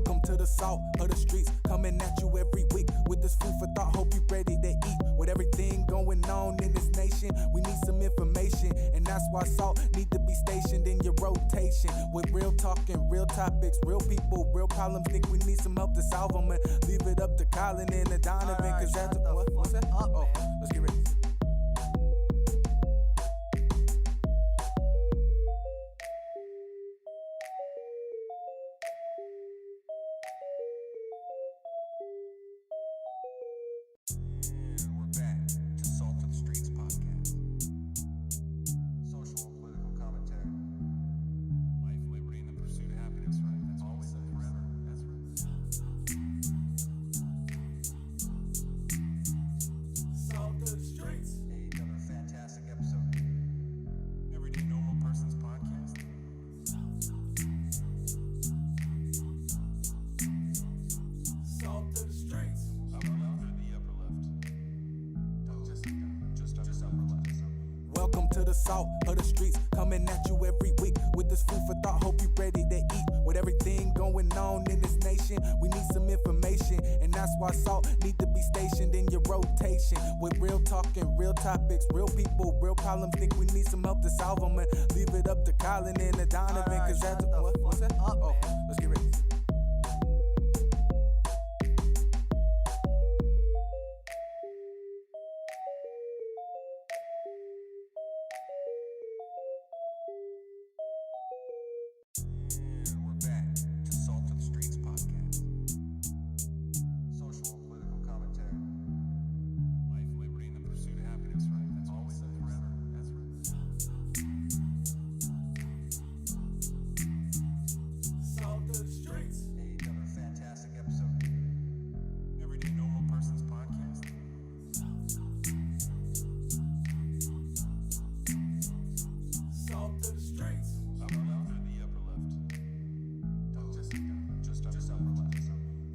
Welcome to the salt of the streets, coming at you every week with this food for thought. Hope you ready to eat. With everything going on in this nation, we need some information, and that's why salt need to be stationed in your rotation. With real talking, real topics, real people, real problems. Think we need some help to solve them, and leave it up to Colin and the Donovan. Cause that's what's that? Let's get ready. Welcome to the salt of the streets, coming at you every week with this food for thought. Hope you ready to eat. With everything going on in this nation, we need some information, and that's why salt need to be stationed in your rotation. With real talking, real topics, real people, real problems. Think we need some help to solve them, and leave it up to Colin and the Donovan. Cause that's what's that? Let's get ready.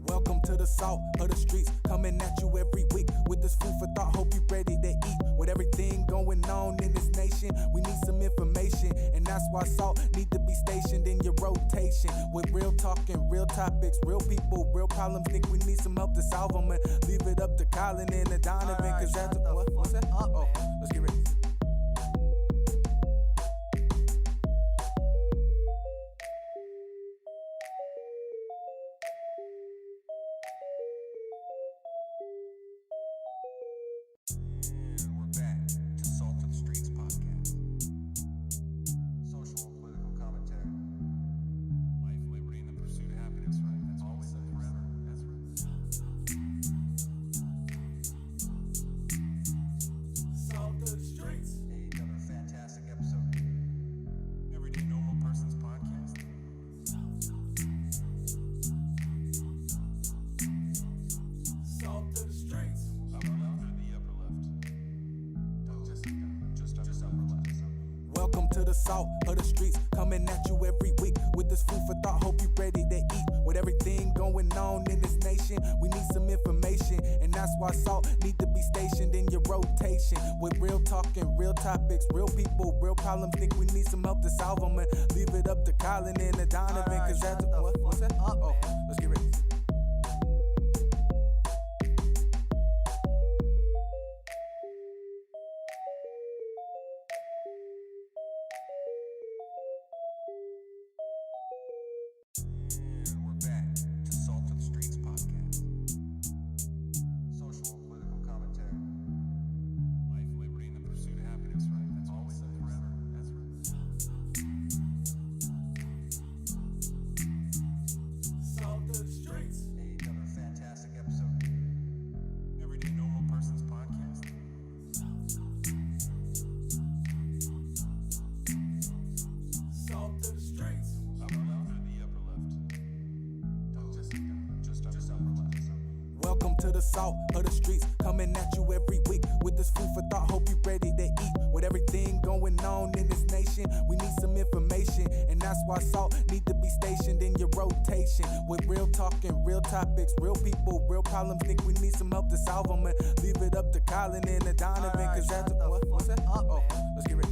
Welcome to the salt of the streets, coming at you every week with this food for thought. Hope you ready to eat. With everything going on in this nation, we need some information, and that's why salt need to be stationed in your rotation. With real talking, real topics, real people, real problems. Think we need some help to solve them, and leave it up to Colin and the Donovan. Cause that's what's that? Let's get ready. Welcome to the salt of the streets, coming at you every week with this food for thought. Hope you ready to eat. With everything going on in this nation, we need some information, and that's why salt need to be stationed in your rotation. With real talking, real topics, real people, real problems. Think we need some help to solve them, and leave it up to Colin and the Donovan. Cause that's what's that? Let's get ready. Welcome to the salt of the streets, coming at you every week with this food for thought. Hope you ready to eat. With everything going on in this nation, we need some information, and that's why salt need to be stationed in your rotation. With real talking, real topics, real people, real problems. Think we need some help to solve them, and leave it up to Colin and the Donovan. Cause that's what's that? Let's get ready.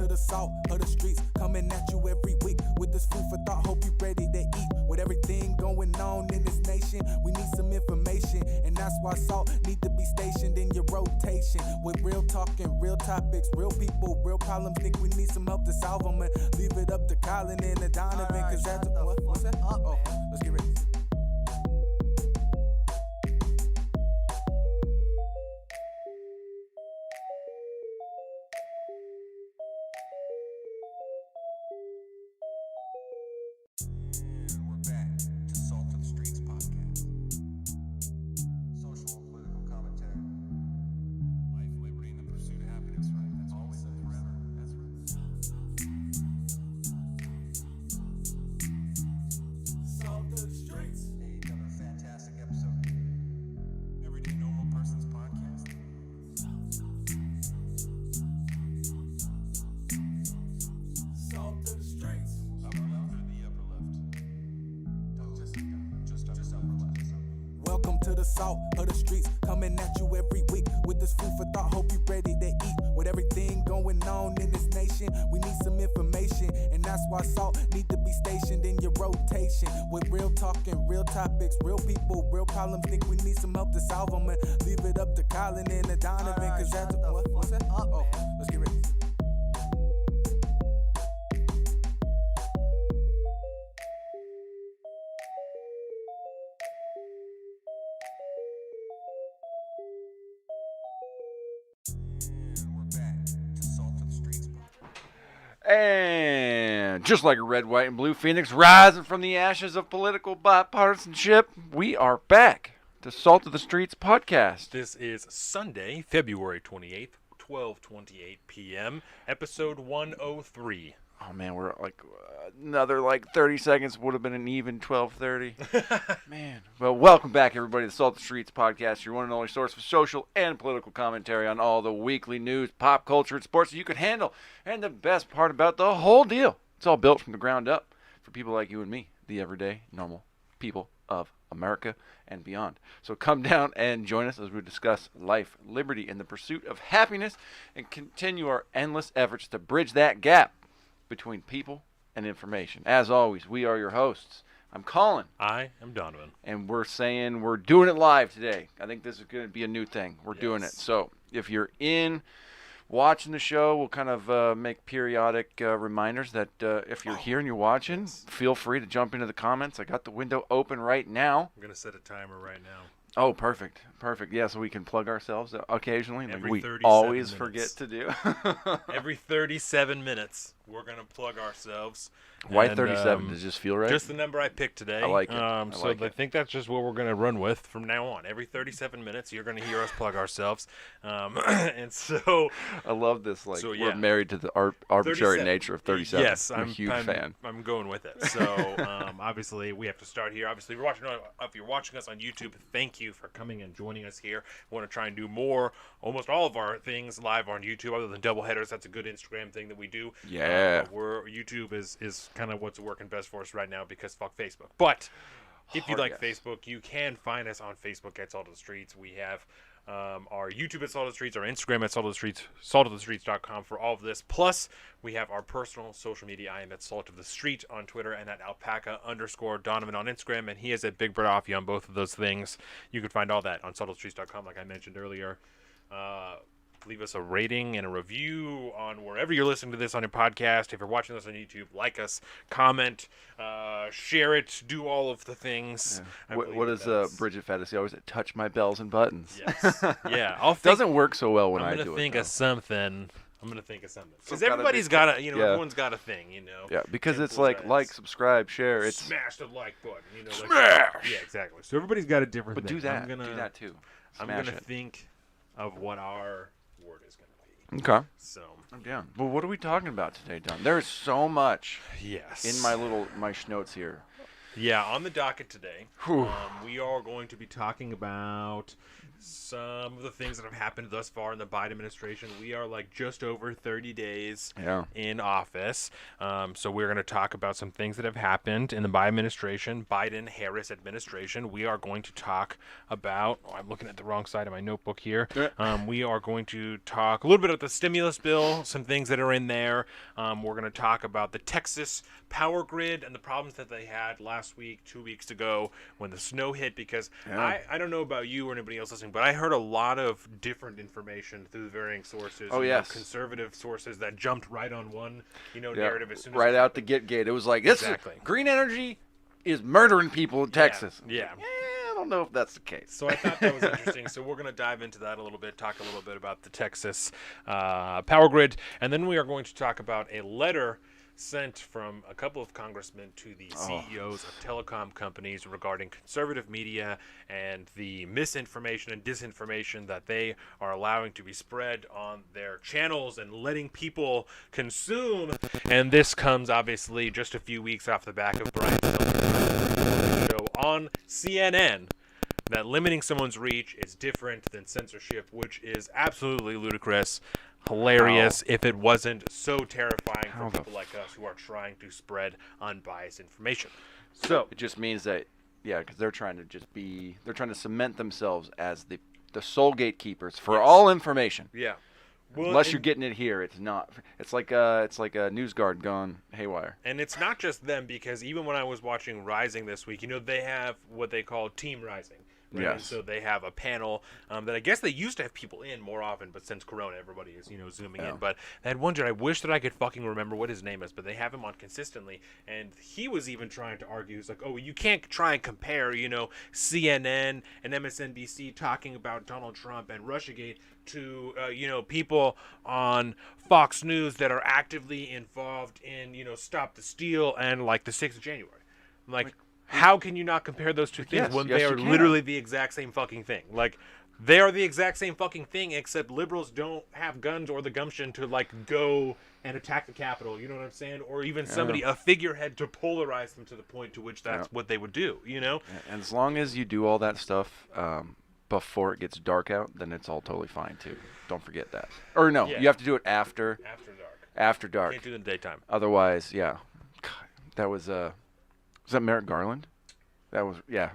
to the salt of the streets, coming at you every week with this food for thought. Hope you ready to eat. With everything going on in this nation, we need some information, and that's why salt need to be stationed in your rotation. With real talking, real topics, real people, real problems. Think we need some help to solve them, and leave it up to Colin and the Donovan, cause that's what's that? Oh, let's get ready. We're back to Salt of the Streets podcast. Social and political commentary. Life, liberty, and the pursuit of happiness, right? That's always and forever. That's right. Salt of the streets. Hey, another fantastic episode. Everyday Normal Person's podcast. Salt of the streets. Upper left or the upper left? Just upper left. Welcome to the salt of the streets, coming at you every week with this food for thought. Hope you ready to eat. With everything going on in this nation, we need some information, and that's why salt need to be stationed in your rotation. With real talking, real topics, real people, real problems. Think we need some help to solve them, and leave it up to Colin and the Donovan, cause that's what's that? Oh, let's get ready. We're back to Salt of the Streets podcast. And just like a red, white, and blue phoenix rising from the ashes of political bipartisanship, we are back to Salt of the Streets podcast. This is Sunday, February 28th, 12:28 p.m., episode 103. Oh man, we're like another 30 seconds would have been an even 12:30. Man. Well, welcome back everybody to the Salt of the Streets podcast, your one and only source for social and political commentary on all the weekly news, pop culture, and sports that you could handle. And the best part about the whole deal, it's all built from the ground up for people like you and me, the everyday normal people of America and beyond. So come down and join us as we discuss life, liberty, and the pursuit of happiness, and continue our endless efforts to bridge that gap between people and information. As always, we are your hosts. I'm Colin. I am Donovan. And we're saying we're doing it live today. I think this is going to be a new thing. We're doing it. So if you're watching the show, we'll kind of make periodic reminders that if you're here and you're watching, feel free to jump into the comments. I got the window open right now. I'm going to set a timer right now. Oh, perfect. Perfect. Yeah, so we can plug ourselves occasionally. Every we 37 always minutes. forget to do. Every 37 minutes, we're going to plug ourselves. Why And, 37? Does it just feel right? Just the number I picked today. I like it. I think that's just what we're going to run with from now on. Every 37 minutes, you're going to hear us plug ourselves. And so I love this. So, we're yeah. married to the arbitrary 37. nature of 37. Yes, I'm a huge fan. I'm going with it. So obviously, we have to start here. Obviously, if you're watching us on YouTube, thank you for coming and joining us here. We want to try and do almost all of our things live on YouTube, other than doubleheaders. That's a good Instagram thing that we do. Yeah. YouTube is kind of what's working best for us right now because fuck Facebook. But if you like Facebook, you can find us on Facebook at Salt of the Streets. We have our YouTube at Salt of the Streets, our Instagram at Salt of the Streets, saltofthestreets.com for all of this. Plus, we have our personal social media. I am at Salt of the Street on Twitter and at alpaca_Donovan on Instagram, and he is at Big Bird Offie on both of those things. You can find all that on saltofthestreets.com, like I mentioned earlier. Leave us a rating and a review on wherever you're listening to this on your podcast. If you're watching this on YouTube, like us, comment, share it, do all of the things. Yeah. What does Bridget Fettis say? Always touch my bells and buttons. Yes. Yeah. Doesn't work so well when I do it. I'm gonna think of something. Because Some everybody's got a, everyone's got a thing, Yeah, because it's like, subscribe, share. It's smash the like button. Smash! Yeah, exactly. So everybody's got a different But thing. do that too. I'm Smash gonna it. think of what our word is gonna be. Okay. So I'm down. Well, what are we talking about today, Don? There's so much yes in my notes here. Yeah, on the docket today, Whew. we are going to be talking about some of the things that have happened thus far in the Biden administration. We are like just over 30 days in office. So we're going to talk about some things that have happened in the Biden-Harris administration. We are going to talk about, I'm looking at the wrong side of my notebook here. We are going to talk a little bit about the stimulus bill, some things that are in there. We're going to talk about the Texas power grid and the problems that they had last week, 2 weeks ago when the snow hit, because I don't know about you or anybody else listening, but I heard a lot of different information through varying sources. Oh, yes. Conservative sources that jumped right on one, narrative as soon as right out the gate. It was like, this green energy is murdering people in Texas. Yeah. I don't know if that's the case. So I thought that was interesting. So we're going to dive into that a little bit, talk a little bit about the Texas power grid, and then we are going to talk about a letter sent from a couple of congressmen to the CEOs of telecom companies regarding conservative media and the misinformation and disinformation that they are allowing to be spread on their channels and letting people consume. And this comes obviously just a few weeks off the back of Brian Stelter's show on CNN that limiting someone's reach is different than censorship, which is absolutely ludicrous. Hilarious if it wasn't so terrifying for people like us who are trying to spread unbiased information. So it just means that, because they're trying to cement themselves as the sole gatekeepers for all information. Yeah. Well, unless you're getting it here, it's not. It's like a news guard gone haywire. And it's not just them, because even when I was watching Rising this week, they have what they call Team Rising. Right? Yes. And so they have a panel that I guess they used to have people in more often, but since Corona, everybody is, zooming in. But I had wondered, I wish that I could fucking remember what his name is, but they have him on consistently. And he was even trying to argue, he's like, oh, you can't try and compare, CNN and MSNBC talking about Donald Trump and Russiagate to, people on Fox News that are actively involved in, Stop the Steal and, like, the 6th of January. Like how can you not compare those two things when they are literally the exact same fucking thing? Like, they are the exact same fucking thing, except liberals don't have guns or the gumption to, like, go and attack the Capitol, you know what I'm saying? Or even a figurehead to polarize them to the point to which that's what they would do, And as long as you do all that stuff before it gets dark out, then it's all totally fine, too. Don't forget that. Or no, you have to do it after dark. After dark. Can't do it in the daytime. Otherwise, God, that was... Was that Merrick Garland? That was yeah.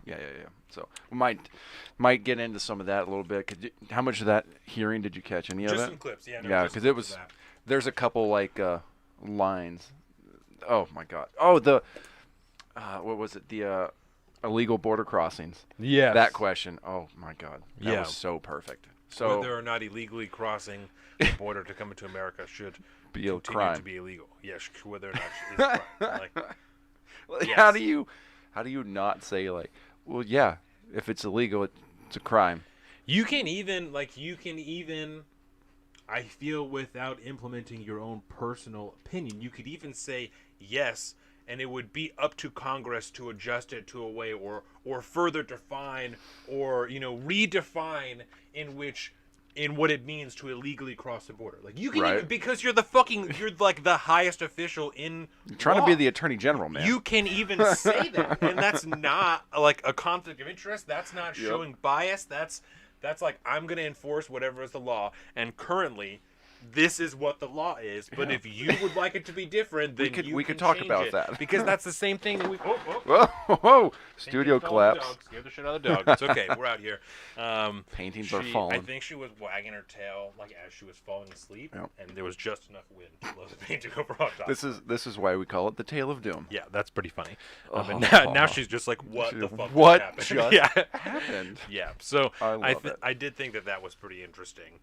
So we might get into some of that a little bit. How much of that hearing did you catch? Any of it? Just some clips, yeah. Yeah, because it was. There's a couple like lines. Oh my God. Oh what was it? The illegal border crossings. Yeah. That question. Oh my God. That was so perfect. So whether or not illegally crossing the border to come into America should be a continue crime. To be illegal. Yes, whether or not it is a crime. Yes. How do you not say, like, well, yeah, if it's illegal, it's a crime. You can even I feel, without implementing your own personal opinion, you could even say yes, and it would be up to Congress to adjust it to a way or further define or redefine in what it means to illegally cross the border. Like, you can even, because you're like the highest official in You're trying law. To be the attorney general, man. You can even say that, and that's not like a conflict of interest. That's not showing bias. That's like, I'm going to enforce whatever is the law, and currently this is what the law is. But if you would like it to be different, then we could talk about it, that, because that's the same thing. Whoa! Studio collapse. Scare the shit out of the dog. It's okay. We're out here. Paintings are falling. I think she was wagging her tail like as she was falling asleep, and there was just enough wind to blow the painting over on top. This is why we call it the Tale of Doom. Yeah, that's pretty funny. And now she's just like, what the fuck? What happened? just happened? Yeah. So I did think that was pretty interesting.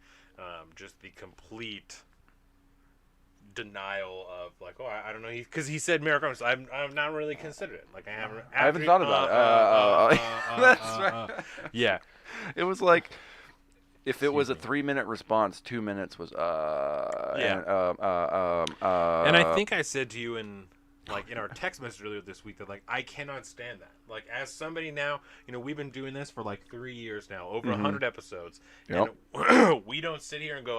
Just the complete denial of, like, I don't know, because he said Merrick Garland. I've not really considered it. Like, I haven't thought about it. That's right. Yeah, it was like, if it was a 3-minute response, 2 minutes was and I think I said to you in like in our text message earlier this week that like I cannot stand that. Like as somebody now, we've been doing this for like 3 years now, over 100 episodes, Yep. and we don't sit here and go,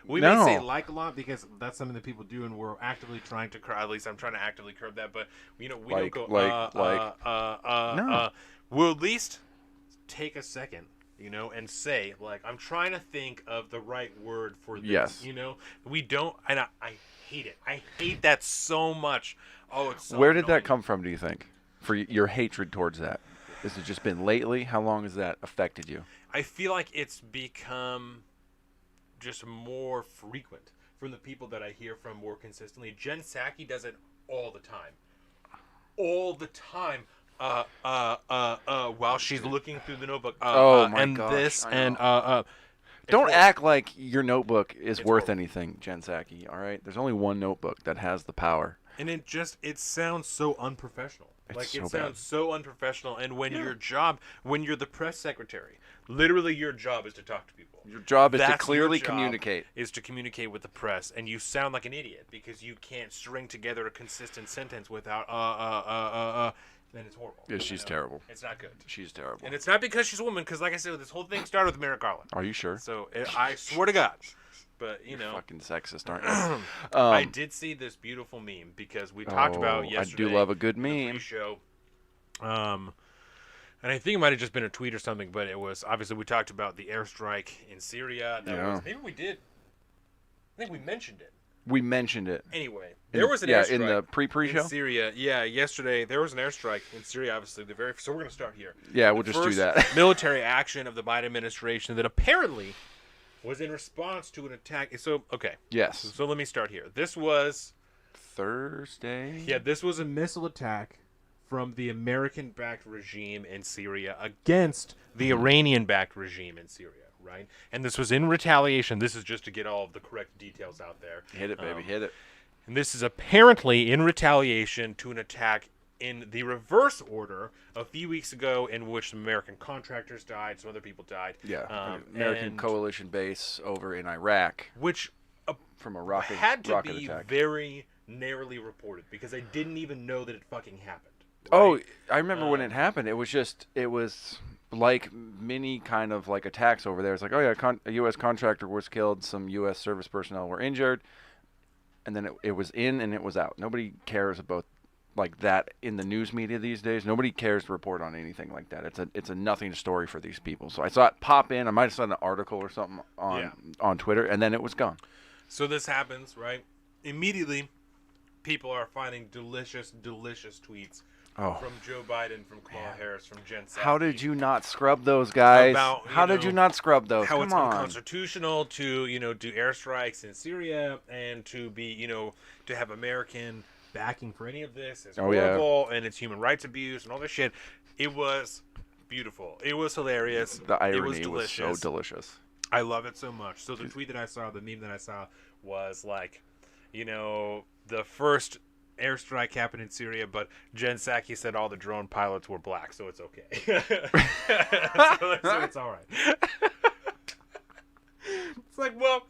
we No. may say like a lot because that's something that people do, and we're actively trying to at least I'm trying to actively curb that, but we don't go No. we'll at least take a second, and say, like, I'm trying to think of the right word for this. Yes. We don't, and I hate it. I hate that so much. Oh, it's so Where did that annoying. come from, do you think? For your hatred towards that? Has it just been lately? How long has that affected you? I feel like it's become just more frequent from the people that I hear from more consistently. Jen Psaki does it all the time. All the time. While she's looking through the notebook. Oh my and gosh, this I and Don't horrible. act like your notebook is It's worth horrible. anything, Jen Psaki, all right? There's only one notebook that has the power. And it sounds so unprofessional. It's Like so it bad. sounds so unprofessional. And when when you're the press secretary, literally your job is to talk to people. Your job is to That's your clearly job, communicate. Is to communicate with the press, and you sound like an idiot because you can't string together a consistent sentence without then it's horrible. Yeah, she's terrible. It's not good. She's terrible. And it's not because she's a woman, because like I said, this whole thing started with Merrick Garland. Are you sure? So I swear to God. But, Fucking sexist, aren't you? I did see this beautiful meme because we talked about I yesterday. do love a good in the meme. Pre-show. And I think it might have just been a tweet or something, but it was obviously we talked about the airstrike in Syria. Maybe we did. I think we mentioned it. We mentioned it. Anyway, there was an airstrike in the pre-show. in Syria. Yeah, yesterday there was an airstrike in Syria. Obviously, so we're going to start here. Yeah, we'll The just do first that. military action of the Biden administration that apparently was in response to an attack. So okay. Yes. So let me start here. This was Thursday. Yeah, this was a missile attack from the American-backed regime in Syria against the Iranian-backed regime in Syria, right? And this was in retaliation. This is just to get all of the correct details out there. Hit it, baby. Hit it. And this is apparently in retaliation to an attack in the reverse order a few weeks ago in which some American contractors died, some other people died. Yeah. American and coalition base over in Iraq which from a rocket had to rocket be attack. very narrowly reported because I didn't even know that it fucking happened. Oh, right? I remember when it happened. It was like many kind of like attacks over there. It's like, oh yeah, a U.S. contractor was killed. Some U.S. service personnel were injured. And then it was in and it was out. Nobody cares about like that in the news media these days. Nobody cares to report on anything like that. It's a nothing story for these people. So I saw it pop in. I might have saw an article or something on Twitter, and then it was gone. So this happens, right? Immediately, people are finding delicious tweets from Joe Biden, from Kamala Harris, from Jen Psaki. How did you not scrub those guys? About, How did you not scrub those? How Come it's on. unconstitutional to, do airstrikes in Syria and to be, to have American backing for any of this is horrible and it's human rights abuse and all this shit. It was beautiful. It was hilarious. The irony it was delicious. was so delicious. I love it so much. So the tweet that I saw, the meme that I saw was like, the first airstrike happened in Syria, but Jen Psaki said all the drone pilots were black, so it's okay. so it's all right. It's like, well,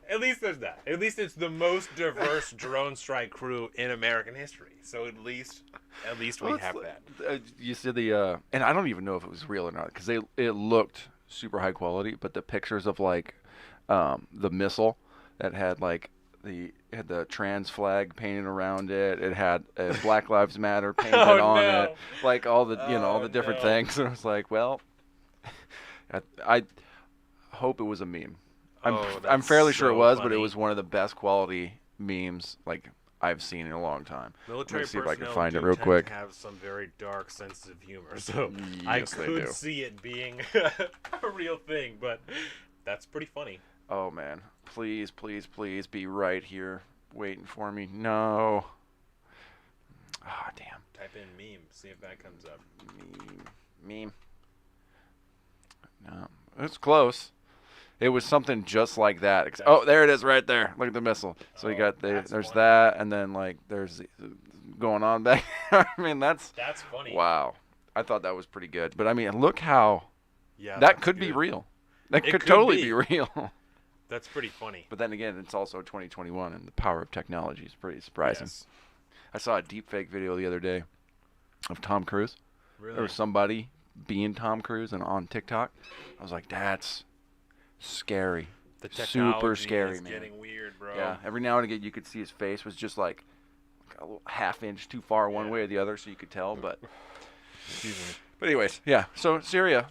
at least there's that. At least it's the most diverse drone strike crew in American history. So at least we have that. You said and I don't even know if it was real or not because it looked super high quality, but the pictures of like the missile that had like had the trans flag painted around it. It had Black Lives Matter painted on it, like all the all the different things. And I was like, well, I hope it was a meme. I'm fairly sure it was, but it was one of the best quality memes like I've seen in a long time. Military Let me see if I can personnel find it do real tend quick. to have some very dark sense of humor, so Yes, I they could do. see it being a real thing, but that's pretty funny. Oh man, please be right here waiting for me. No. Ah, damn. Type in meme, see if that comes up. Meme. No, it's close. It was something just like that. Oh, there it is right there. Look at the missile. So you got there's funny. that, and then like there's going on back. I mean, that's funny. wow. I thought that was pretty good. But I mean, look how Yeah, that could be real. That It could could totally be. be real. That's pretty funny. But then again, it's also 2021, and the power of technology is pretty surprising. Yes. I saw a deepfake video the other day of Tom Cruise. Really? There was somebody being Tom Cruise and on TikTok. I was like, that's scary. The technology Super scary, is man. getting weird, bro. Yeah, every now and again you could see his face was just like a little half-inch too far one way or the other, so you could tell. But anyways, yeah. So Syria,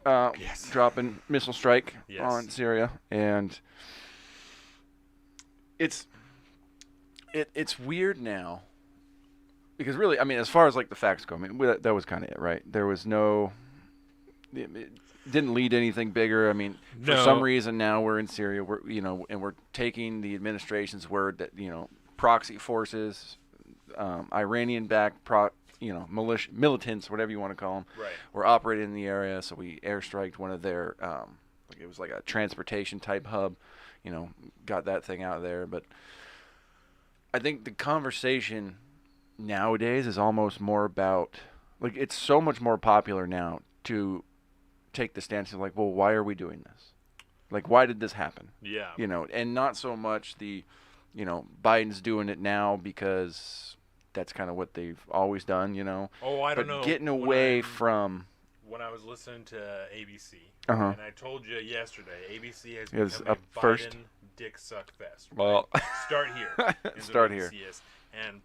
dropping missile strike on Syria, and it's weird now because really, I mean, as far as like the facts go, I mean, that was kind of it, right? There was no. It didn't lead to anything bigger. I mean, for some reason now we're in Syria, and we're taking the administration's word that proxy forces, Iranian-backed militants, whatever you want to call them, were operating in the area. So we airstriked one of their, it was like a transportation type hub, got that thing out of there. But I think the conversation nowadays is almost more about, like, it's so much more popular now to take the stance of like, well, why are we doing this? Like, why did this happen? Yeah. And not so much the, Biden's doing it now because that's kind of what they've always done, Oh, I don't but know. getting away from. When I was listening to ABC, Uh-huh. and I told you yesterday, ABC has Is become a first. Biden dick suck fest. Right? Well, Start here. is Start what here. ABC is. And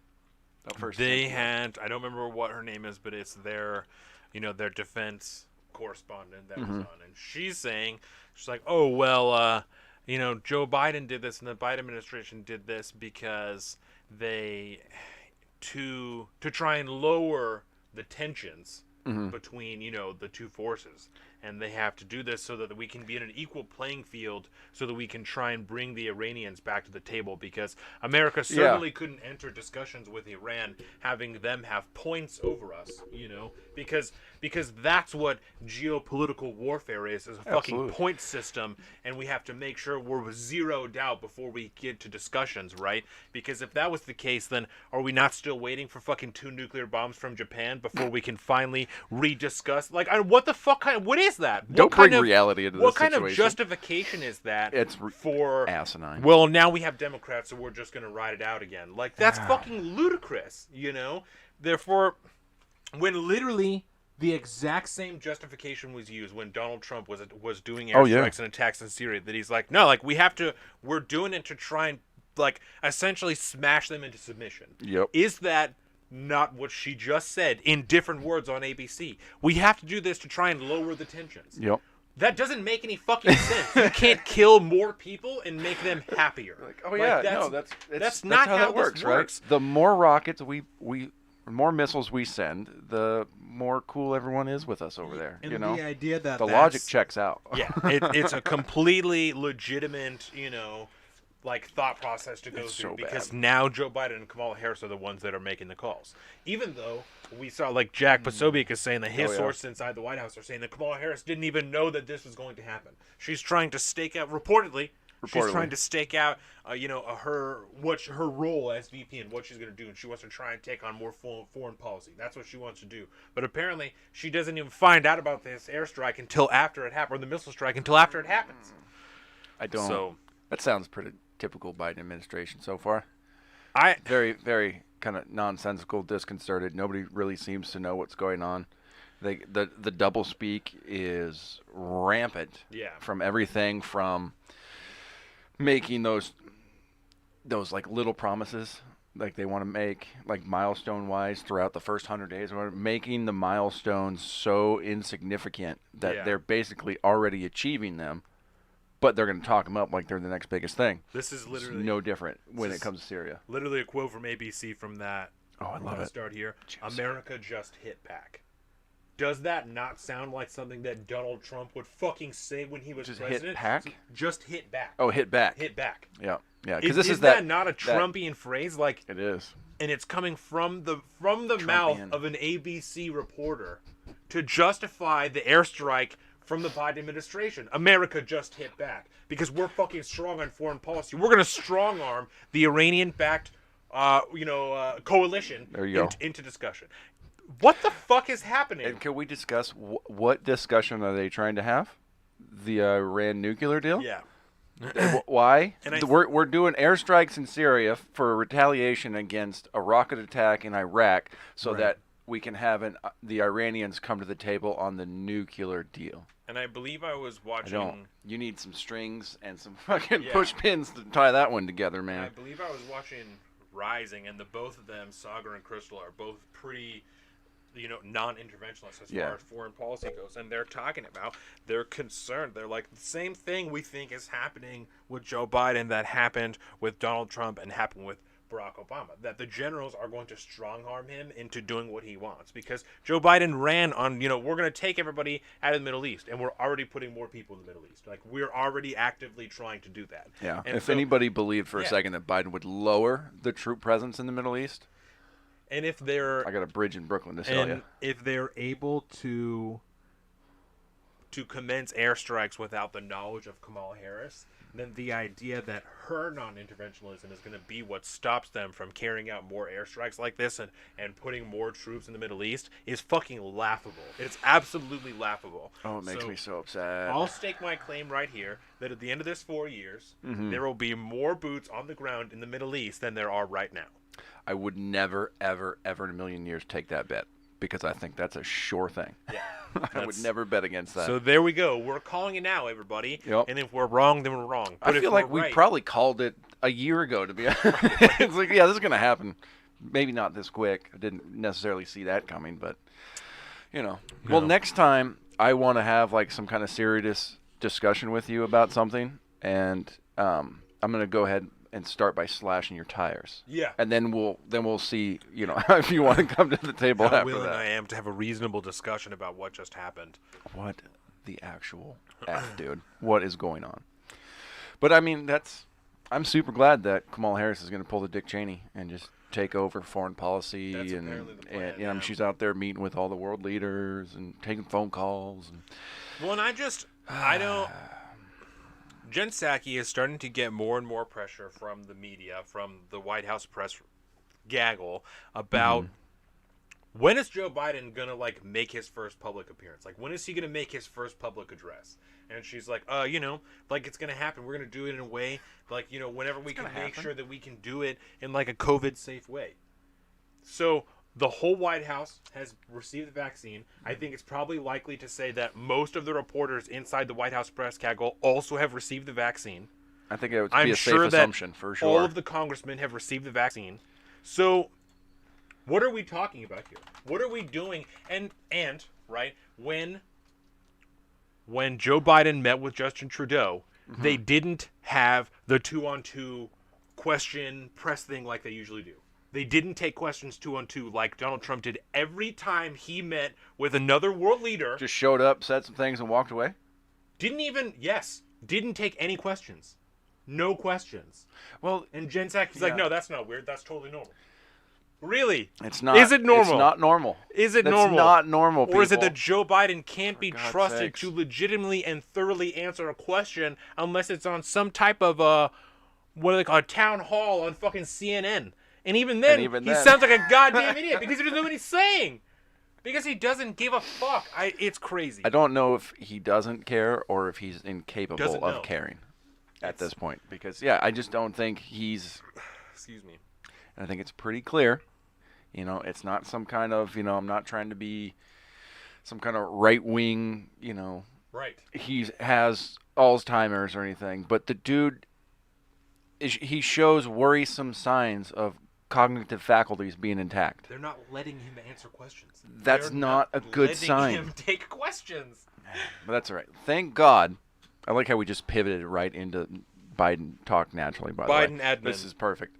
First they had, I don't remember what her name is, but it's their, their defense correspondent that was on, and she's like, oh well, Joe Biden did this and the Biden administration did this because they to try and lower the tensions between the two forces, and they have to do this so that we can be in an equal playing field, so that we can try and bring the Iranians back to the table, because America certainly couldn't enter discussions with Iran having them have points over us, because that's what geopolitical warfare is a fucking point system, and we have to make sure we're zeroed out before we get to discussions, right? Because if that was the case, then are we not still waiting for fucking 2 nuclear bombs from Japan before we can finally rediscuss? Like, what the fuck what is that? Don't bring reality into this What kind situation. of justification is that? It's for asinine. Well, now we have Democrats, so we're just going to ride it out again. Like, that's fucking ludicrous, Therefore, when literally the exact same justification was used when Donald Trump was doing airstrikes and attacks in Syria, that he's like, no, like, we're doing it to try and, like, essentially smash them into submission. Yep. Is that not what she just said in different words on ABC? We have to do this to try and lower the tensions. Yep. That doesn't make any fucking sense. You can't kill more people and make them happier. That's not how that works, right? The more rockets more missiles we send, the more cool everyone is with us over there. And the idea that the logic checks out. Yeah, it's a completely legitimate, like, thought process to go through, because now Joe Biden and Kamala Harris are the ones that are making the calls. Even though we saw, like, Jack Posobiec is saying that his sources inside the White House are saying that Kamala Harris didn't even know that this was going to happen. She's trying to stake out, reportedly, she's trying to stake out, her role as VP and what she's going to do, and she wants to try and take on more foreign policy. That's what she wants to do. But apparently, she doesn't even find out about this airstrike until after it happens, or the missile strike until after it happens. I don't. So that sounds pretty typical Biden administration so far. Very, very kind of nonsensical, disconcerted. Nobody really seems to know what's going on. The double speak is rampant. Yeah. From everything from making those like little promises like they want to make, like milestone wise throughout the first 100 days, or making the milestones so insignificant that they're basically already achieving them, but they're going to talk them up like they're the next biggest thing. This is literally it's no different when it comes to Syria. Literally a quote from ABC from that. Oh, I love it. Start here. America just hit back. Does that not sound like something that Donald Trump would fucking say when he was president? Hit back? Just hit back. Oh, hit back. Hit back. Yeah, yeah. Because this is that not a Trumpian phrase? Like, it is, and it's coming from the mouth of an ABC reporter to justify the airstrike from the Biden administration. America just hit back because we're fucking strong on foreign policy. We're gonna strong arm the Iranian-backed, coalition into discussion. What the fuck is happening? And can we discuss what discussion are they trying to have? The Iran nuclear deal? Yeah. Why? And We're doing airstrikes in Syria for retaliation against a rocket attack in Iraq, so Right. that we can have the Iranians come to the table on the nuclear deal. And I believe I was I watching. don't. You need some strings and some fucking Yeah. push pins to tie that one together, I man. believe I was watching Rising, and the both of them, Sagar and Crystal, are both pretty, non-interventionist as Yeah. far as foreign policy goes. And they're talking about, they're concerned. They're like, the same thing we think is happening with Joe Biden that happened with Donald Trump and happened with Barack Obama, that the generals are going to strong arm him into doing what he wants, because Joe Biden ran on, we're going to take everybody out of the Middle East, and we're already putting more people in the Middle East. Like, we're already actively trying to do that. Yeah. And If so- anybody believed for a Yeah. second that Biden would lower the troop presence in the Middle East, And if they're I got a bridge in Brooklyn to sell you. if they're able to commence airstrikes without the knowledge of Kamala Harris, then the idea that her non-interventionism is going to be what stops them from carrying out more airstrikes like this and putting more troops in the Middle East is fucking laughable. It's absolutely laughable. Oh, it makes me so upset. I'll stake my claim right here that at the end of this 4 years, there will be more boots on the ground in the Middle East than there are right now. I would never, ever, ever in a million years take that bet, because I think that's a sure thing. Yeah. I would never bet against that. So there we go. We're calling it now, everybody. Yep. And if we're wrong, then we're wrong. But I if feel like we're we right, probably called it a year ago, to be honest. It's like, yeah, this is going to happen. Maybe not this quick. I didn't necessarily see that coming, but, Well, No. next time I want to have like some kind of serious discussion with you about something, and I'm going to go ahead and start by slashing your tires. Yeah. And then we'll see, if you want to come to the table how after willing I that. am to have a reasonable discussion about what just happened. What the actual F, dude? What is going on? But I mean, I'm super glad that Kamala Harris is going to pull the Dick Cheney and just take over foreign policy. That's and apparently the plan, and she's out there meeting with all the world leaders and taking phone calls. And Well, and I don't. Jen Psaki is starting to get more and more pressure from the media, from the White House press gaggle about when is Joe Biden gonna make his first public appearance? Like, when is he gonna make his first public address? And she's like, it's gonna happen. We're gonna do it in a way, whenever we can make sure that we can do it in a COVID safe way. So the whole White House has received the vaccine. I think it's probably likely to say that most of the reporters inside the White House press gaggle also have received the vaccine. I think it would I'm be a sure safe that assumption for sure. all of the congressmen have received the vaccine. So what are we talking about here? What are we doing? And right, when Joe Biden met with Justin Trudeau, they didn't have the 2-on-2 question press thing like they usually do. They didn't take questions 2-on-2 like Donald Trump did every time he met with another world leader. Just showed up, said some things, and walked away. Didn't take any questions. No questions. Well, And Jen Psaki's like, no, that's not weird. That's totally normal. Really? it's not. Is it normal? It's not normal. Is it That's normal? not normal, Or is it people. that Joe Biden can't be God's trusted sakes. to legitimately and thoroughly answer a question unless it's on some type of a town hall on fucking CNN? And even then, he sounds like a goddamn idiot because he doesn't know what he's saying. Because he doesn't give a fuck. It's crazy. I don't know if he doesn't care or if he's incapable Doesn't know. of caring at this point. Because, yeah, I just don't think he's... Excuse me. I think it's pretty clear. It's not some kind of, I'm not trying to be some kind of right-wing, Right. he has Alzheimer's or anything. But the dude, he shows worrisome signs of cognitive faculties being intact. They're not letting him answer questions. That's They're not a good letting sign. him take questions. But that's all right. Thank God. I like how we just pivoted right into Biden talk naturally, by the way. Biden admin. This is perfect.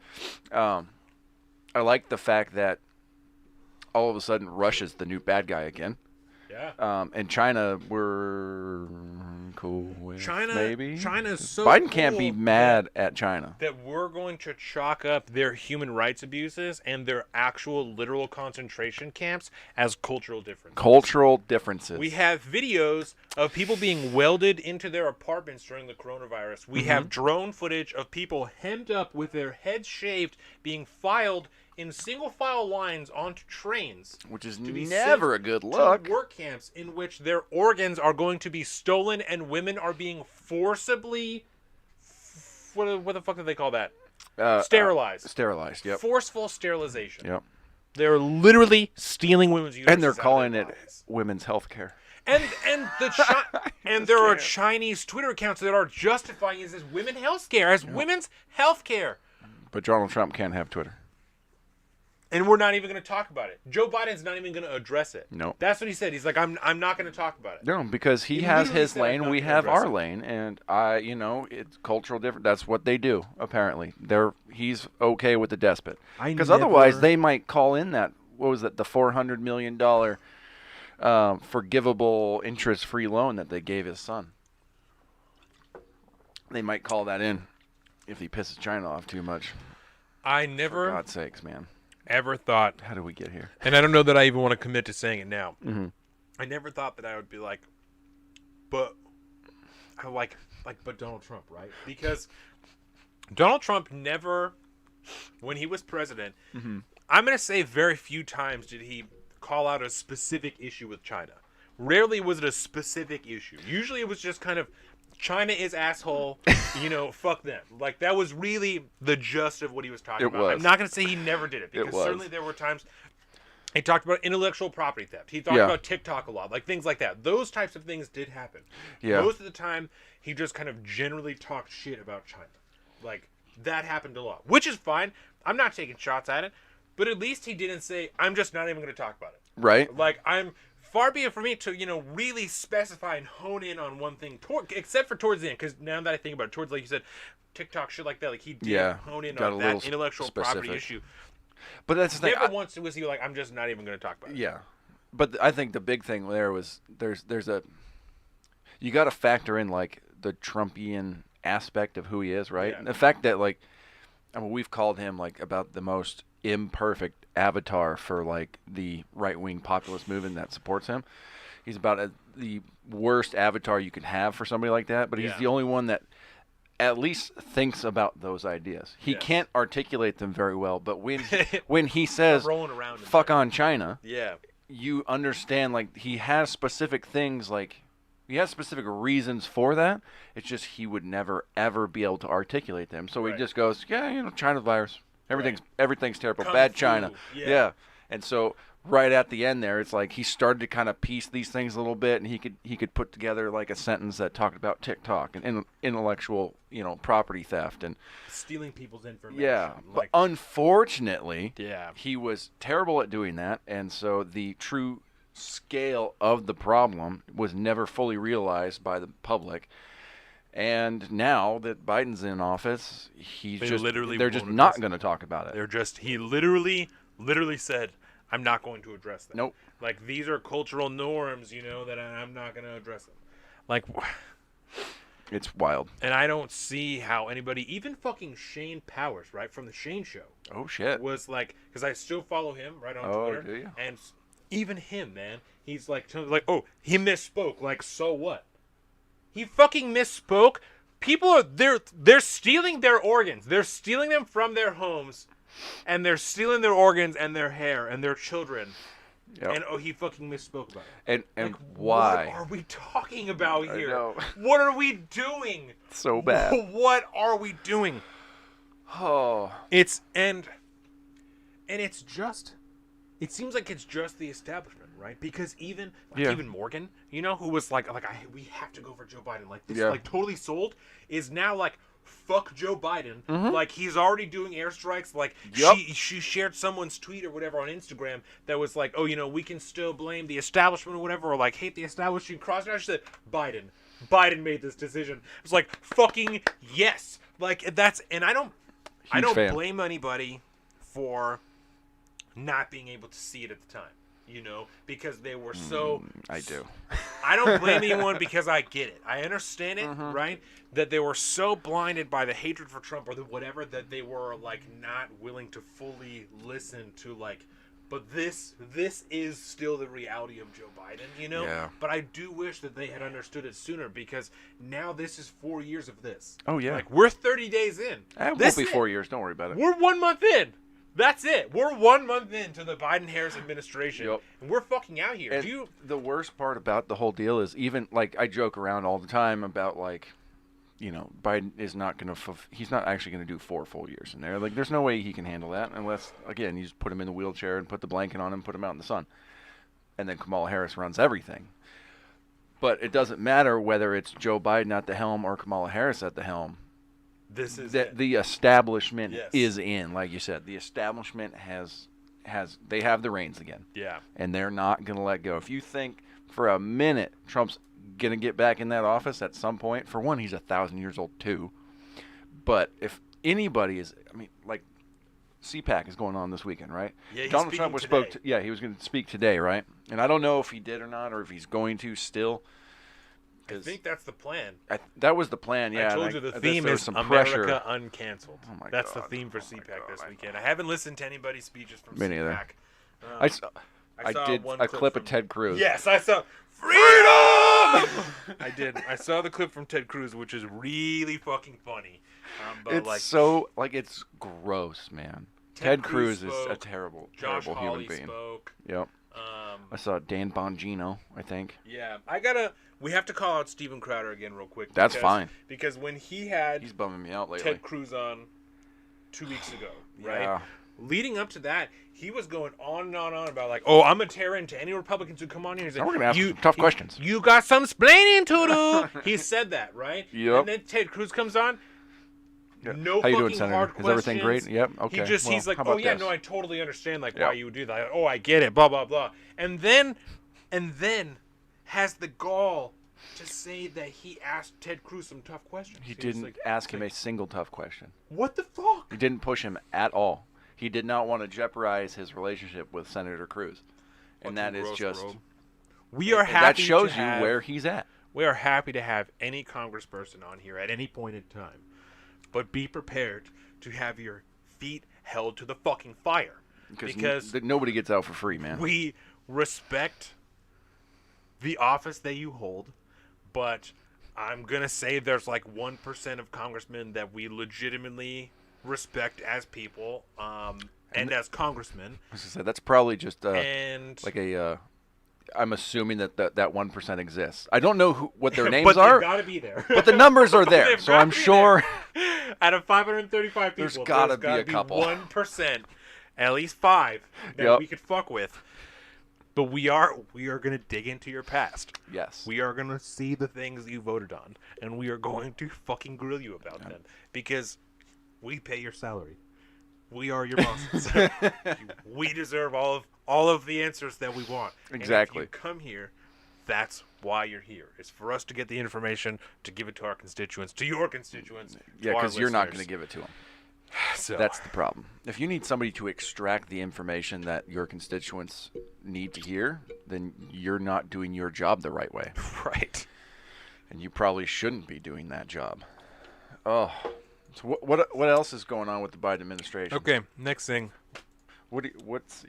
I like the fact that all of a sudden Russia's the new bad guy again. Yeah. And China, we're cool with maybe. China's so Biden can't be cool mad at China. that we're going to chalk up their human rights abuses and their actual literal concentration camps as cultural differences. Cultural differences. We have videos of people being welded into their apartments during the coronavirus. We have drone footage of people hemmed up with their heads shaved being filed in single file lines onto trains, which is to be never sent a good to look. work camps in which their organs are going to be stolen and women are being forcibly what the fuck do they call that? Sterilized. Yep. Forceful sterilization. Yep. They're literally stealing women's uteruses. And they're out of calling their it bodies. women's health care. And there are Chinese Twitter accounts that are justifying it as women's health care, women's health care. But Donald Trump can't have Twitter. And we're not even going to talk about it. Joe Biden's not even going to address it. No. That's what he said. He's like, I'm not going to talk about it. No, because he has his lane, we have our lane, and it's cultural different. That's what they do. Apparently, he's okay with the despot. Because otherwise, they might call in that. What was that? The $400 million forgivable interest-free loan that they gave his son. They might call that in if he pisses China off too much. For God's sakes, man. Ever thought, how do we get here? And I don't know that I even want to commit to saying it now. Mm-hmm. I never thought that I would be like, but Donald Trump, right? Because Donald Trump never, when he was president, mm-hmm. I'm going to say very few times did he call out a specific issue with China. Rarely was it a specific issue. Usually it was just kind of, China is asshole, fuck them. Like, that was really the gist of what he was talking about. I'm not going to say he never did it, because certainly there were times he talked about intellectual property theft. He talked about TikTok a lot, like things like that. Those types of things did happen. Yeah. Most of the time, he just kind of generally talked shit about China. Like, that happened a lot, which is fine. I'm not taking shots at it, but at least he didn't say, I'm just not even going to talk about it. Right. Like, far be it for me to, really specify and hone in on one thing, except for towards the end, because now that I think about it, towards, like you said, TikTok, shit like that, like, he did hone in on that intellectual property issue. But that's the thing. Never once was he like, I'm just not even going to talk about it. Yeah. But I think the big thing there was you got to factor in, like, the Trumpian aspect of who he is, right? Yeah. The fact that, like, we've called him, like, about the most imperfect avatar for, like, the right-wing populist movement that supports him. He's about the worst avatar you could have for somebody like that, but he's the only one that at least thinks about those ideas. He can't articulate them very well, but when he says fuck on China, you understand, like, he has specific things, like, he has specific reasons for that. It's just he would never, ever be able to articulate them. So he just goes, China virus. Everything's terrible. Bad China. Yeah. And so right at the end there, it's like he started to kind of piece these things a little bit, and he could put together, like, a sentence that talked about TikTok and intellectual, property theft and stealing people's information. Yeah. But unfortunately, he was terrible at doing that, and so the true scale of the problem was never fully realized by the public. And now that Biden's in office, they're just not going to talk about it. He literally said, I'm not going to address them. Nope. Like, these are cultural norms, that I'm not going to address them. Like, it's wild. And I don't see how anybody, even fucking Shane Powers, right, from the Shane Show. Oh, shit. Was like, because I still follow him right on Twitter. Oh, do you? And even him, man, he's like, oh, he misspoke. Like, so what? He fucking misspoke. People they're stealing their organs. They're stealing them from their homes, and they're stealing their organs and their hair and their children. Yep. And he fucking misspoke about it. And like, why? What are we talking about here? I know. What are we doing? So bad. What are we doing? Oh. It's just. It seems like it's just the establishment, right? Because even Morgan, who was like we have to go for Joe Biden, like this, like totally sold, is now like, fuck Joe Biden. Mm-hmm. Like, he's already doing airstrikes. Like, she shared someone's tweet or whatever on Instagram that was like, oh, we can still blame the establishment or whatever, or like hate the establishment. Cross out, she said, Biden made this decision. It was like, fucking yes. Like, that's, and I don't blame anybody for not being able to see it at the time, because they were so... I do. I don't blame anyone because I get it. I understand it, right? That they were so blinded by the hatred for Trump or the whatever that they were, like, not willing to fully listen to, like... But this is still the reality of Joe Biden, Yeah. But I do wish that they had understood it sooner, because now this is 4 years of this. Oh, yeah. Like, we're 30 days in. It won't be 4 years. Don't worry about it. We're 1 month in. That's it. We're 1 month into the Biden-Harris administration, and we're fucking out here. And the worst part about the whole deal is, even, like, I joke around all the time about, like, Biden is not going to. He's not actually going to do 4 full years in there. Like, there's no way he can handle that unless, again, you just put him in the wheelchair and put the blanket on him, put him out in the sun, and then Kamala Harris runs everything. But it doesn't matter whether it's Joe Biden at the helm or Kamala Harris at the helm. This is The establishment Yes. is in, like you said. The establishment they have the reins again. Yeah. And they're not going to let go. If you think for a minute Trump's going to get back in that office at some point, for one, he's 1,000 years old too. But if anybody is, CPAC is going on this weekend, right? Yeah, he's Donald Trump speaking today. he was going to speak today, right? And I don't know if he did or not, or if he's going to still. I think that's the plan. That was the plan, yeah. I told and you the guess theme there was is some America pressure. Uncanceled. Oh my That's God. the theme for Oh my CPAC God, this I weekend. I haven't listened to anybody's speeches from Me neither. CPAC. I saw one a clip of from- Ted Cruz. Yes, I saw freedom. I did. I saw the clip from Ted Cruz, which is really fucking funny. But It's gross, man. Ted Cruz is a spoke, terrible, Josh terrible Hawley human being. spoke. Yep. I saw Dan Bongino, I think. Yeah, we have to call out Steven Crowder again real quick. That's fine. Because when he had He's bumming me out lately. Ted Cruz on 2 weeks ago, right? Yeah. Leading up to that, he was going on and on and on about I'm a terror to any Republicans who come on here. He's Now we're gonna ask some tough questions. You got some splaining to do. He said that, right? Yep. And then Ted Cruz comes on. Yeah. No How you fucking doing, Senator? hard Is everything questions. great? Yep. Okay. He's like, how about this? no, I totally understand why Yeah. you would do that. I get it. Blah blah blah. And then has the gall to say that he asked Ted Cruz some tough questions. He was didn't like- ask him a single tough question. What the fuck? He didn't push him at all. He did not want to jeopardize his relationship with Senator Cruz, and that is just. We are and happy. that shows to you have, where he's at. we are happy to have any congressperson on here at any point in time, but be prepared to have your feet held to the fucking fire because nobody gets out for free, man. we respect the office that you hold, but I'm gonna say there's like 1% of congressmen that we legitimately respect as people, and as congressmen. As I said, that's probably just And like a. I'm assuming that 1% exists. I don't know what their names but are, they've got to be there. but the numbers are there, They've so gotta I'm be sure. Out of 535 people, There's gotta be a couple. 1%, at least 5 that Yep. we could fuck with. But we are gonna dig into your past. Yes. We are gonna see the things you voted on, and we are going to fucking grill you about them because we pay your salary. We are your bosses. We deserve all of the answers that we want. Exactly. And if you come here, that's why you're here. It's for us to get the information, to give it to our constituents, to your constituents. Yeah, because you're not going to give it to them. So That's the problem. If you need somebody to extract the information that your constituents need to hear, then you're not doing your job the right way. right. And you probably shouldn't be doing that job. Oh. So what else is going on with the Biden administration? Okay, next thing. What's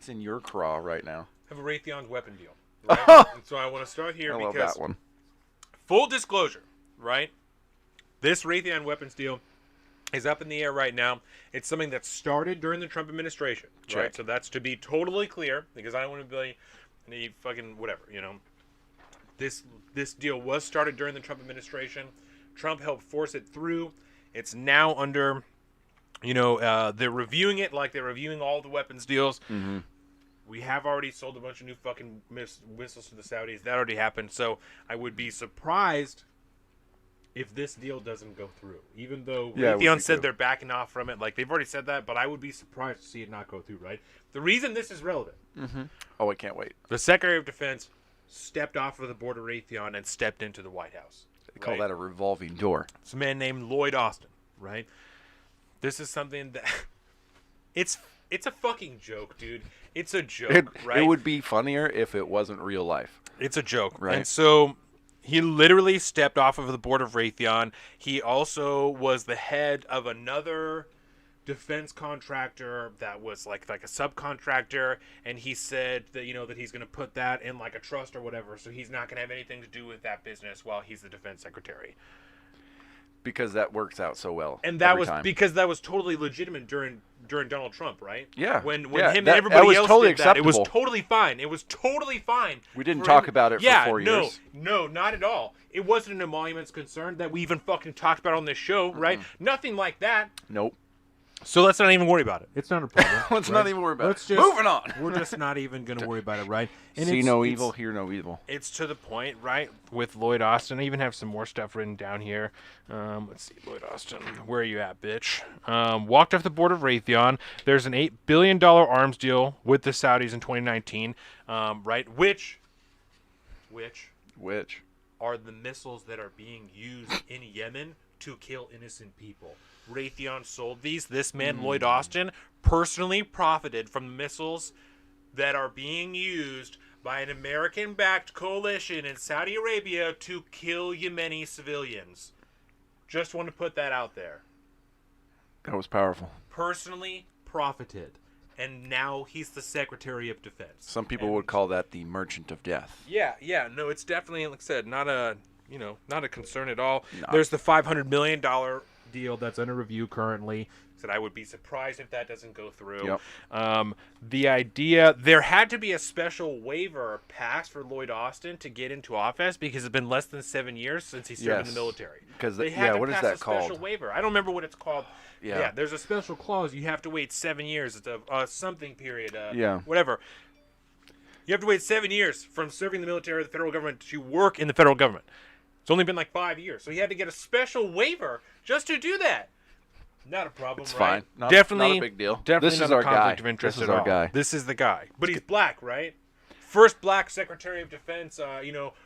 in your craw right now? I have a Raytheon's weapon deal. Right? And so I want to start here I love because that one. full disclosure, right? This Raytheon weapons deal is up in the air right now. It's something that started during the Trump administration, right? Check. So that's to be totally clear because I don't want to be any fucking whatever, you know. This deal was started during the Trump administration. Trump helped force it through. It's now under, they're reviewing it like they're reviewing all the weapons deals. Mm-hmm. We have already sold a bunch of new fucking missiles to the Saudis. That already happened. So I would be surprised if this deal doesn't go through. Even though Raytheon said they're backing off from it. Like, they've already said that, but I would be surprised to see it not go through, right? The reason this is relevant. Mm-hmm. Oh, I can't wait. The Secretary of Defense stepped off of the board of Raytheon and stepped into the White House. They call that a revolving door. It's a man named Lloyd Austin, right? This is something that... It's a fucking joke, dude. It's a joke, right? It would be funnier if it wasn't real life. It's a joke. Right. And so he literally stepped off of the board of Raytheon. He also was the head of another defense contractor that was like a subcontractor, and he said that that he's going to put that in like a trust or whatever, so he's not going to have anything to do with that business while he's the defense secretary. because that works out so well. And that every was time. because that was totally legitimate during Donald Trump, right? Yeah. When Yeah, him and that everybody was else totally did that, it was acceptable. totally fine. It was totally fine. We didn't for talk him- about it for yeah, 4 no, years. No, not at all. It wasn't an emoluments concern that we even fucking talked about on this show, right? Nothing like that. Nope. So let's not even worry about it. It's not a problem. Let's not even worry about Let's it. just- Moving on. We're just not even going to worry about it, right? And See it's- no it's- evil, hear no evil. It's to the point, right, with Lloyd Austin. I even have some more stuff written down here. Let's see, Lloyd Austin. Where are you at, bitch? Walked off the board of Raytheon. There's an $8 billion arms deal with the Saudis in 2019, right, which are the missiles that are being used in Yemen to kill innocent people. Raytheon sold these. This man, Lloyd Austin, personally profited from the missiles that are being used by an American-backed coalition in Saudi Arabia to kill Yemeni civilians. Just want to put that out there. That was powerful. Personally profited. And now he's the Secretary of Defense. Some people would call that the merchant of death. Yeah, no, it's definitely, like I said, not a concern at all. No. There's the $500 million deal that's under review currently. Said I would be surprised if that doesn't go through. Yep. The idea, there had to be a special waiver passed for Lloyd Austin to get into office because it's been less than 7 years since he served in Yes. the military. Because They had to what is pass that a special called? waiver. I don't remember what it's called. Yeah. There's a special clause. You have to wait 7 years. It's a something period. Yeah. Whatever. You have to wait 7 years from serving the military or the federal government to work in the federal government. It's only been like 5 years. So he had to get a special waiver just to do that. Not a problem, It's right? fine. Not Definitely a big deal. Definitely This not is a our conflict guy. of interest This is at our all. guy. This is the guy. But he's black, right? First black Secretary of Defense,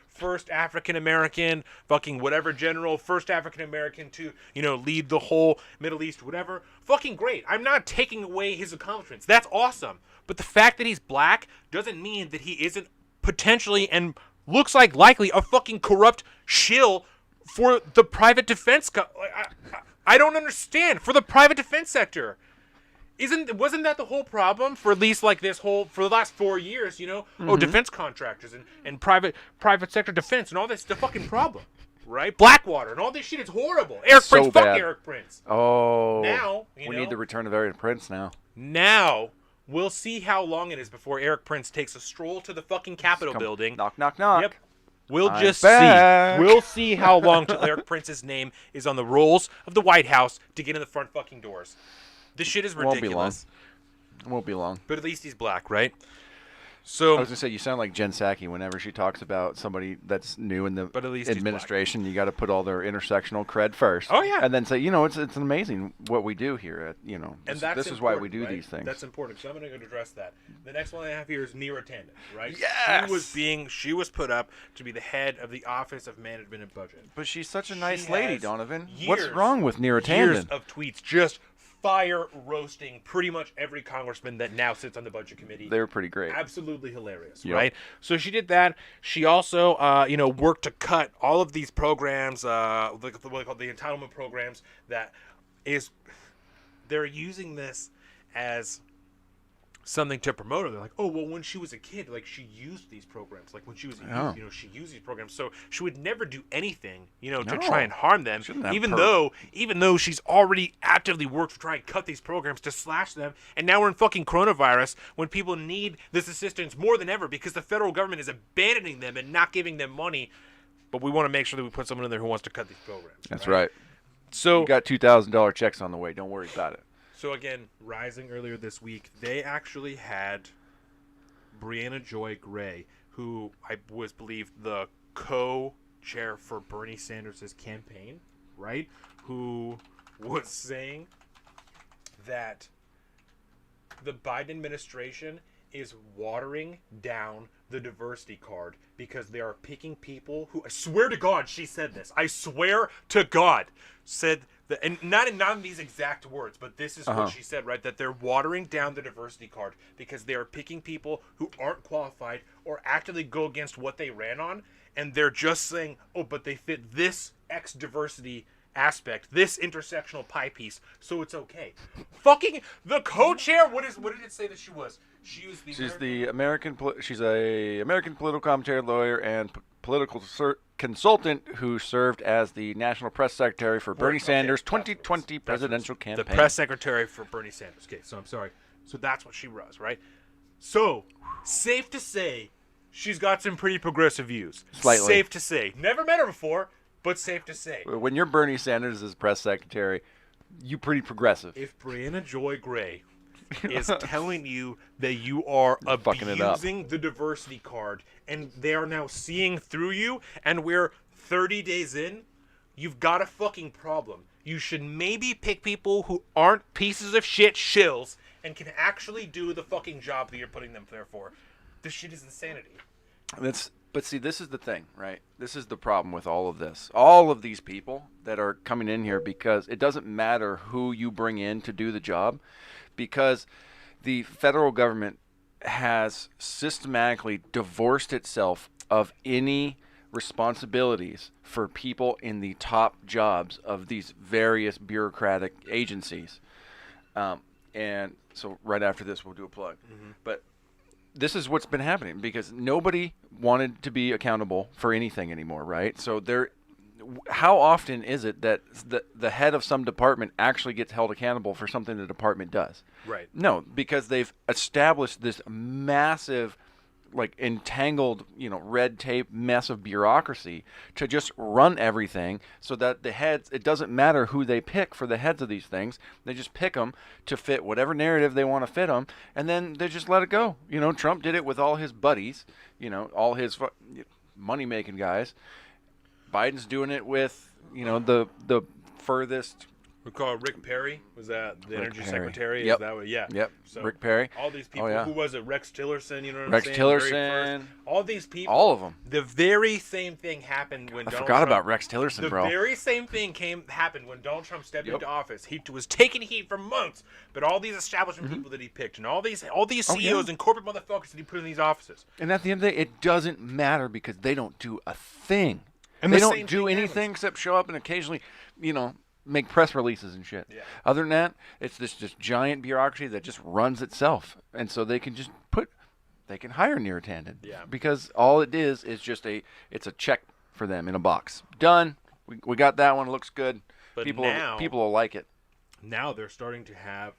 first African American, fucking whatever general, first African American to, lead the whole Middle East, whatever. Fucking great. I'm not taking away his accomplishments. That's awesome. But the fact that he's black doesn't mean that he isn't potentially and looks like likely a fucking corrupt shill for the private defense. I don't understand. For the private defense sector. Wasn't that the whole problem for at least like for the last 4 years, Oh, defense contractors and private sector defense and all this, the fucking problem, right? Blackwater and all this shit is horrible. Eric So Prince, fuck bad. Eric Prince. Oh. Now, we need the return of Eric Prince now. Now, we'll see how long it is before Eric Prince takes a stroll to the fucking Capitol building. Knock, knock, knock. Yep. We'll I'm just back. see. We'll see how long till Eric Prince's name is on the rolls of the White House to get in the front fucking doors. This shit is ridiculous. It won't be long. But at least he's black, right? So I was gonna say you sound like Jen Psaki whenever she talks about somebody that's new in the But at least he's administration. You got to put all their intersectional cred first. Oh, yeah. and then say, it's amazing what we do here. And that's this is why we important, do right? these things. That's important. So I'm going to address that. The next one I have here is Neera Tanden, right? Yes! She was put up to be the head of the Office of Management and Budget. But she's such a She nice lady, has Donovan. years- What's wrong with Neera Years Tanden? of tweets just fire roasting pretty much every congressman that now sits on the budget committee. They were pretty great. Absolutely hilarious, Yep. right? So she did that. She also, worked to cut all of these programs, what they call the entitlement programs. They're using this as something to promote her. They're like, oh, well, when she was a kid, like she used these programs. Like when she was a youth, she used these programs. So she would never do anything, to try and harm them. Shouldn't have Even though she's already actively worked to try and cut these programs to slash them. And now we're in fucking coronavirus when people need this assistance more than ever because the federal government is abandoning them and not giving them money. But we want to make sure that we put someone in there who wants to cut these programs. That's right. So You got $2,000 checks on the way. Don't worry about it. So again, Rising earlier this week, they actually had Brianna Joy Gray, who I was believed the co-chair for Bernie Sanders' campaign, right? Who was saying that the Biden administration is watering down the diversity card because they are picking people who, I swear to God, she said this. I swear to God, said that, and not in these exact words, but this is what she said, right? That they're watering down the diversity card because they are picking people who aren't qualified or actively go against what they ran on, and they're just saying, oh, but they fit this X diversity aspect, this intersectional pie piece, so it's okay. Fucking the co-chair. What did it say that she was? She's a American political commentator, lawyer, and political consultant who served as the National Press Secretary for Bernie Okay, Sanders' that's what 2020 it was. presidential campaign. The press secretary for Bernie Sanders. Okay, so I'm sorry. So that's what she was, right? So, safe to say, she's got some pretty progressive views. Slightly. Safe to say. Never met her before, but safe to say. When you're Bernie Sanders' press secretary, you pretty progressive. If Brianna Joy Gray is telling you that you are fucking it up. abusing the diversity card and they are now seeing through you and we're 30 days in, you've got a fucking problem. You should maybe pick people who aren't pieces of shit shills and can actually do the fucking job that you're putting them there for. This shit is insanity. But see, this is the thing, right? This is the problem with all of this. All of these people that are coming in here, because it doesn't matter who you bring in to do the job, because the federal government has systematically divorced itself of any responsibilities for people in the top jobs of these various bureaucratic agencies. And so right after this, we'll do a plug. But this is what's been happening because nobody wanted to be accountable for anything anymore, right? So how often is it that the head of some department actually gets held accountable for something the department does? Right. No, because they've established this massive, like entangled, red tape mess of bureaucracy to just run everything so that the heads, it doesn't matter who they pick for the heads of these things. They just pick them to fit whatever narrative they want to fit them, and then they just let it go. Trump did it with all his buddies, all his money-making guys. Biden's doing it with, the furthest. We call Rick Perry. Was that the Rick energy Perry. secretary? Yep. Is that what? Yeah. Yep. So Rick Perry. All these people. Oh, yeah. Who was it? Rex Tillerson. You know what Rex I'm saying? Very Tillerson. first. All these people. All of them. The very same thing happened when I Donald forgot Trump, about Rex Tillerson, the bro. very same thing happened when Donald Trump stepped Yep. into office. He was taking heat for months, but all these establishment people that he picked, and all these CEOs Oh, yeah. and corporate motherfuckers that he put in these offices. And at the end of the day, it doesn't matter because they don't do a thing. And they the don't same do thing anything happens. except show up and occasionally, make press releases and shit. Yeah. Other than that, it's this just giant bureaucracy that just runs itself. And so they can just they can hire near attendant. Yeah. Because all it is just it's a check for them in a box. Done. We got that one. Looks good. But people now- will like it. Now they're starting to have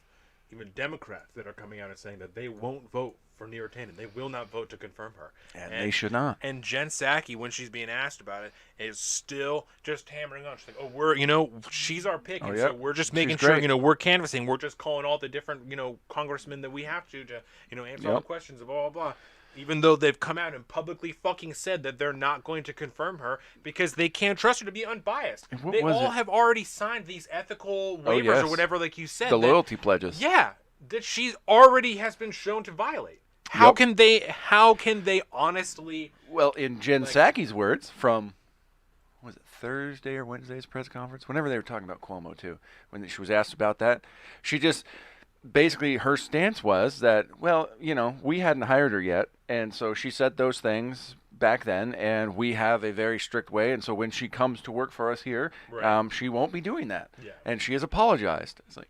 even Democrats that are coming out and saying that they won't vote for Neera Tanden. They will not vote to confirm her. And they should not. And Jen Psaki, when she's being asked about it, is still just hammering on. She's like, she's our pick, and yeah. so we're just She's making sure, great. we're canvassing. We're just calling all the different, congressmen that we have to answer all the Yep. questions of blah, blah, blah. Even though they've come out and publicly fucking said that they're not going to confirm her because they can't trust her to be unbiased. And what They was all it? have already signed these ethical waivers yes. or whatever, like you said. The that- loyalty pledges. Yeah, that she already has been shown to violate. How Yep. can they honestly? Well, in Jen Psaki's words from, was it Thursday or Wednesday's press conference? Whenever they were talking about Cuomo, too, when she was asked about that, she just, basically her stance was that, well, we hadn't hired her yet, and so she said those things back then, and we have a very strict way, and so when she comes to work for us here, Right. she won't be doing that. Yeah. And she has apologized. It's like,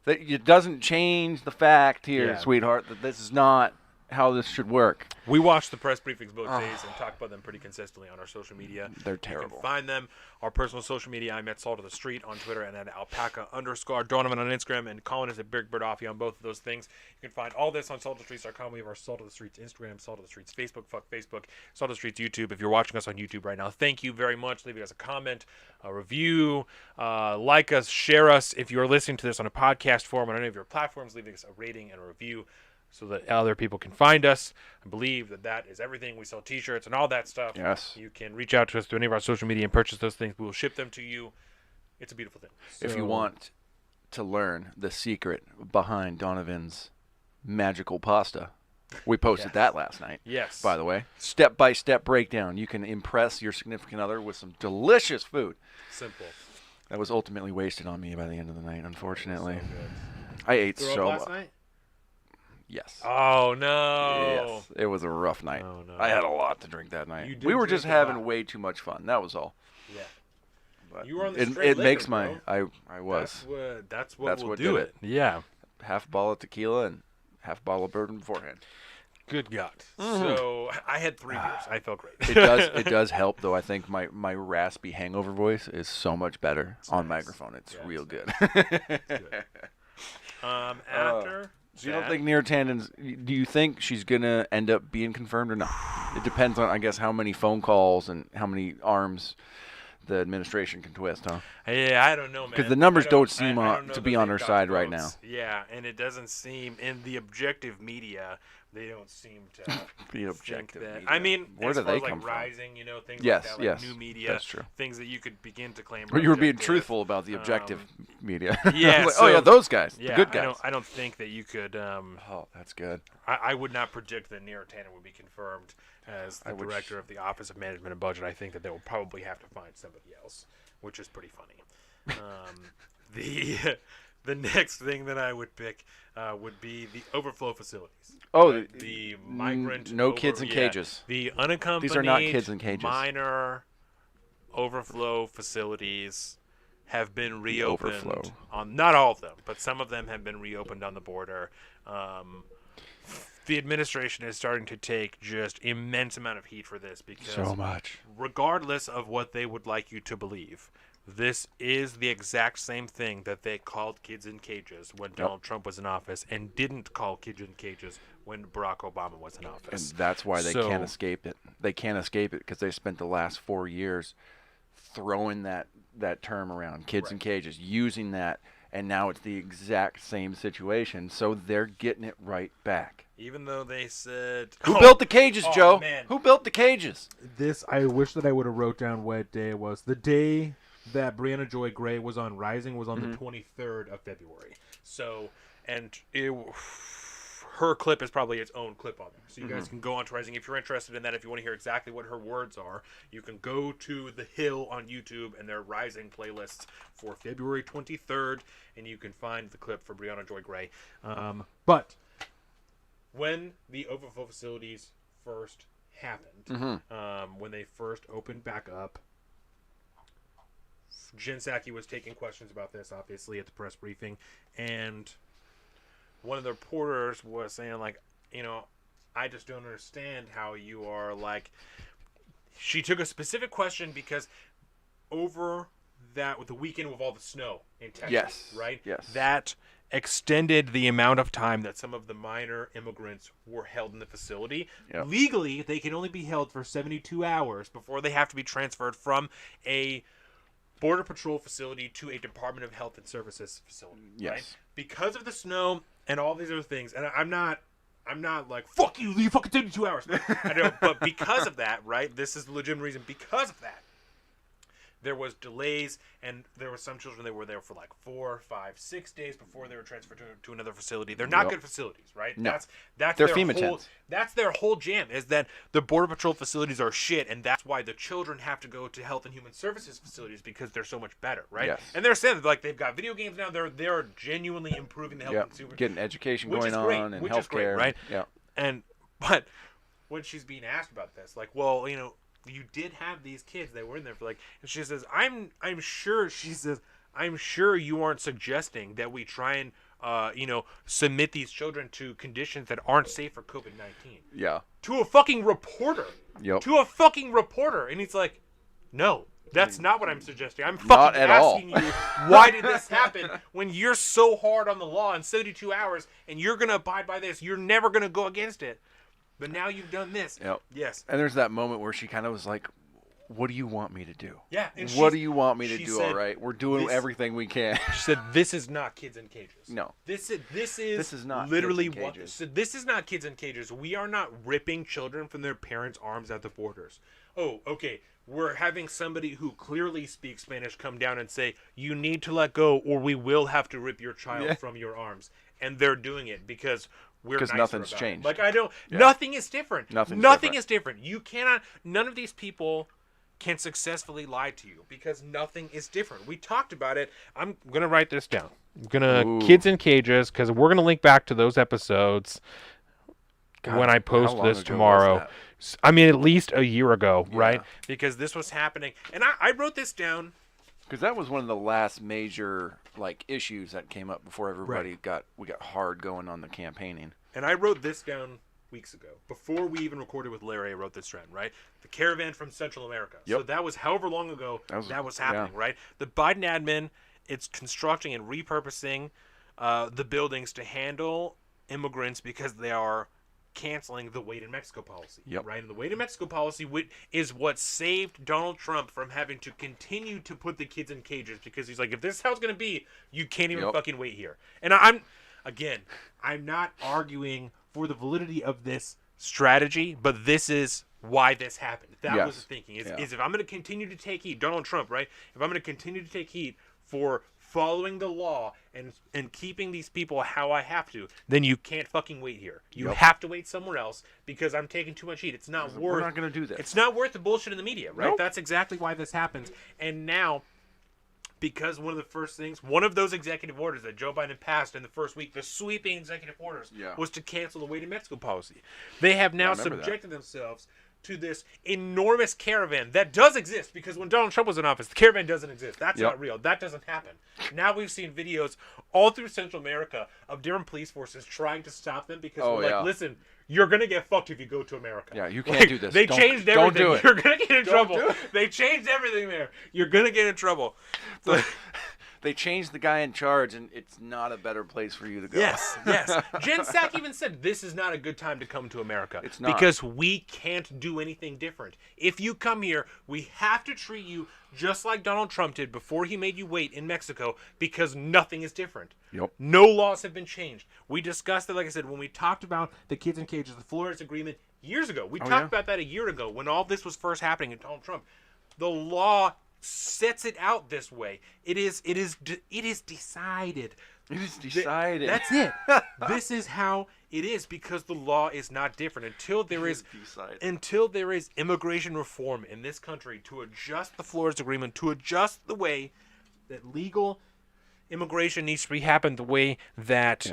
that it doesn't change the fact here, Yeah. sweetheart, that this is not how this should work. We watch the press briefings both days and talk about them pretty consistently on our social media. They're You terrible. can find them. Our personal social media, I'm at Salt of the Street on Twitter and at alpaca_. Donovan on Instagram, and Colin is at Big Bird Offie on both of those things. You can find all this on saltofthestreets.com. We have our Salt of the Streets Instagram, Salt of the Streets Facebook, fuck Facebook, Salt of the Streets YouTube. If you're watching us on YouTube right now, thank you very much. Leave us a comment, a review, like us, share us. If you're listening to this on a podcast form on any of your platforms, leaving us a rating and a review so that other people can find us. I believe that is everything. We sell t-shirts and all that stuff. Yes. You can reach out to us through any of our social media and purchase those things. We will ship them to you. It's a beautiful thing. If you So- want to learn the secret behind Donovan's magical pasta, we posted that last night. Yes. By the way, step-by-step breakdown. You can impress your significant other with some delicious food. Simple. That was ultimately wasted on me by the end of the night, unfortunately. So good. I ate Throw up so last much. night? Yes. Oh, no. Yes. It was a rough night. Oh, no. I had a lot to drink that night. You did We were drink just a having lot. way too much fun. That was all. Yeah. But You were on the it straight it liquor, makes bro. my I was That's what That's will what do did it. Yeah. half a bottle of tequila and half a bottle of bourbon beforehand. Good God. So I had 3 beers. I felt great. It does help though. I think my raspy hangover voice is so much better on microphone. It's real good. Good. After So you don't think Neera Tandon's? Do you think she's gonna end up being confirmed or not? It depends on, I guess, how many phone calls and how many arms the administration can twist, huh? Yeah, I don't know, man. Because the numbers don't seem I don't know to that be on they've her got side the right votes. now. Yeah, and it doesn't seem in the objective media. They don't seem to The think objective that. media. I mean, Where as do far they as, like, come from? Rising, things Yes, like that, like yes, new media, that's true. things that you could begin to claim. Well, you were being objective. truthful about the objective media. Yeah. Like, oh yeah, those guys, Yeah, the good guys. I don't think that you could. Oh, that's good. I would not predict that Neera Tandon would be confirmed as the director of the Office of Management and Budget. I think that they will probably have to find somebody else, which is pretty funny. The next thing that I would pick would be the overflow facilities. Oh, the migrant. no kids in cages. The unaccompanied. These are not kids in cages. Minor overflow facilities have been reopened. Overflow. Not all of them, but some of them have been reopened on the border. The administration is starting to take just immense amount of heat for this because So much. regardless of what they would like you to believe, this is the exact same thing that they called kids in cages when Donald Trump was in office and didn't call kids in cages when Barack Obama was in office. And that's why they can't escape it. They can't escape it because they spent the last 4 years throwing that term around, kids in cages, using that, and now it's the exact same situation. So they're getting it right back. Even though they said... Who built the cages, Joe? Man. Who built the cages? This, I wish that I would have wrote down what day it was. The day that Brianna Joy Gray was on Rising was on the 23rd of February. So, and her clip is probably its own clip on there. So you guys can go on to Rising. If you're interested in that, if you want to hear exactly what her words are, you can go to The Hill on YouTube and their Rising playlists for February 23rd, and you can find the clip for Brianna Joy Gray. But when the overflow facilities first happened, when they first opened back up, Jen Psaki was taking questions about this, obviously, at the press briefing, and one of the reporters was saying, like, I just don't understand how you are, like... She took a specific question because over with the weekend with all the snow in Texas, right? Yes. That extended the amount of time that some of the minor immigrants were held in the facility. Yep. Legally, they can only be held for 72 hours before they have to be transferred from a Border Patrol facility to a Department of Health and Services facility. Yes. Right? Because of the snow and all these other things, and I'm not like, fuck you fucking 72 hours. I know, but because of that, right? This is the legitimate reason. Because of that, there was delays, and there were some children that were there for like 4, 5, 6 days before they were transferred to another facility. They're not good facilities, right? No. That's They're their FEMA whole, tents. That's their whole jam, is that the Border Patrol facilities are shit, and that's why the children have to go to Health and Human Services facilities because they're so much better, right? Yes. And they're saying that, like, they've got video games now. They're genuinely improving the health Yep. and super, Getting education which going is great, on and which is great, healthcare, right? Yeah. But when she's being asked about this, like, well, you did have these kids that were in there for, like, and she says, I'm sure you aren't suggesting that we try and submit these children to conditions that aren't safe for COVID-19. Yeah. To a fucking reporter. Yep. To a fucking reporter. And he's like, no, that's not what I'm suggesting. I'm Not fucking at all. asking you, why did this happen when you're so hard on the law in 72 hours and you're going to abide by this? You're never going to go against it. But now you've done this. Yep. Yes. And there's that moment where she kind of was like, what do you want me to do? Yeah. And What do you want me to she do? said, All right. We're doing this- everything we can. She said, this is not kids in cages. No. This is This is not literally kids in what. cages. So this is not kids in cages. We are not ripping children from their parents' arms at the borders. Oh, okay. We're having somebody who clearly speaks Spanish come down and say, you need to let go or we will have to rip your child from your arms. And they're doing it because we're nicer nothing's about changed. It. Like, I don't. Yeah. Nothing is different. Nothing is different. You cannot. None of these people can successfully lie to you because nothing is different. We talked about it. I'm gonna write this down. I'm gonna kids in cages because we're gonna link back to those episodes when I post how long this ago tomorrow. was I mean, at least a year ago, right? Because this was happening, and I wrote this down. Because that was one of the last major issues that came up before everybody we got hard going on the campaigning. And I wrote this down weeks ago, before we even recorded with Larry, I wrote this trend, right? The caravan from Central America. Yep. So that was however long ago that was happening, yeah. right? The Biden admin, it's constructing and repurposing the buildings to handle immigrants because they are canceling the Wait in Mexico policy, Yep. right? And the Wait in Mexico policy is what saved Donald Trump from having to continue to put the kids in cages, because he's like, if this is how it's going to be, you can't even Yep. fucking wait here. And I'm not arguing for the validity of this strategy, but this is why this happened. That Yes. was the thinking. Is Yeah. if I'm going to continue to take heat, Donald Trump, right? If I'm going to continue to take heat for following the law and keeping these people how I have to, then you can't fucking wait here. You Yep. have to wait somewhere else because I'm taking too much heat. It's not We're worth. not going to do this. It's not worth the bullshit in the media, right? Nope. That's exactly why this happens. And now, because one of those executive orders that Joe Biden passed in the first week, the sweeping executive orders, Yeah. was to cancel the Wait in Mexico policy. They have now remember that. subjected themselves to this enormous caravan that does exist, because when Donald Trump was in office, the caravan doesn't exist. That's Yep. not real. That doesn't happen. Now we've seen videos all through Central America of different police forces trying to stop them because Oh, we're like, yeah. listen, you're going to get fucked if you go to America. Yeah, you can't Like, do this. They Don't- changed don't everything. do it. You're going to get in Don't trouble. do it. They changed everything there. You're going to get in trouble. They changed the guy in charge, and it's not a better place for you to go. Yes. Jen Psaki even said this is not a good time to come to America. It's not. Because we can't do anything different. If you come here, we have to treat you just like Donald Trump did before he made you wait in Mexico, because nothing is different. Yep. No laws have been changed. We discussed it, like I said, when we talked about the kids in cages, the Flores Agreement years ago. We talked yeah. about that a year ago when all this was first happening in Donald Trump. The law sets it out this way. It is decided. It is decided. That's it. This is how it is, because the law is not different until there is immigration reform in this country to adjust the Flores Agreement, to adjust the way that legal immigration needs to be happen, the way that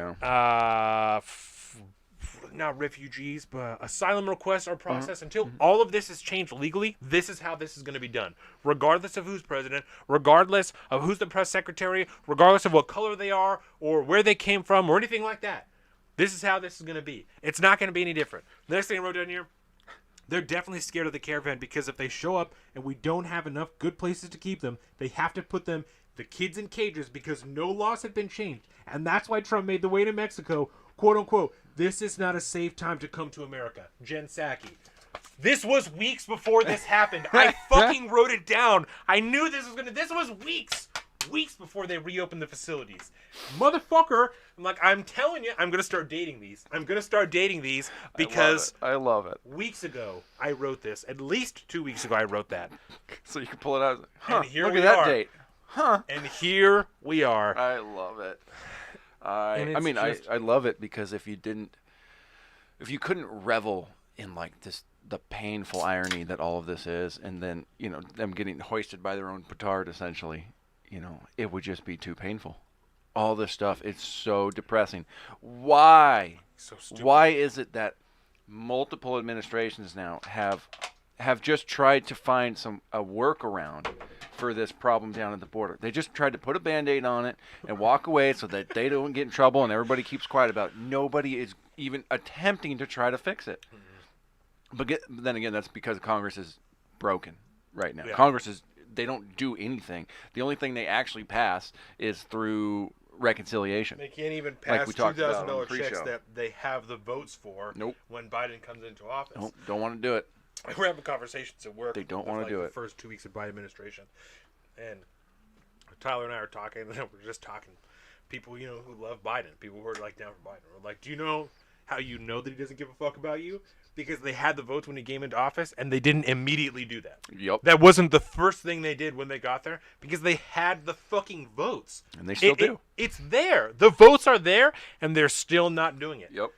not refugees, but asylum requests are processed. Until all of this is changed legally, this is how this is going to be done. Regardless of who's president, regardless of who's the press secretary, regardless of what color they are or where they came from or anything like that. This is how this is going to be. It's not going to be any different. Next thing I wrote down here, they're definitely scared of the caravan, because if they show up and we don't have enough good places to keep them, they have to put the kids in cages because no laws have been changed. And that's why Trump made the Wait in Mexico, quote unquote, this is not a safe time to come to America. Jen Psaki. This was weeks before this happened. I fucking wrote it down. I knew this was weeks before they reopened the facilities. Motherfucker, I'm telling you, I'm going to start dating these. Because I love it. weeks ago, I wrote this. At least 2 weeks ago, I wrote that. So you can pull it out. Huh, And here look we at that are. date. Huh. And here we are. I love it. And I it's mean, just- I love it, because if you couldn't revel in the painful irony that all of this is, and then them getting hoisted by their own petard, essentially, it would just be too painful. All this stuff, it's so depressing. Why? So stupid. Why is it that multiple administrations now have just tried to find a workaround for this problem down at the border? They just tried to put a Band-Aid on it and walk away so that they don't get in trouble and everybody keeps quiet about it. Nobody is even attempting to try to fix it. But then again, that's because Congress is broken right now. Yeah. Congress they don't do anything. The only thing they actually pass is through reconciliation. They can't even Like pass we talked about on $2,000 the checks pre-show. that they have the votes for Nope. when Biden comes into office. Nope, don't want to do it. We're having conversations at work. They don't with, wanna do the it. first 2 weeks of Biden administration, and Tyler and I are talking, and we're just talking. People, who love Biden, people who are down for Biden. We're like, do you know how you know that he doesn't give a fuck about you? Because they had the votes when he came into office, and they didn't immediately do that. Yep. That wasn't the first thing they did when they got there, because they had the fucking votes. And they still do. It's there. The votes are there, and they're still not doing it. Yep.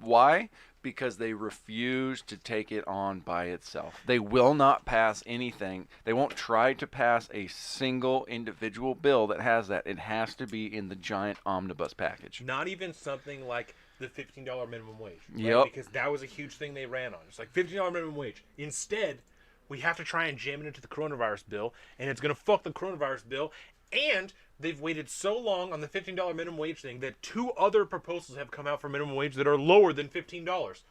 Why? Because they refuse to take it on by itself. They will not pass anything. They won't try to pass a single individual bill that has that. It has to be in the giant omnibus package. Not even something like the $15 minimum wage. Right? Yep. Because that was a huge thing they ran on. It's like $15 minimum wage. Instead, we have to try and jam it into the coronavirus bill, and it's going to fuck the coronavirus bill. And they've waited so long on the $15 minimum wage thing that 2 other proposals have come out for minimum wage that are lower than $15.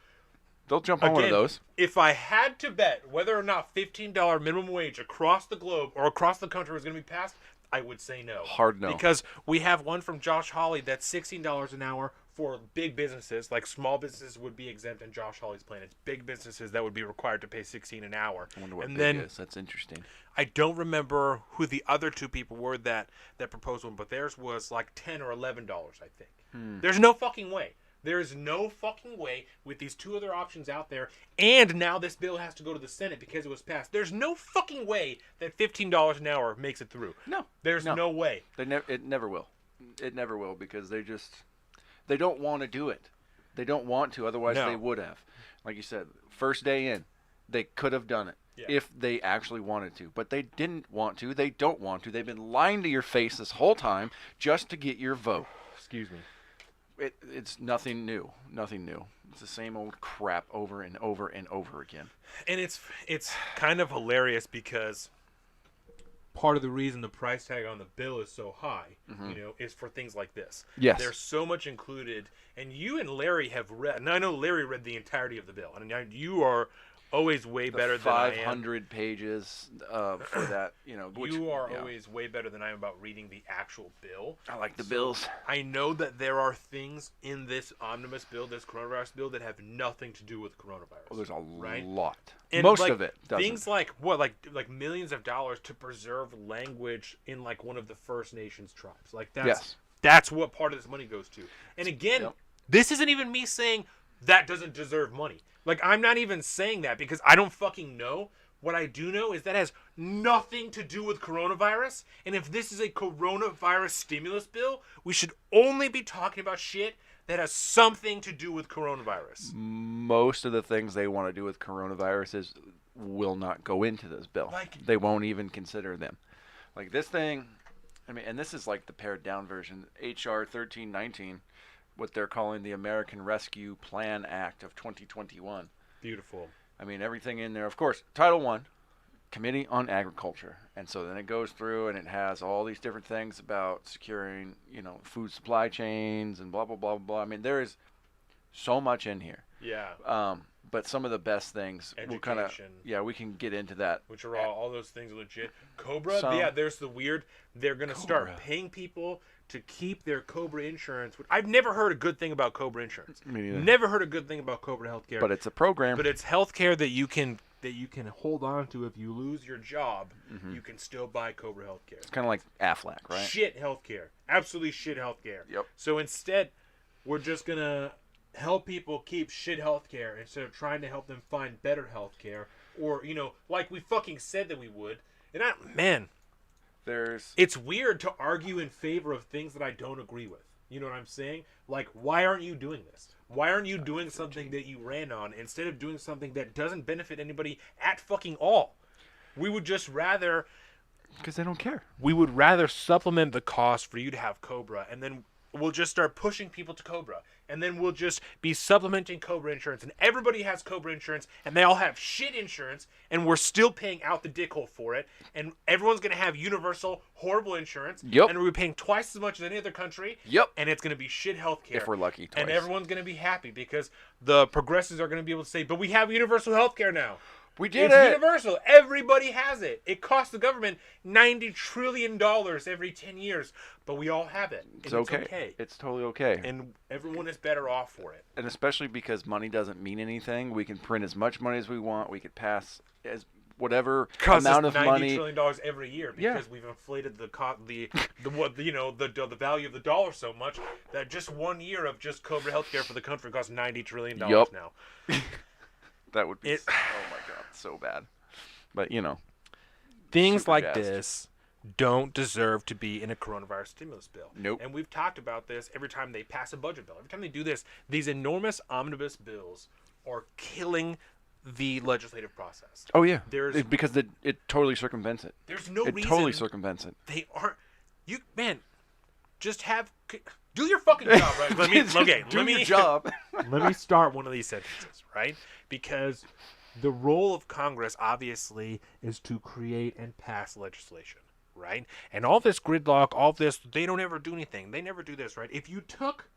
They'll jump on one of Again, those. if I had to bet whether or not $15 minimum wage across the globe or across the country was going to be passed, I would say no. Hard no. Because we have one from Josh Hawley that's $16 an hour for big businesses. Like small businesses would be exempt in Josh Hawley's plan. It's big businesses that would be required to pay $16 an hour. I wonder what and big then is. That's interesting. I don't remember who the other two people were that proposed one, but theirs was like $10 or $11, I think. There's no fucking way. There is no fucking way with these two other options out there, and now this bill has to go to the Senate because it was passed. There's no fucking way that $15 an hour makes it through. No. There's no way. It never will. It never will because they don't want to do it. They don't want to, otherwise No. they would have. Like you said, first day in, they could have done it if they actually wanted to. But they didn't want to. They don't want to. They've been lying to your face this whole time just to get your vote. Excuse me. It's nothing new. Nothing new. It's the same old crap over and over and over again. And it's kind of hilarious because part of the reason the price tag on the bill is so high, is for things like this. Yes. There's so much included, and you and Larry have read, and I know Larry read the entirety of the bill, and you are always way better than I am. 500 pages for that, which, You are always way better than I am about reading the actual bill. I like the bills. I know that there are things in this omnibus bill, this coronavirus bill, that have nothing to do with coronavirus. Well, there's a right? lot. And Most like, of it doesn't. Things like what, like millions of dollars to preserve language in like one of the First Nations tribes. Like that's what part of this money goes to. And again, this isn't even me saying that doesn't deserve money. Like, I'm not even saying that because I don't fucking know. What I do know is that has nothing to do with coronavirus. And if this is a coronavirus stimulus bill, we should only be talking about shit that has something to do with coronavirus. Most of the things they want to do with coronaviruses will not go into this bill. They won't even consider them. Like this thing, and this is like the pared down version, H.R. 1319. What they're calling the American Rescue Plan Act of 2021. Beautiful. Everything in there. Of course, Title I, Committee on Agriculture. And so then it goes through and it has all these different things about securing, food supply chains and blah, blah, blah, blah. There is so much in here. Yeah. But some of the best things, Education. we can get into that. Which are all those things legit. Cobra, there's the weird, they're going to start paying people to keep their Cobra insurance. I've never heard a good thing about Cobra insurance. Me neither. Never heard a good thing about Cobra healthcare. But it's a program. But it's healthcare that you can hold on to if you lose your job. You can still buy Cobra healthcare. It's kind of like Aflac, right? Shit healthcare. Absolutely shit healthcare. Yep. So instead, we're just going to help people keep shit healthcare instead of trying to help them find better healthcare. Or, like we fucking said that we would. And it's weird to argue in favor of things that I don't agree with. You know what I'm saying? Like, why aren't you doing this? Why aren't you doing something that you ran on instead of doing something that doesn't benefit anybody at fucking all? We would just rather... Because they don't care. We would rather supplement the cost for you to have Cobra, and then we'll just start pushing people to Cobra. And then we'll just be supplementing Cobra insurance. And everybody has Cobra insurance. And they all have shit insurance. And we're still paying out the dickhole for it. And everyone's going to have universal, horrible insurance. Yep. And we're paying twice as much as any other country. Yep. And it's going to be shit healthcare. If we're lucky, twice. And everyone's going to be happy because the progressives are going to be able to say, but we have universal healthcare now. We did it's it. universal. Everybody has it. It costs the government $90 trillion every 10 years, but we all have it. And it's okay. It's totally okay. And everyone is better off for it. And especially because money doesn't mean anything. We can print as much money as we want. We could pass as whatever amount of money. $90 trillion every year because we've inflated the value of the dollar so much that just 1 year of just Cobra healthcare for the country costs $90 trillion now. That would be oh my god, so bad. But things like this don't deserve to be in a coronavirus stimulus bill. Nope. And we've talked about this every time they pass a budget bill. Every time they do this, these enormous omnibus bills are killing the legislative process. Oh yeah, because it totally circumvents it. There's no reason. It totally circumvents it. They aren't. Just do your fucking job, right? Let me your job. Let me start one of these sentences, right? Because the role of Congress, obviously, is to create and pass legislation, right? And all this gridlock, all this, they don't ever do anything. They never do this, right? If you took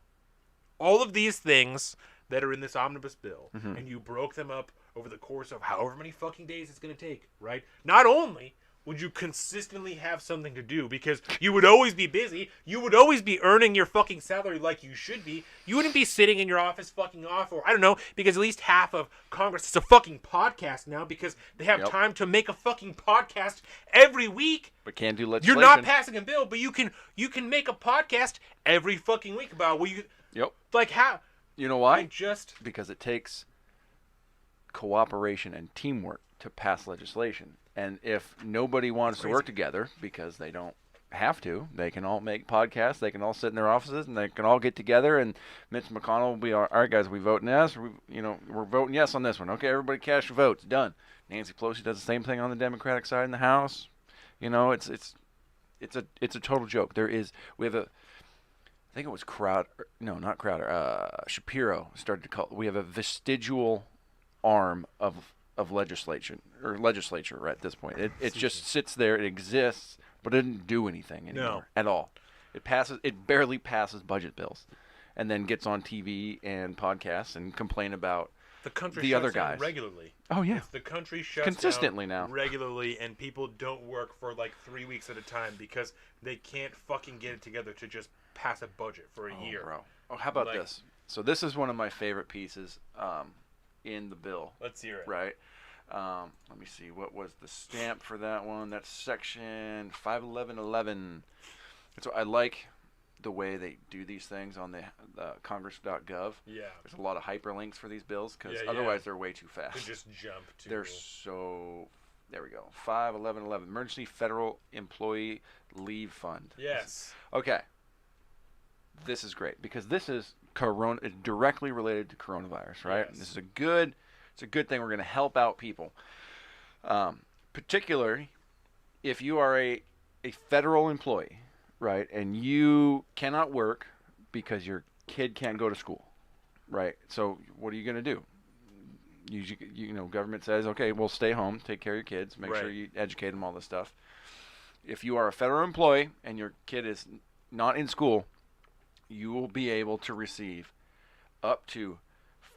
all of these things that are in this omnibus bill, and you broke them up over the course of however many fucking days it's going to take, right? Not only would you consistently have something to do because you would always be busy, you would always be earning your fucking salary like you should be. You wouldn't be sitting in your office fucking off, or I don't know, because at least half of Congress is a fucking podcast now because they have time to make a fucking podcast every week. But can't do legislation. You're not passing a bill, but you can make a podcast every fucking week about what you. Yep. Like how? You know why? Just because it takes cooperation and teamwork to pass legislation. And if nobody wants to work together because they don't have to, they can all make podcasts, they can all sit in their offices, and they can all get together, and Mitch McConnell will be, all right, guys, we voting yes? We're voting yes on this one. Okay, everybody cast your votes. Done. Nancy Pelosi does the same thing on the Democratic side in the House. It's a total joke. We have I think it was Shapiro started to call, we have a vestigial arm of legislature right at this point. It just sits there, it exists, but it didn't do anything anymore at all. It barely passes budget bills, and then gets on TV and podcasts and complain about the other guys regularly. Oh yeah, the country shuts consistently down now regularly, and people don't work for like 3 weeks at a time because they can't fucking get it together to just pass a budget for a year. Bro. Oh, how about this? So this is one of my favorite pieces in the bill. Let's hear it. Right. Let me see. What was the stamp for that one? That's section 51111. So I like the way they do these things on the Congress.gov. Yeah. There's a lot of hyperlinks for these bills because otherwise they're way too fast. They just jump to. They're so. There we go. 51111. Emergency Federal Employee Leave Fund. Yes. Okay. This is great because this is directly related to coronavirus, right? Yes. This is it's a good thing. We're going to help out people, particularly if you are a federal employee, right, and you cannot work because your kid can't go to school, right? So what are you going to do? Government says, okay, well, stay home, take care of your kids, make sure you educate them, all this stuff. If you are a federal employee and your kid is not in school, you will be able to receive up to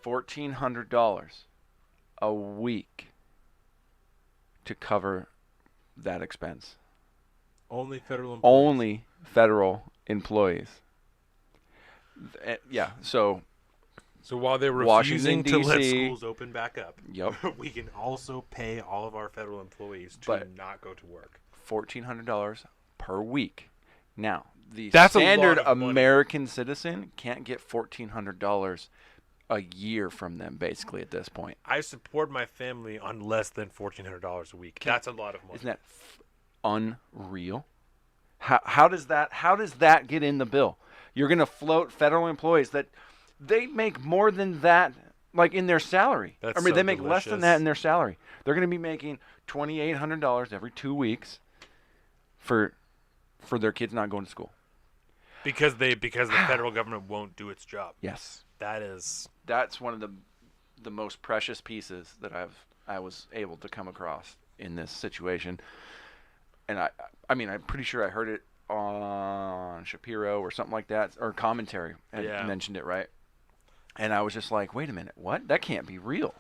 $1,400 a week to cover that expense. Only federal employees. Only federal employees. Yeah, so while they're Washington, refusing to let DC, schools open back up, yep, we can also pay all of our federal employees to not go to work. $1,400 per week. Now, the That's standard a lot of American citizen can't get $1,400 a year from them, basically, at this point. I support my family on less than $1,400 a week. That's a lot of money. Isn't that unreal? How does that get in the bill? You're going to float federal employees that they make more than that, like in their salary. That's they make less than that in their salary. They're going to be making $2,800 every 2 weeks for their kids not going to school. Because the federal government won't do its job. Yes. That's one of the most precious pieces that I was able to come across in this situation. And I'm pretty sure I heard it on Shapiro or something like that, or commentary and mentioned it, right? And I was just like, wait a minute, what? That can't be real.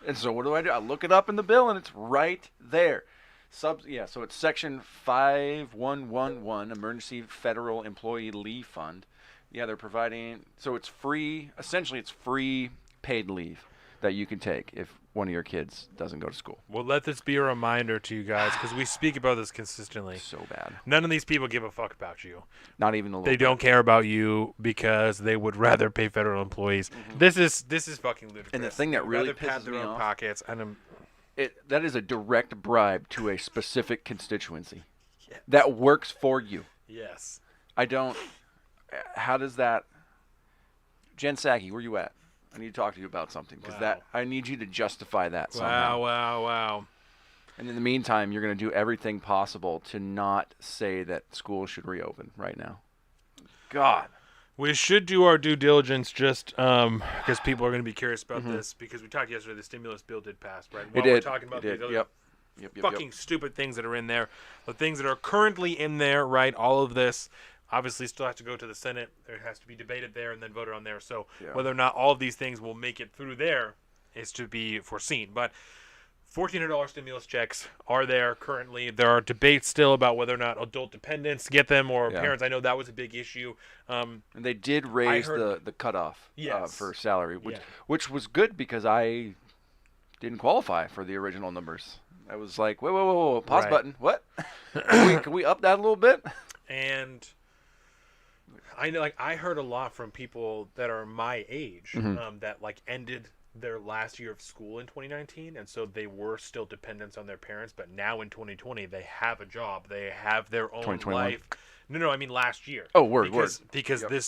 And so what do? I look it up in the bill, and it's right there. So it's section 5111, Emergency Federal Employee Leave Fund. Yeah, they're providing, so it's free, essentially it's free paid leave that you can take if one of your kids doesn't go to school. Well, let this be a reminder to you guys, because we speak about this consistently. So bad. None of these people give a fuck about you. Not even a little They don't care about you because they would rather pay federal employees. Mm-hmm. This is fucking ludicrous. And the thing that really pisses their me own off, pockets, and that is a direct bribe to a specific constituency that works for you. Yes. How does that... Jen Psaki, where you at? I need to talk to you about something because I need you to justify that somehow. Wow. And in the meantime, you're going to do everything possible to not say that schools should reopen right now. God. We should do our due diligence just because people are going to be curious about this, because we talked yesterday, the stimulus bill did pass, right? While we're talking about these other fucking stupid things that are in there, the things that are currently in there, right? All of this, obviously still has to go to the Senate. There has to be debated there and then voted on there. So Yeah. whether or not all of these things will make it through there is to be foreseen. But $1,400 stimulus checks are there currently. There are debates still about whether or not adult dependents get them or Yeah. parents. I know that was a big issue. And they did raise heard- the cutoff Yes. for salary, which Yeah. which was good because I didn't qualify for the original numbers. I was like, whoa, pause Right. button. What? Can we up that a little bit? And I know, like, I heard a lot from people that are my age that like ended their last year of school in 2019, and so they were still dependents on their parents. But now in 2020, they have a job, they have their own 2021? life. No, I mean last year. Oh, word. Because Yep.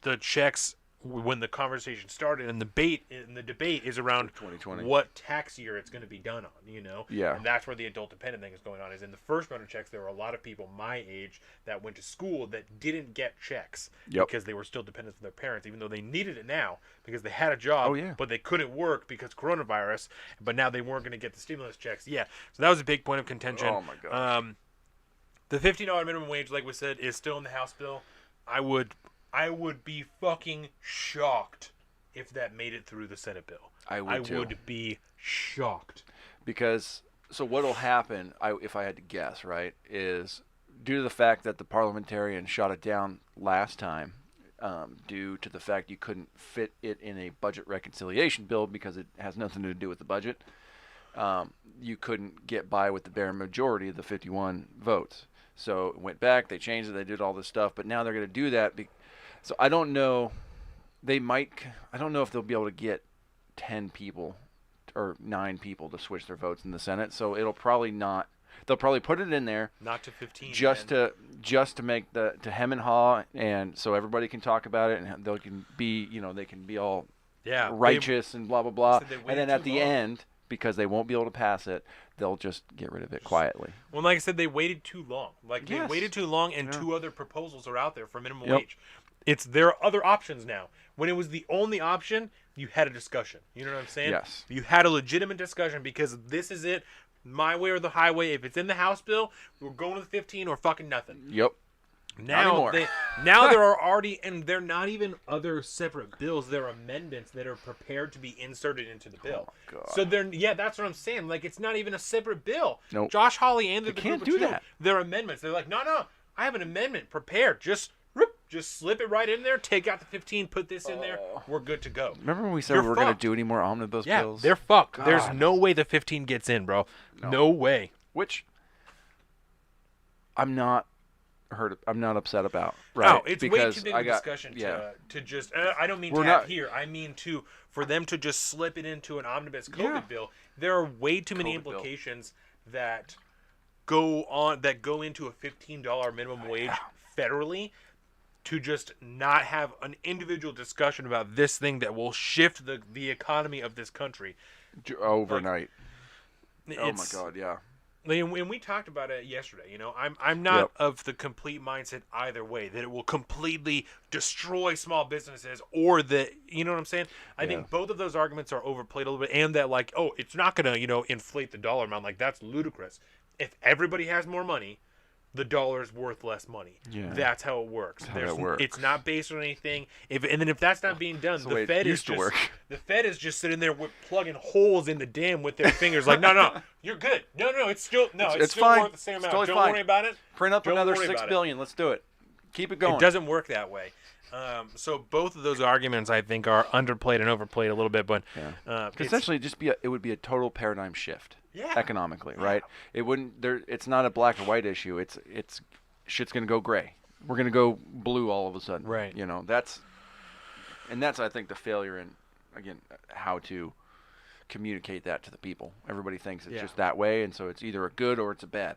the checks when the conversation started and the debate is around 2020. what tax year it's going to be done on, you know? Yeah. And that's where the adult dependent thing is going on. Is in the first round of checks, there were a lot of people my age that went to school that didn't get checks Yep. because they were still dependent on their parents, even though they needed it now because they had a job, Oh, yeah. but they couldn't work because coronavirus. But now they weren't going to get the stimulus checks. Yeah. So that was a big point of contention. Oh, my gosh. The $15 minimum wage, like we said, is still in the House bill. I would be fucking shocked if that made it through the Senate bill. I would too. would be shocked. Because so what'll happen, if I had to guess, right, is due to the fact that the parliamentarians shot it down last time, due to the fact you couldn't fit it in a budget reconciliation bill because it has nothing to do with the budget. You couldn't get by with the bare majority of the 51 votes. So it went back, they changed it, they did all this stuff, but now they're going to do that. So I don't know. I don't know if they'll be able to get 10 people or 9 people to switch their votes in the Senate. So it'll probably not. They'll probably put it in there Not to 15. just man. to make to hem and haw, and so everybody can talk about it, and they can be they can be all Yeah, righteous and blah blah blah. said they And waited then at too the long. end, because they won't be able to pass it, they'll just get rid of it quietly. Well, like I said, they waited too long. Like they Yes. waited too long, and Yeah. 2 other proposals are out there for minimum Yep. wage. There are other options now. When it was the only option, you had a discussion. You know what I'm saying? Yes. You had a legitimate discussion because this is it, my way or the highway. If it's in the House bill, we're going to the 15 or fucking nothing. Yep. Now anymore. now there are already, and they're not even other separate bills. They're amendments that are prepared to be inserted into the bill. Oh, God. So that's what I'm saying. Like, it's not even a separate bill. Nope. Josh Hawley and the They can't group of do two, that. they're amendments. They're like, no, I have an amendment prepared. Just slip it right in there. Take out the 15. Put this in there. We're good to go. Remember when we said You're we were going to fucked. do any more omnibus Yeah, bills? they're fucked. There's God. no way the 15 gets in, bro. No way. Which I'm not upset about. Right? No, it's way because too big I of a got, discussion yeah. to just. I don't mean We're to have not- here. I mean for them to just slip it into an omnibus COVID Yeah. bill. There are way too many COVID bill. implications that go into a $15 minimum wage federally to just not have an individual discussion about this thing that will shift the economy of this country. Overnight. Oh my It's- God, yeah. And we talked about it yesterday. I'm not Yep. of the complete mindset either way that it will completely destroy small businesses or that, you know what I'm saying? I Yeah. think both of those arguments are overplayed a little bit, and that like, oh, it's not gonna inflate the dollar amount. Like, that's ludicrous. If everybody has more money, the dollar is worth less money. Yeah. That's how it works. how it works. It's not based on anything. And then if that's not being done, the way the it Fed is used to just work. the Fed is just sitting there plugging holes in the dam with their fingers, like, no, you're good. No, it's still It's still fine. worth the same It's amount. totally Don't fine. worry about it. Print up Don't another worry 6 about it. billion. Let's do it. Keep it going. It doesn't work that way. So both of those arguments, I think, are underplayed and overplayed a little bit. But it's- Essentially, it would be a total paradigm shift. Yeah. Economically, right? It wouldn't. It's not a black or white issue. It's shit's gonna go gray. We're gonna go blue all of a sudden. Right. That's I think the failure in, again, how to communicate that to the people. Everybody thinks it's Yeah. just that way, and so it's either a good or it's a bad.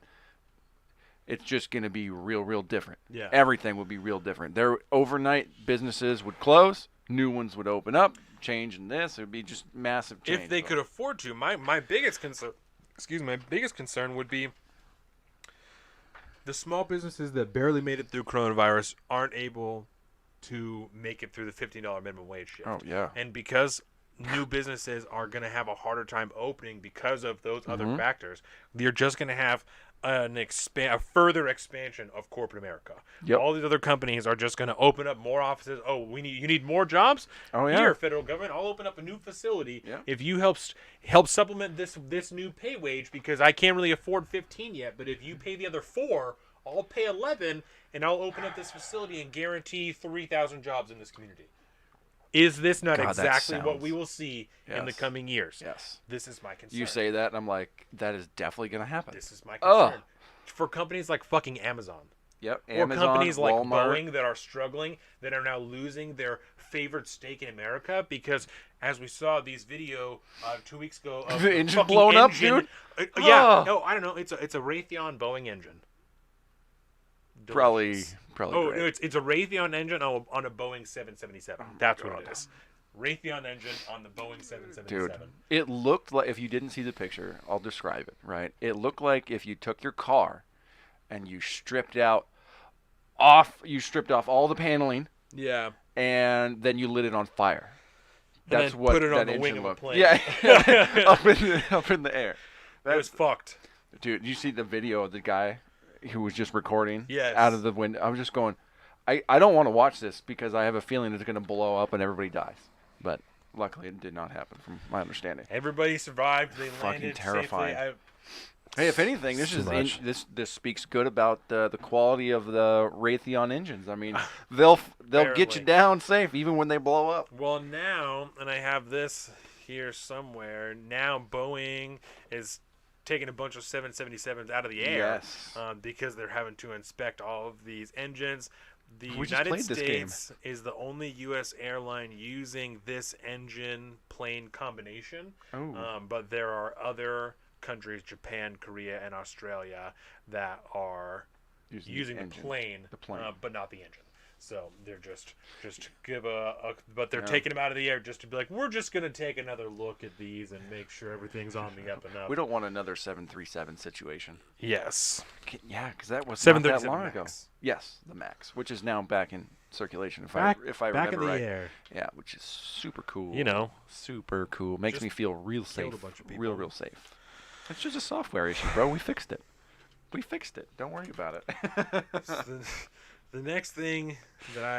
It's just gonna be real different. Yeah. Everything would be real different. Overnight businesses would close, new ones would open up, change in this. It would be just massive change. if they could afford to, my biggest concern would be the small businesses that barely made it through coronavirus aren't able to make it through the $15 minimum wage shift. Oh, yeah. And because new businesses are going to have a harder time opening because of those other factors, you're just going to have a further expansion of corporate America. Yep. All these other companies are just going to open up more offices. Oh, you need more jobs? Oh, yeah. Here, federal government, I'll open up a new facility Yeah. if you help supplement this new pay wage, because I can't really afford 15 yet, but if you pay the other 4, I'll pay 11, and I'll open up this facility and guarantee 3,000 jobs in this community. Is this not God, that exactly what sounds- we will see in the Yes. coming years? Yes. This is my concern. You say that, and I'm like, that is definitely going to happen. This is my Ugh. concern. For companies like fucking Amazon. Yep. Or Amazon, companies like Walmart. Boeing that are struggling, that are now losing their favored stake in America, because as we saw these video 2 weeks ago of The engine fucking blown up, engine- dude? yeah, Oh. no, I don't know. It's a Raytheon Boeing engine. Probably Delicious. great. Oh, no, it's a Raytheon engine on a Boeing 777. That's what God. it is. Raytheon engine on the Boeing 777. Dude, it looked like, if you didn't see the picture, I'll describe it, right? It looked like if you took your car and you stripped off all the paneling, Yeah. and then you lit it on fire. And That's then what put it that on the wing engine of a looked. plane. Yeah, up in the air. It was fucked. Dude, you see the video of the guy who was just recording Yes. out of the window? I was just going, I don't want to watch this because I have a feeling it's going to blow up and everybody dies. But luckily it did not happen from my understanding. Everybody survived. They Fucking landed terrifying. safely. Hey, if anything, this Too is much. this speaks good about the quality of the Raytheon engines. I mean, they'll get you Apparently. down safe even when they blow up. Well, now, and I have this here somewhere, now Boeing is taking a bunch of 777s out of the air Yes. because they're having to inspect all of these engines. The We just United played this game. States is the only U.S. airline using this engine plane combination, Oh. but there are other countries, Japan, Korea, and Australia, that are using the engine. plane, The plane. but not the engine. So they're just to give but they're Yeah. taking them out of the air just to be like, we're just gonna take another look at these and make sure everything's on the up and up. We don't want another 737 situation. Yes. Yeah, because that was not that 737 long ago. Max. Yes, the Max, which is now back in circulation, if Back, I back in remember the right. air. Yeah, which is super cool. You know. super cool. Makes Just me feel real killed safe. a bunch of people. Real safe. It's just a software issue, bro. We fixed it. Don't worry about it. The next thing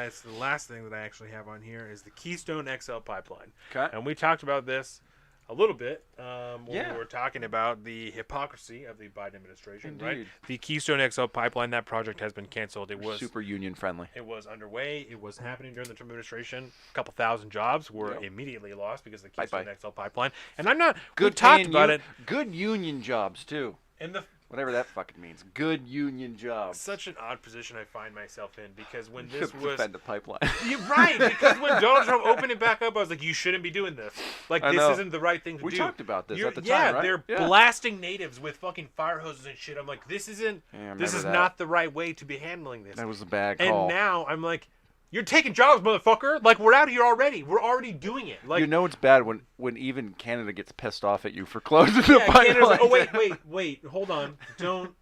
it's the last thing that I actually have on here is the Keystone XL pipeline. Okay. And we talked about this a little bit when Yeah. we were talking about the hypocrisy of the Biden administration, right? Indeed. The Keystone XL pipeline, that project has been canceled. It was Super union friendly. It was underway. It was happening during the Trump administration. A couple thousand jobs were Yep. immediately lost because of the Bye-bye. Keystone XL pipeline. And I'm not Good we talked paying about it. Good union jobs too. And the Whatever that fucking means. Good union jobs. such an odd position I find myself in, because when this was defend the pipeline. You're right, because when Donald Trump opened it back up, I was like, you shouldn't be doing this. Like, I this know. isn't the right thing to We do. talked about this at the yeah, time, right? they're Yeah. blasting natives with fucking fire hoses and shit. I'm like, this isn't. Yeah, I this remember is that. not the right way to be handling this. That was a bad and call. now I'm like, you're taking jobs, motherfucker. Like, we're out here already. We're already doing it. Like, you know it's bad when even Canada gets pissed off at you for closing the yeah, pipeline. Canada's like, oh wait, hold on, don't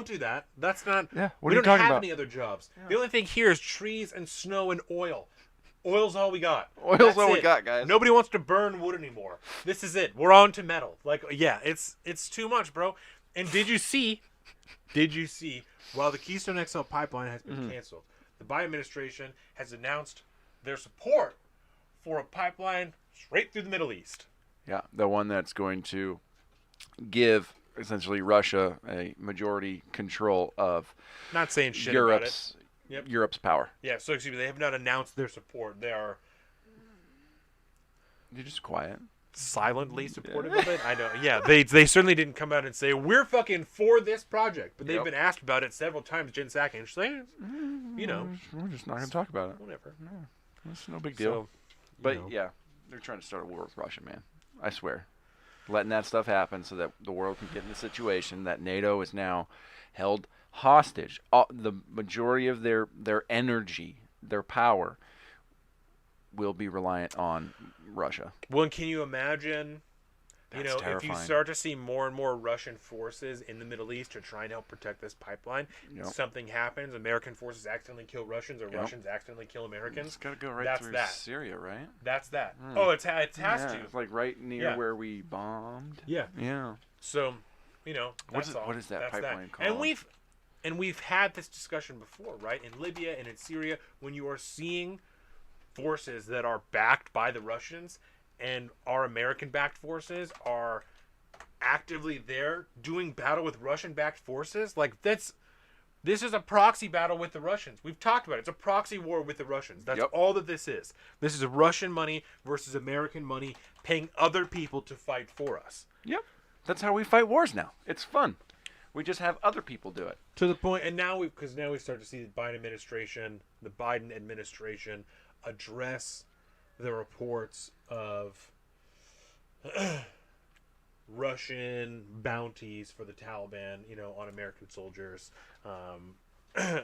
do that. That's not. Yeah, what we are you don't talking have about? any other jobs. The only thing here is trees and snow and oil. Oil's all we got. Oil's That's all we it. got, guys. Nobody wants to burn wood anymore. This is it. We're on to metal. Like, yeah, it's too much, bro. And did you see? While the Keystone XL pipeline has been canceled, the Biden administration has announced their support for a pipeline straight through the Middle East. Yeah, the one that's going to give essentially Russia a majority control of Not saying shit about it. Europe's Yep. Europe's power. Yeah, so excuse me, they have not announced their support. They are You're just quiet. silently supportive of it. I know. Yeah, they certainly didn't come out and say we're fucking for this project, but they've Yep. been asked about it several times. Jen Psaki, and she's like, you know, We're just not going to talk about it. whatever. It's no big deal. So, But know. yeah, they're trying to start a war with Russia, man. I swear. Letting that stuff happen so that the world can get in a situation that NATO is now held hostage. The majority of their energy, their power, will be reliant on Russia. Well, can you imagine? You That's know, if you terrifying. start to see more and more Russian forces in the Middle East to try and help protect this pipeline, Yep. something happens, American forces accidentally kill Russians, or Yep. Russians accidentally kill Americans. It's got to go right That's through that. Syria, right? That's that. Oh, it has Yeah, to. it's like right near Yeah. where we bombed. Yeah. Yeah. So, What is all. that That's pipeline that. called? And we've had this discussion before, right? In Libya and in Syria, when you are seeing forces that are backed by the Russians and our American-backed forces are actively there doing battle with Russian-backed forces, like this is a proxy battle with the Russians. We've talked about it. It's a proxy war with the Russians. That's all that this is. This is Russian money versus American money paying other people to fight for us. Yep. That's how we fight wars now. It's fun. We just have other people do it. To the point, and now we start to see the Biden administration address the reports of Russian bounties for the Taliban, on American soldiers.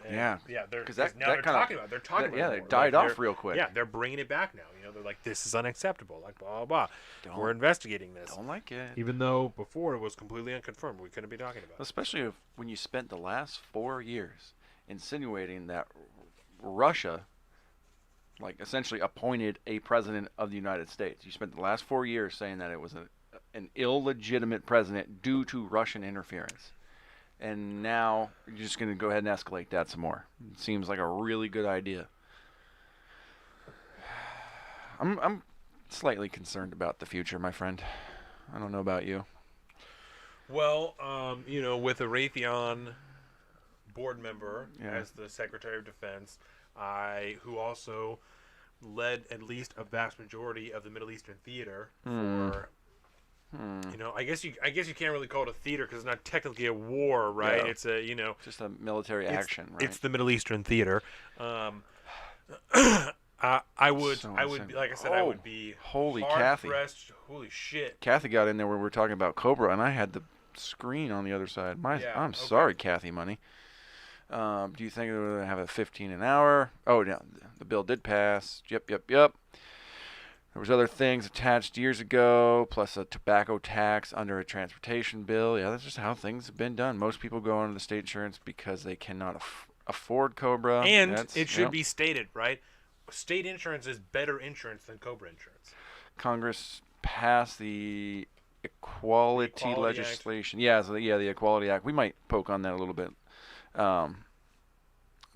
Yeah, they're talking about it. Yeah, they more. died off real quick. Yeah, they're bringing it back now. They're like, this is unacceptable. Like, blah, blah, blah. We're investigating this. Don't like it. Even though Before it was completely unconfirmed. We couldn't be talking about it. Especially when you spent the last 4 years insinuating that Russia, like, essentially appointed a president of the United States. You spent the last 4 years saying that it was an illegitimate president due to Russian interference. And now you're just going to go ahead and escalate that some more. It seems like a really good idea. I'm slightly concerned about the future, my friend. I don't know about you. Well, with a Raytheon board member as the Secretary of Defense, who also led at least a vast majority of the Middle Eastern theater for. I guess you can't really call it a theater because it's not technically a war, right? Yeah. It's a just a military action, right? It's the Middle Eastern theater. I would, like I said, I would be holy hard Kathy. pressed. Holy shit! Kathy got in there when we were talking about Cobra, and I had the screen on the other side. I'm sorry, Kathy Money. Do you think we're going to have a 15 an hour? Oh, no, the bill did pass. Yep. There was other things attached years ago, plus a tobacco tax under a transportation bill. Yeah, that's just how things have been done. Most people go into the state insurance because they cannot afford Cobra. And it should be stated, right? State insurance is better insurance than Cobra insurance. Congress passed the equality legislation. Act. The Equality Act. We might poke on that a little bit.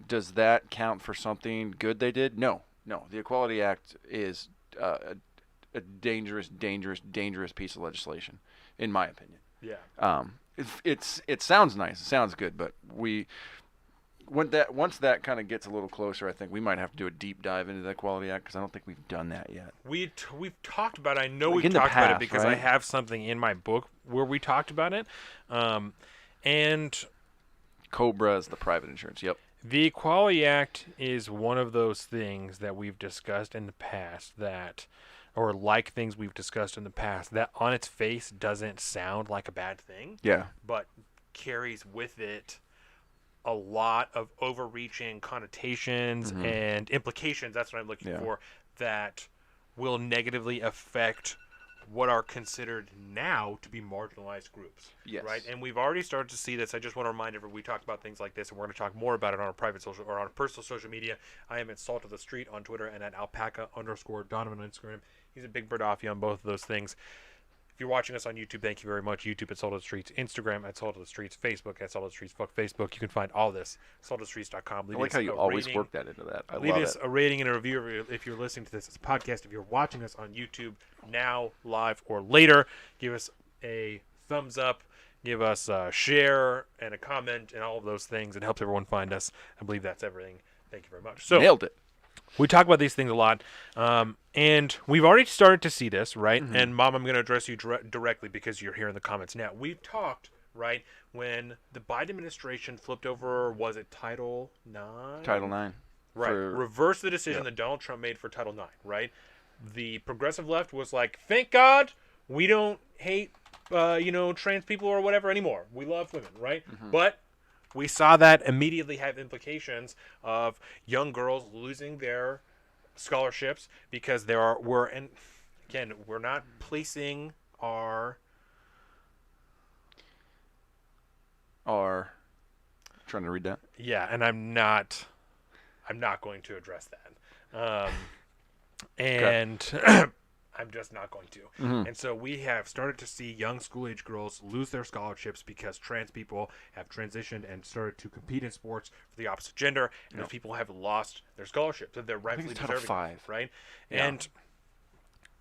Does that count for something good they did? No. The Equality Act is a dangerous piece of legislation, in my opinion. Yeah. It sounds nice. It sounds good, but once that kind of gets a little closer, I think we might have to do a deep dive into the Equality Act because I don't think we've done that yet. We've talked about it. I know like we've talked about it because right? I have something in my book where we talked about it. And Cobra is the private insurance. Yep. The Equality Act is one of those things that we've discussed in the past that on its face doesn't sound like a bad thing. Yeah. But carries with it a lot of overreaching connotations and implications. That's what I'm looking for. That will negatively affect what are considered now to be marginalized groups. Yes. Right? And we've already started to see this. I just want to remind everyone, we talk about things like this, and we're going to talk more about it on our private social or on our personal social media. I am at Salt of the Street on Twitter and at alpaca_Donovan on Instagram. He's a Big Bird Offie on both of those things. If you're watching us on YouTube, thank you very much. YouTube at Salt of the Streets, Instagram at Salt of the Streets, Facebook at Salt of the Streets. Fuck Facebook. You can find all this saltofthestreets.com. I like how you always work that into that. I leave love us it. a rating and a review if you're listening to this as a podcast. If you're watching us on YouTube now, live, or later, give us a thumbs up. Give us a share and a comment and all of those things. It helps everyone find us. I believe that's everything. Thank you very much. So, nailed it. We talk about these things a lot, and we've already started to see this, right? And, Mom, I'm going to address you directly because you're here in the comments now. We've talked, right, when the Biden administration flipped over, was it Title IX? Title IX. Right. Reverse the decision that Donald Trump made for Title IX, right? The progressive left was like, thank God we don't hate, trans people or whatever anymore. We love women, right? But we saw that immediately have implications of young girls losing their scholarships because we're not placing our trying to read that. Yeah, and I'm not going to address that. And I'm just not going to. Mm-hmm. And so we have started to see young school-age girls lose their scholarships because trans people have transitioned and started to compete in sports for the opposite gender, and those people have lost their scholarships that they're rightfully it's Title deserving V. of, right? Yeah.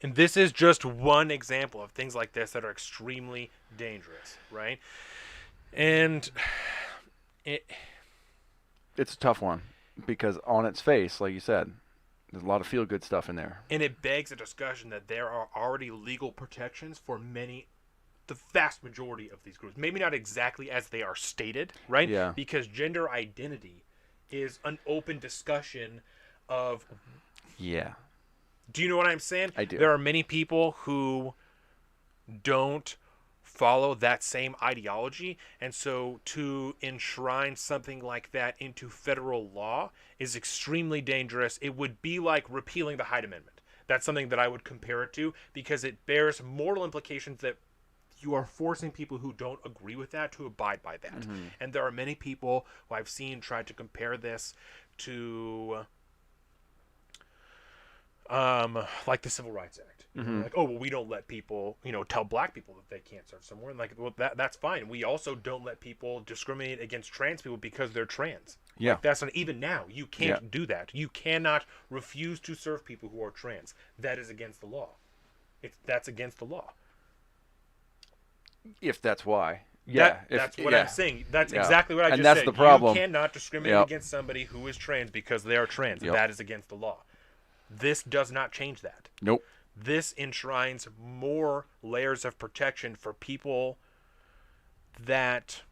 And this is just one example of things like this that are extremely dangerous, right? And It's a tough one because on its face, like you said, there's a lot of feel-good stuff in there. And it begs a discussion that there are already legal protections for the vast majority of these groups. Maybe not exactly as they are stated, right? Yeah. Because gender identity is an open discussion of... Yeah. Do you know what I'm saying? I do. There are many people who don't follow that same ideology, and so to enshrine something like that into federal law is extremely dangerous. It would be like repealing the Hyde Amendment. That's something that I would compare it to, because it bears moral implications that you are forcing people who don't agree with that to abide by that. And there are many people who I've seen try to compare this to like the Civil Rights Act. Like, oh, well, we don't let people, tell black people that they can't serve somewhere. And like, well, that's fine. We also don't let people discriminate against trans people because they're trans. Yeah. Like, that's not, even now, you can't do that. You cannot refuse to serve people who are trans. That is against the law. That's against the law. If that's why. Yeah. That's what I'm saying. That's Yeah. exactly what I And just that's said. the problem. You cannot discriminate Yep. against somebody who is trans because they are trans. Yep. That is against the law. This does not change that. Nope. This enshrines more layers of protection for people that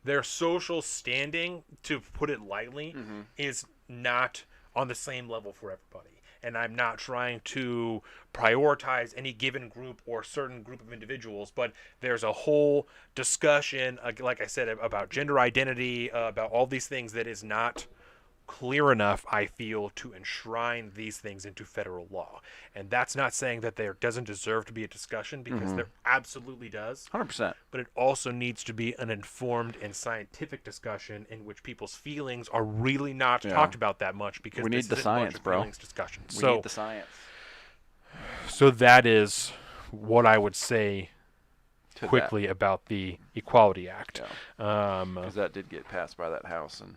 their social standing, to put it lightly, is not on the same level for everybody. And I'm not trying to prioritize any given group or certain group of individuals, but there's a whole discussion, like I said, about gender identity, about all these things that is not clear enough, I feel, to enshrine these things into federal law. And that's not saying that there doesn't deserve to be a discussion, because there absolutely does. 100%. But it also needs to be an informed and scientific discussion in which people's feelings are really not talked about that much, because We need this the isn't science, much of bro. feelings discussion. We need the science. So that is what I would say To quickly about the Equality Act. Because that did get passed by that house. And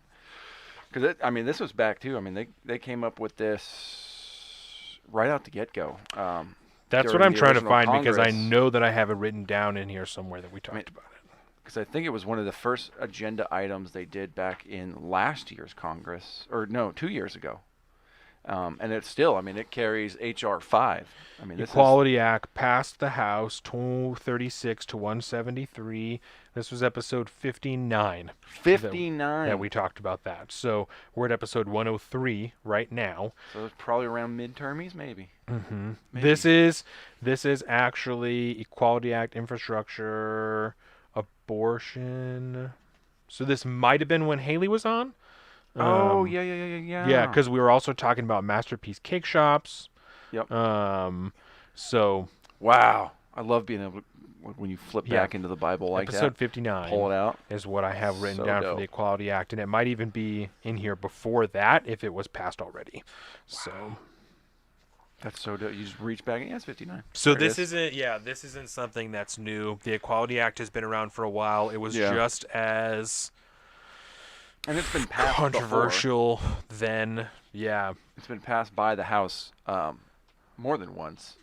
because this was back too. I mean, they came up with this right out the get-go. That's what during I'm the trying to original find, because I Congress. know that I have it written down in here somewhere that we talked about it. Because I think it was one of the first agenda items they did back in last year's Congress, or no, 2 years ago. And it's still, it carries H.R. 5. This Equality Act passed the House 236 to 173. This was episode 59. 59. That we talked about that. So we're at episode 103 right now. So it's probably around midtermies, maybe. Mm-hmm. Maybe. This is actually Equality Act, infrastructure, abortion. So this might have been when Haley was on. Yeah. Yeah, because we were also talking about Masterpiece Cake Shops. Yep. So Wow. I love being able to, when you flip back into the Bible like episode that. 59 Pull it out. is what I have written So down for dope. the Equality Act, and it might even be in here before that if it was passed already. Wow. So That's so dope. You just reach back and it's 59. So There it this isn't something that's new. The Equality Act has been around for a while. It was just as And it's been passed controversial then. Yeah. It's been passed by the House more than once.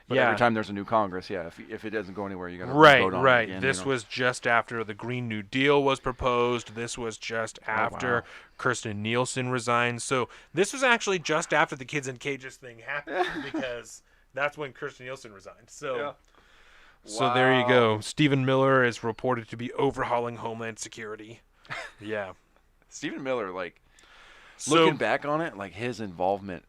But Yeah. every time there's a new Congress, if it doesn't go anywhere, you got to Right, vote on right. it again. This was just after the Green New Deal was proposed. This was just after wow. Kirstjen Nielsen resigned. So this was actually just after the Kids in Cages thing happened, because that's when Kirstjen Nielsen resigned. So, so there you go. Stephen Miller is reported to be overhauling Homeland Security. Yeah. Stephen Miller, So looking back on it, his involvement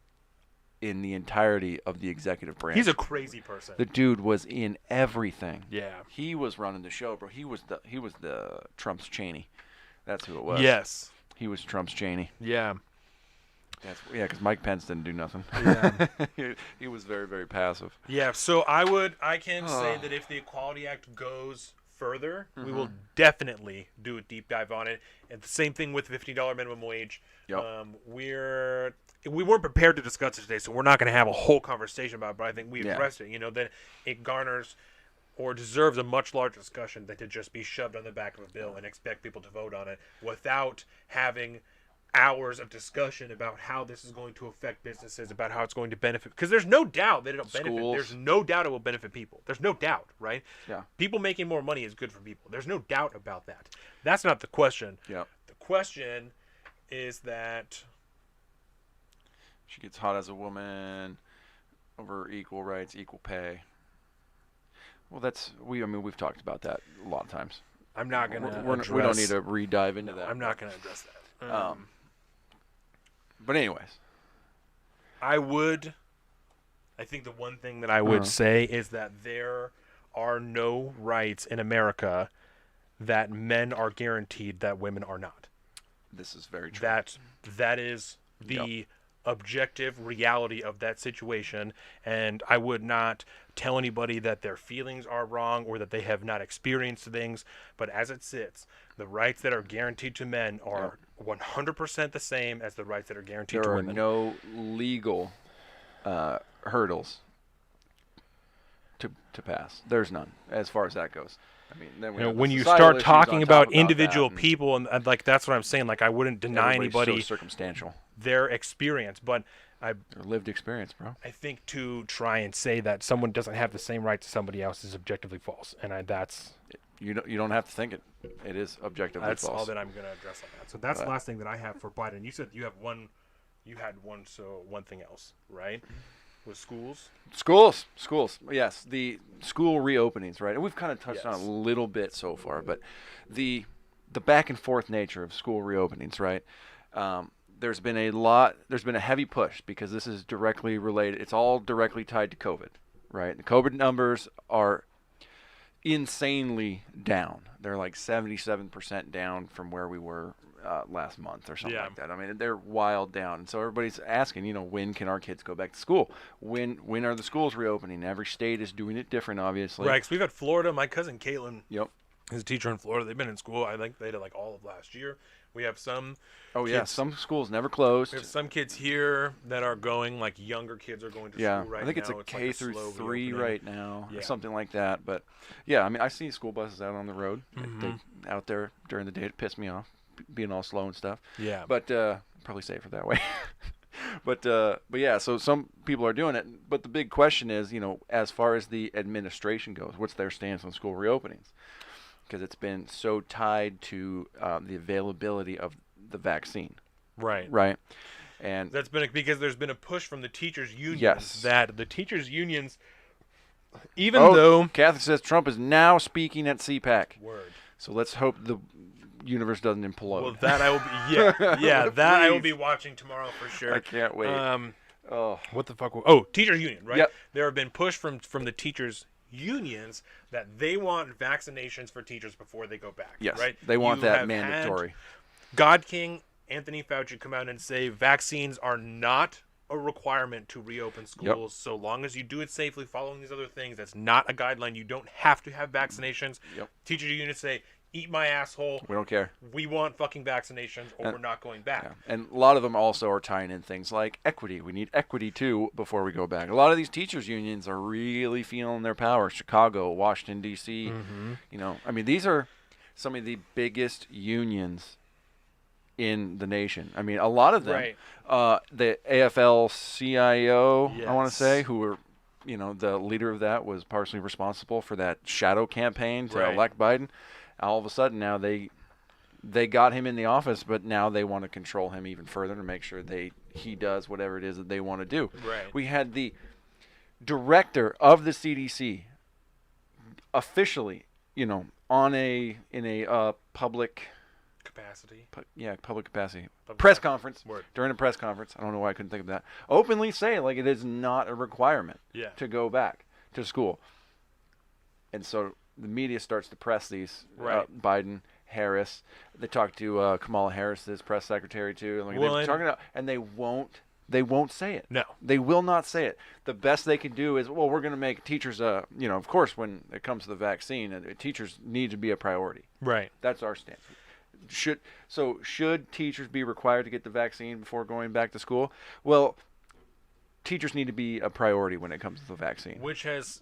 in the entirety of the executive branch. he's a crazy person. The dude was in everything. Yeah. He was running the show, bro. He was the Trump's Cheney. That's who it was. Yes. He was Trump's Cheney. Yeah. Because Mike Pence didn't do nothing. Yeah. he was very, very passive. Yeah. So I can say that if the Equality Act goes further, we will definitely do a deep dive on it. And the same thing with $50 minimum wage. Yep. we weren't prepared to discuss it today, so we're not going to have a whole conversation about it, but I think we Yeah. addressed it. That it garners or deserves a much larger discussion than to just be shoved on the back of a bill and expect people to vote on it without having hours of discussion about how this is going to affect businesses, about how it's going to benefit. Because there's no doubt that it'll benefit. Schools. There's no doubt it will benefit people. There's no doubt, right? Yeah. People making more money is good for people. There's no doubt about that. That's not the question. Yeah. The question is that She gets hot as a woman over equal rights, equal pay. Well, we've talked about that a lot of times. I'm not going to We don't need to re-dive into that. I'm not going to address that. But anyways, I think the one thing that I would say is that there are no rights in America that men are guaranteed that women are not. this is very true. That is the objective reality of that situation, and I would not tell anybody that their feelings are wrong or that they have not experienced things, but as it sits, the rights that are guaranteed to men are 100% the same as the rights that are guaranteed to There are women. no legal hurdles to pass. There's none as far as that goes. I mean, then we have the when you societal start issues talking on about top that, individual and people, and like that's what I'm saying. Like I wouldn't deny everybody's anybody so circumstantial. their experience, but Their lived experience, bro. I think to try and say that someone doesn't have the same rights as somebody else is objectively false, and that's You don't have to think it. It is objectively false. all that I'm going to address on that. So that's the last thing that I have for Biden. You said you have one. You had one. So one thing else, right? With schools. Schools. Yes, the school reopenings, right? And we've kind of touched on it Yes. a little bit so far, but the back and forth nature of school reopenings, right? There's been a heavy push because this is directly related. It's all directly tied to COVID, right? The COVID numbers are insanely down. They're like 77% down from where we were last month or something Yeah. like that. I mean, they're wild down. And so everybody's asking, when can our kids go back to school? When are the schools reopening? Every state is doing it different, obviously. Right. Because we've had Florida. My cousin Caitlin Yep. is a teacher in Florida. They've been in school. I think they did like all of last year. We have some. Oh, yeah. kids- Some schools never closed. We have some kids here that are going, like younger kids are going to Yeah, school right now. I think it's a like K through slow 3 reopening. right now, Yeah. or something like that. But yeah, I mean, I see school buses out on the road, Mm-hmm. they out there during the day. It pissed me off, being all slow and stuff. Yeah. But probably safer that way. but yeah, so some people are doing it. But the big question is, as far as the administration goes, what's their stance on school reopenings? Because it's been so tied to the availability of the vaccine, Right. right? And That's been because there's been a push from the teachers' unions Yes. that the teachers' unions, even oh, though Catholic says Trump is now speaking at CPAC. word. So let's hope the universe doesn't implode. Well, that I will be. Yeah, that I will be watching tomorrow for sure. I can't wait. Oh, What the fuck? Oh, teachers' union, right? Yep. There have been push from the teachers' unions that they want vaccinations for teachers before they go back. yes. Right. They want You that have mandatory. had God King Anthony Fauci come out and say vaccines are not a requirement to reopen schools so long as you do it safely, following these other things. That's not a guideline. You don't have to have vaccinations. Yep. Teachers' unions say, "Eat my asshole. We don't care. We want fucking vaccinations, or we're not going back." Yeah. And a lot of them also are tying in things like equity. We need equity too before we go back. A lot of these teachers unions are really feeling their power. Chicago, Washington D.C. I mean, these are some of the biggest unions in the nation. I mean, a lot of them. Right. The AFL-CIO, I want to Yes. say, who were, the leader of that was partially responsible for that shadow campaign to Right. elect Biden. All of a sudden now they got him in the office, but now they want to control him even further to make sure he does whatever it is that they want to do. Right. We had the director of the CDC officially, in a public Capacity. public capacity Public press capacity. conference. Word. During a press conference, I don't know why I couldn't think of that. Openly say like it is not a requirement Yeah. to go back to school. And so the media starts to press these Right. Biden, Harris. They talked to Kamala Harris, his press secretary too. And Well, they're and- talking about, and they won't say it. No. They will not say it. The best they can do is, well, we're going to make teachers, of course, when it comes to the vaccine, teachers need to be a priority. Right. That's our stance. should teachers be required to get the vaccine before going back to school? Well, teachers need to be a priority when it comes to the vaccine. Which has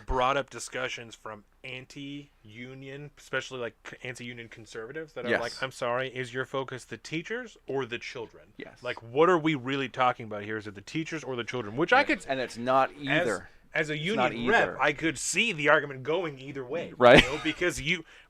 brought up discussions from anti-union, especially like anti-union conservatives that are Yes. like, I'm sorry, is your focus the teachers or the children? Yes. Like, what are we really talking about here? Is it the teachers or the children? Which I could, And it's not either. as a not union rep, either. I could see the argument going either way, Right. You know, because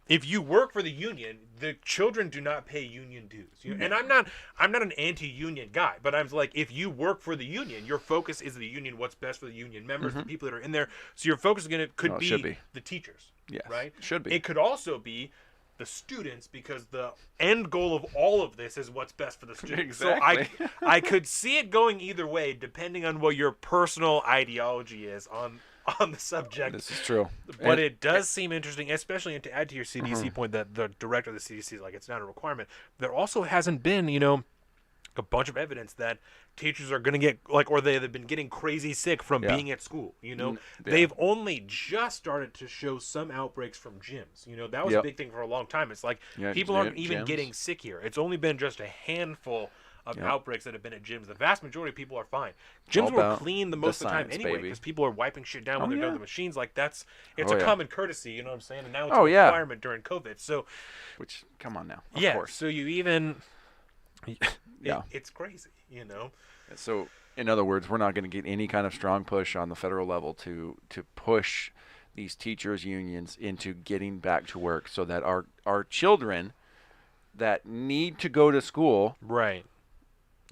if you work for the union, the children do not pay union dues. And I'm not an anti-union guy, but I'm like, if you work for the union, your focus is the union, what's best for the union members, the people that are in there. So your focus could No, it be, should be. the teachers, Yes, right? should be. It could also be the students, because the end goal of all of this is what's best for the students. Exactly. So I could see it going either way, depending on what your personal ideology is on the subject. This is true. But it does seem interesting, especially to add to your CDC point that the director of the CDC is like, it's not a requirement. There also hasn't been, a bunch of evidence that teachers are going to get, like, or they've been getting crazy sick from being at school. They've only just started to show some outbreaks from gyms. That was a big thing for a long time. It's like people aren't even gyms. getting sick here. It's only been just a handful of outbreaks that have been at gyms. The vast majority of people are fine. Gyms were about clean the the most of the time science, anyway, baby. because people are wiping shit down when they're done with the machines. Like, it's Oh, a yeah. common courtesy, you know what I'm saying? And now it's Oh, a yeah. requirement during COVID. So Which, come on now. Of yeah, course. so you even Yeah. it's crazy, So, in other words, we're not going to get any kind of strong push on the federal level to push these teachers' unions into getting back to work so that our children that need to go to school Right.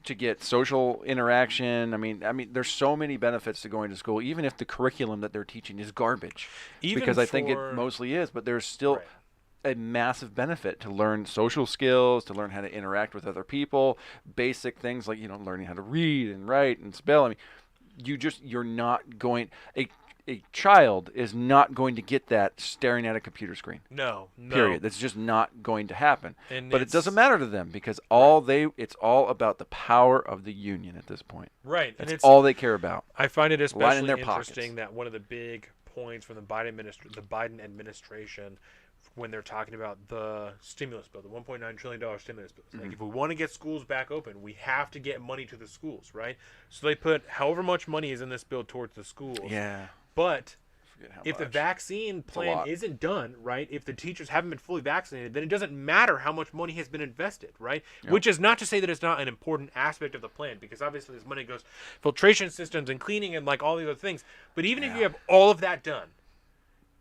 to get social interaction. I mean, there's so many benefits to going to school, even if the curriculum that they're teaching is garbage. Even because I think it for- mostly is, but there's still Right. a massive benefit to learn social skills, to learn how to interact with other people, basic things like, learning how to read and write and spell. I mean, you're not going, a child is not going to get that staring at a computer screen. No. Period. That's just not going to happen. And But it it's- doesn't matter to them because it's all about the power of the union at this point. Right. And That's it's all they care about. I find it Line in especially their interesting pockets. that one of the big points from the Biden administration, when they're talking about the stimulus bill, the $1.9 trillion stimulus bill, it's like, if we want to get schools back open, we have to get money to the schools, right? So they put however much money is in this bill towards the schools. Yeah. But Forget how if the much. vaccine a plan lot. isn't done, right, if the teachers haven't been fully vaccinated, then it doesn't matter how much money has been invested, right? Which is not to say that it's not an important aspect of the plan, because obviously this money goes filtration systems and cleaning and like all the other things. But even if you have all of that done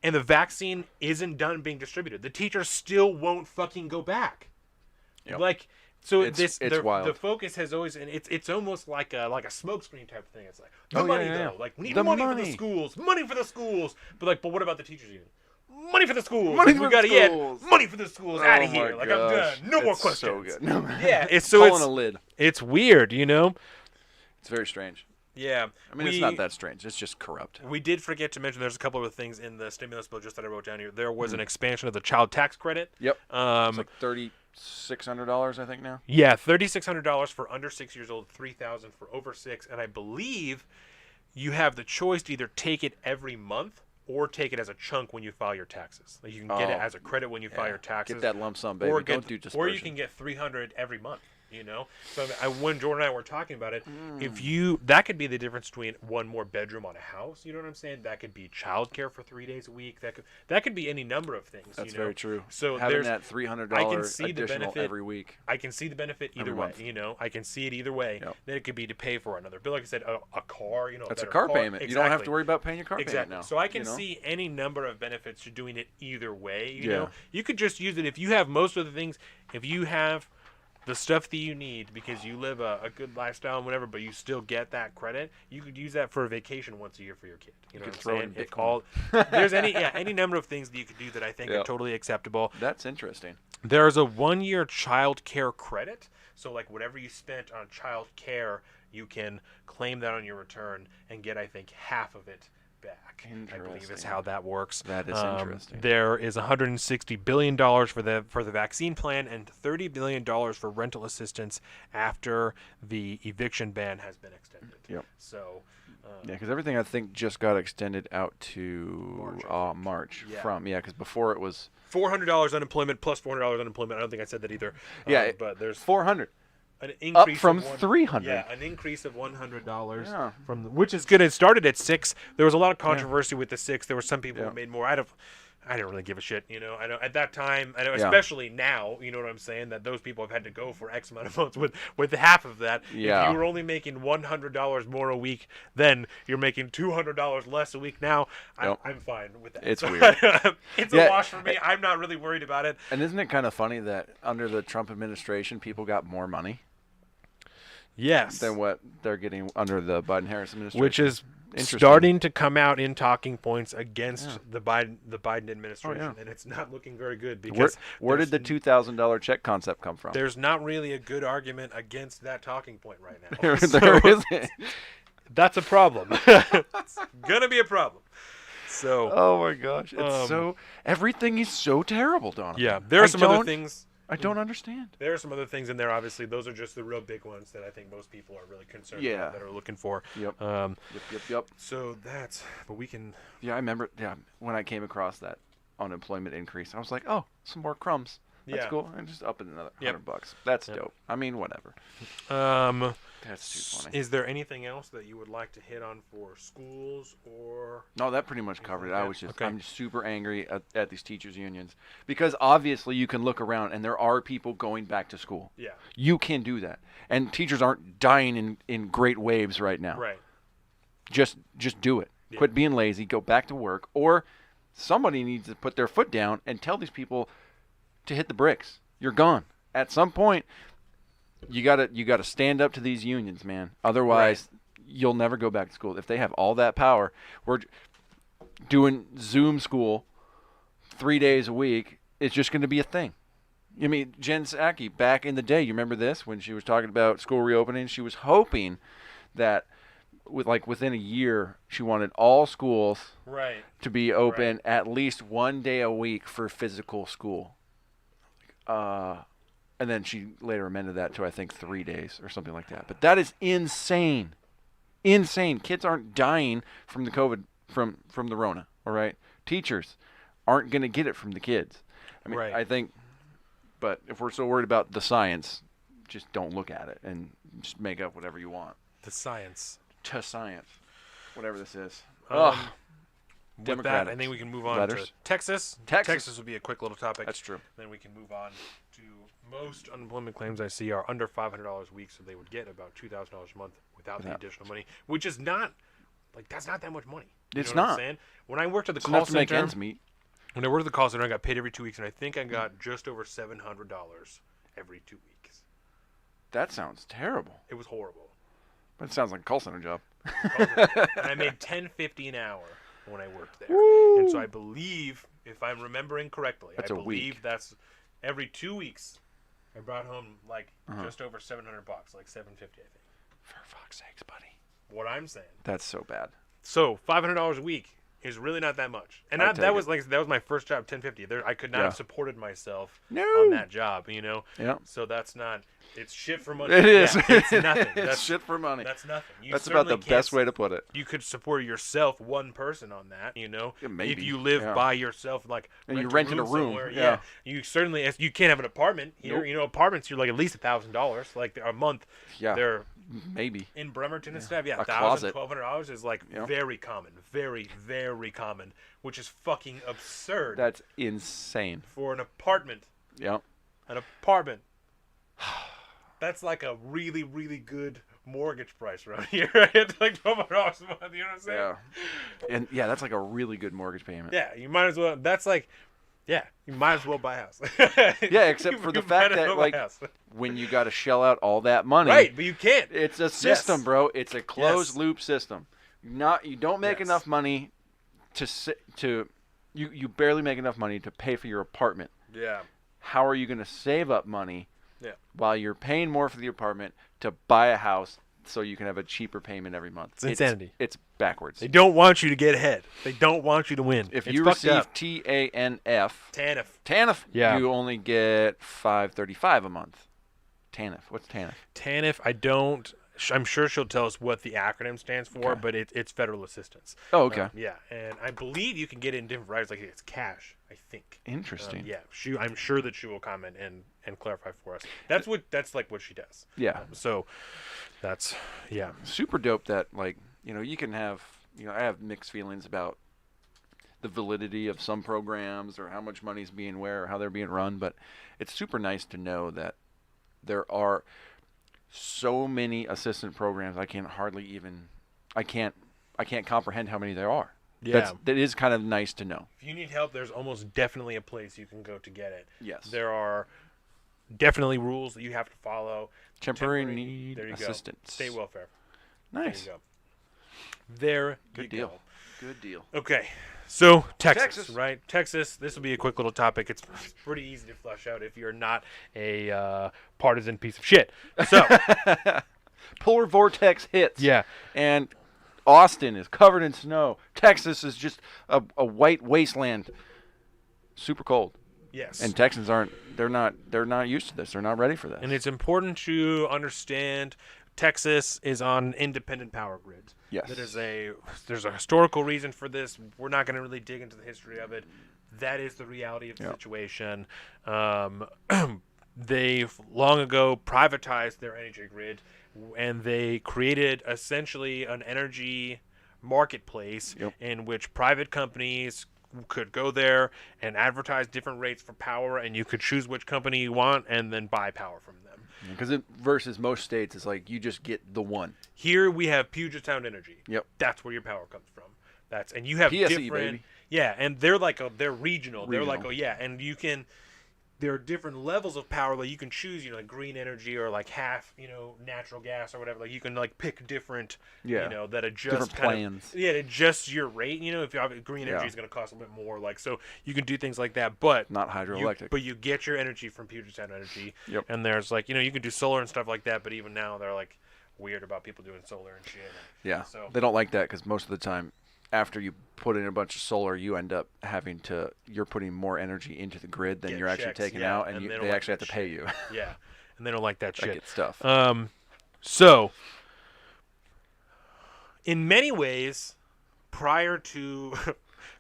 and the vaccine isn't done being distributed, the teachers still won't fucking go back. Yep. Like, so It's wild. the focus has always, and it's almost like a smokescreen type of thing. It's like the Oh, yeah, money yeah, yeah. though, like we need The money for money. the schools, but what about the teachers union? Money for the schools. Money we for gotta the get schools. money for the schools Oh out of my here. Like, gosh. I'm done. No more It's questions. So good. No, Yeah, it's Calling a lid. it's weird, It's very strange. Yeah, I mean, it's not that strange. It's just corrupt. We did forget to mention there's a couple of things in the stimulus bill just that I wrote down here. There Hmm. was an expansion of the child tax credit. Yep. Um, It's like $3,600, I think now. Yeah, $3,600 for under 6 years old, $3,000 for over 6, and I believe you have the choice to either take it every month or take it as a chunk when you file your taxes. Like, you can get it as a credit when you file your taxes. Get that lump sum, baby. Don't do dispersion. Or you can get $300 every month. So when Jordan and I were talking about it, that could be the difference between one more bedroom on a house. You know what I'm saying? That could be childcare for 3 days a week. That could be any number of things. That's very true. So having there's that $300 I can see the additional benefit every week. I can see the benefit either Every way. month. I can see it either way. Yep. Then it could be to pay for another bill. Like I said, a car. That's a better car payment. You don't have Exactly. to worry about paying your car Exactly. payment now. So I can you know? see any number of benefits to doing it either way. You Yeah. know, you could just use it if you have most of the things. If you have the stuff that you need because you live a good lifestyle and whatever, but you still get that credit, you could use that for a vacation once a year for your kid. You know could what I'm throw saying? in If Bitcoin. all there's any number of things that you could do that I think are Yep. totally acceptable. That's interesting. There's a 1-year child care credit. So like whatever you spent on child care, you can claim that on your return and get, I think, half of it back. I believe is Interesting. how that works. That is interesting. There is $160 billion for the vaccine plan and $30 billion for rental assistance after the eviction ban has been extended. Yep. So. Yeah, because everything I think just got extended out to March Yeah. from because before it was $400 unemployment plus $400 unemployment. I don't think I said that either. But there's 400 an up increase from of 300. Yeah, an increase of $100 Yeah. which is good. It started at 6. There was a lot of controversy with the 6. There were some people who made more. I don't really give a shit, you know. I know at that time, I know especially now, you know what I'm saying, that those people have had to go for X amount of months with half of that. Yeah. If you were only making $100 more a week, then you're making $200 less a week now. I'm fine with that. It's So, weird. It's a wash for me. I'm not really worried about it. And isn't it kind of funny that under the Trump administration, people got more money Yes. than what they're getting under the Biden-Harris administration? Which is Interesting. starting to come out in talking points against the Biden administration, and it's not looking very good because Where did the $2,000 check concept come from? there's not really a good argument against that talking point right now. There So isn't. that's a problem. It's gonna be a problem. So Oh my gosh, it's everything is so terrible, Donovan. yeah, there are some other don't- things. I don't understand. There are some other things in there. Obviously, those are just the real big ones that I think most people are really concerned Yeah. about, that are looking for. Yep. Yep. So that's. But we can. Yeah, I remember. Yeah, when I came across that unemployment increase, I was like, oh, some more crumbs. That's Yeah. cool. And just up it another Yep. $100. That's dope. I mean, whatever. That's too funny. Is there anything else that you would like to hit on for schools or? No, that pretty much covered it. I Yeah, was just, okay. I'm super angry at these teachers' unions because obviously you can look around and there are people going back to school. Yeah. You can do that, and teachers aren't dying in great waves right now. Right. Just do it. Yeah. Quit being lazy. Go back to work, or somebody needs to put their foot down and tell these people to hit the bricks. You're gone. At some point, you gotta stand up to these unions, man. Otherwise, you'll never go back to school. If they have all that power, we're doing Zoom school 3 days a week. It's just going to be a thing. I mean, Jen Psaki, back in the day, you remember this when she was talking about school reopening? She was hoping that within a year, she wanted all schools Right. to be open at least 1 day a week for physical school. And then she later amended that to, I think, 3 days or something like that. But that is insane. Insane. Kids aren't dying from the COVID, from the Rona, all right? Teachers aren't going to get it from the kids. I mean, Right. I think, but if we're so worried about the science, just don't look at it and just make up whatever you want. The science. To science. Whatever this is. With that, Democratic I think we can move on letters. to Texas. Texas would be a quick little topic. That's true. Then we can move on to most unemployment claims I see are under $500 a week, so they would get about $2,000 a month without the additional money, which is not that's not that much money. You It's know what I'm not. saying? When I worked at the It's call enough to make center, ends meet. when I worked at the call center, I got paid every 2 weeks, and I think I got just over $700 every 2 weeks. That sounds terrible. It was horrible. But it sounds like a call center job. And I made $10.50 an hour when I worked there. And so I believe, if I'm remembering correctly, That's I a believe week. that's every 2 weeks. I brought home just over $700, like $750, I think. For fuck's sakes, buddy. What I'm saying. That's so bad. So $500 a week is really not that much, and I'd that take was that was my first job, $10.50. I could not Yeah. have supported myself No. on that job, you know. Yeah. So that's not. It's shit for money. It is. Yeah, it's nothing. It's That's shit for money. That's nothing. You That's about the certainly best can't way to put it. You could support yourself, one person on that, you know. Yeah, maybe, If you live yeah. by yourself, like And you rent rented a room, somewhere, yeah. You certainly, you can't have an apartment here. Nope. You know, apartments you're like at least $1,000, like a month. Yeah. They're Maybe. in Bremerton and stuff. Yeah, A $1,000, closet. $1,200 is like Yeah. very common, very, very common, which is fucking absurd That's insane. for an apartment. Yeah. An apartment. That's like a really, really good mortgage price around here. It's like $1,200 a month. You know what I'm saying? Yeah. And yeah, that's like a really good mortgage payment. Yeah, you might as well. That's like, yeah, you might as well buy a house. Yeah, except for the You fact might as that well buy a like house. when you got to shell out all that money, Right, but you can't. it's a system, bro. It's a closed Yes. loop system. You don't make Yes. enough money you barely make enough money to pay for your apartment. Yeah. How are you going to save up money Yeah. while you're paying more for the apartment to buy a house so you can have a cheaper payment every month. It's insanity. It's backwards. They don't want you to get ahead. They don't want you to win. If It's you fucked receive up. TANF, Yeah. you only get $5.35 a month. TANF. What's TANF? TANF, I'm sure she'll tell us what the acronym stands for, Okay. but it's federal assistance. Oh, okay. Yeah, and I believe you can get it in different varieties. Like it's cash, I think. Interesting. Yeah, I'm sure that she will comment and clarify for us. That's like what she does. Yeah. So that's Super dope that, like, you can have, I have mixed feelings about the validity of some programs or how much money's being where or how they're being run, but it's super nice to know that there are so many assistant programs. I can't comprehend how many there are. Yeah. That is kind of nice to know. If you need help, there's almost definitely a place you can go to get it. Yes. There are definitely rules that you have to follow. Temporary need there you assistance. Go. State welfare. Nice. There you go. There Good you deal. go. Good deal. Okay, so Texas, Texas. right? Texas. This will be a quick little topic. It's pretty easy to flesh out if you're not a partisan piece of shit. So, Polar vortex hits. yeah, And Austin is covered in snow. Texas is just a white wasteland. Super cold. yes. And Texans they're not used to this. They're not ready for this. And it's important to understand Texas is on an independent power grid. Yes. There's a historical reason for this. We're not going to really dig into the history of it. That is the reality of the Yep. situation. They long ago privatized their energy grid, and they created essentially an energy marketplace Yep. in which private companies could go there and advertise different rates for power, and you could choose which company you want and then buy power from them. Because versus most states, it's like you just get the one. Here we have Puget Sound Energy. Yep. That's where your power comes from. And you have PSE, different, baby. yeah, and they're regional. They're like, Regional. and there are different levels of power that you can choose, like green energy or like half, natural gas or whatever. Like you can like pick different, Yeah. that adjust Different plans. it adjusts your rate. If you have green energy Yeah. is going to cost a bit more, like so you can do things like that. But Not hydroelectric. but you get your energy from Puget Sound Energy. Yep. And there's like you can do solar and stuff like that. But even now they're like weird about people doing solar and shit. Yeah. So They don't like that because most of the time, after you put in a bunch of solar, you end up you're putting more energy into the grid than Get you're actually checks, taking yeah, out, and and they don't they like actually have that to pay shit. you. Yeah, and they don't like that That shit. gets tough. So, in many ways, prior to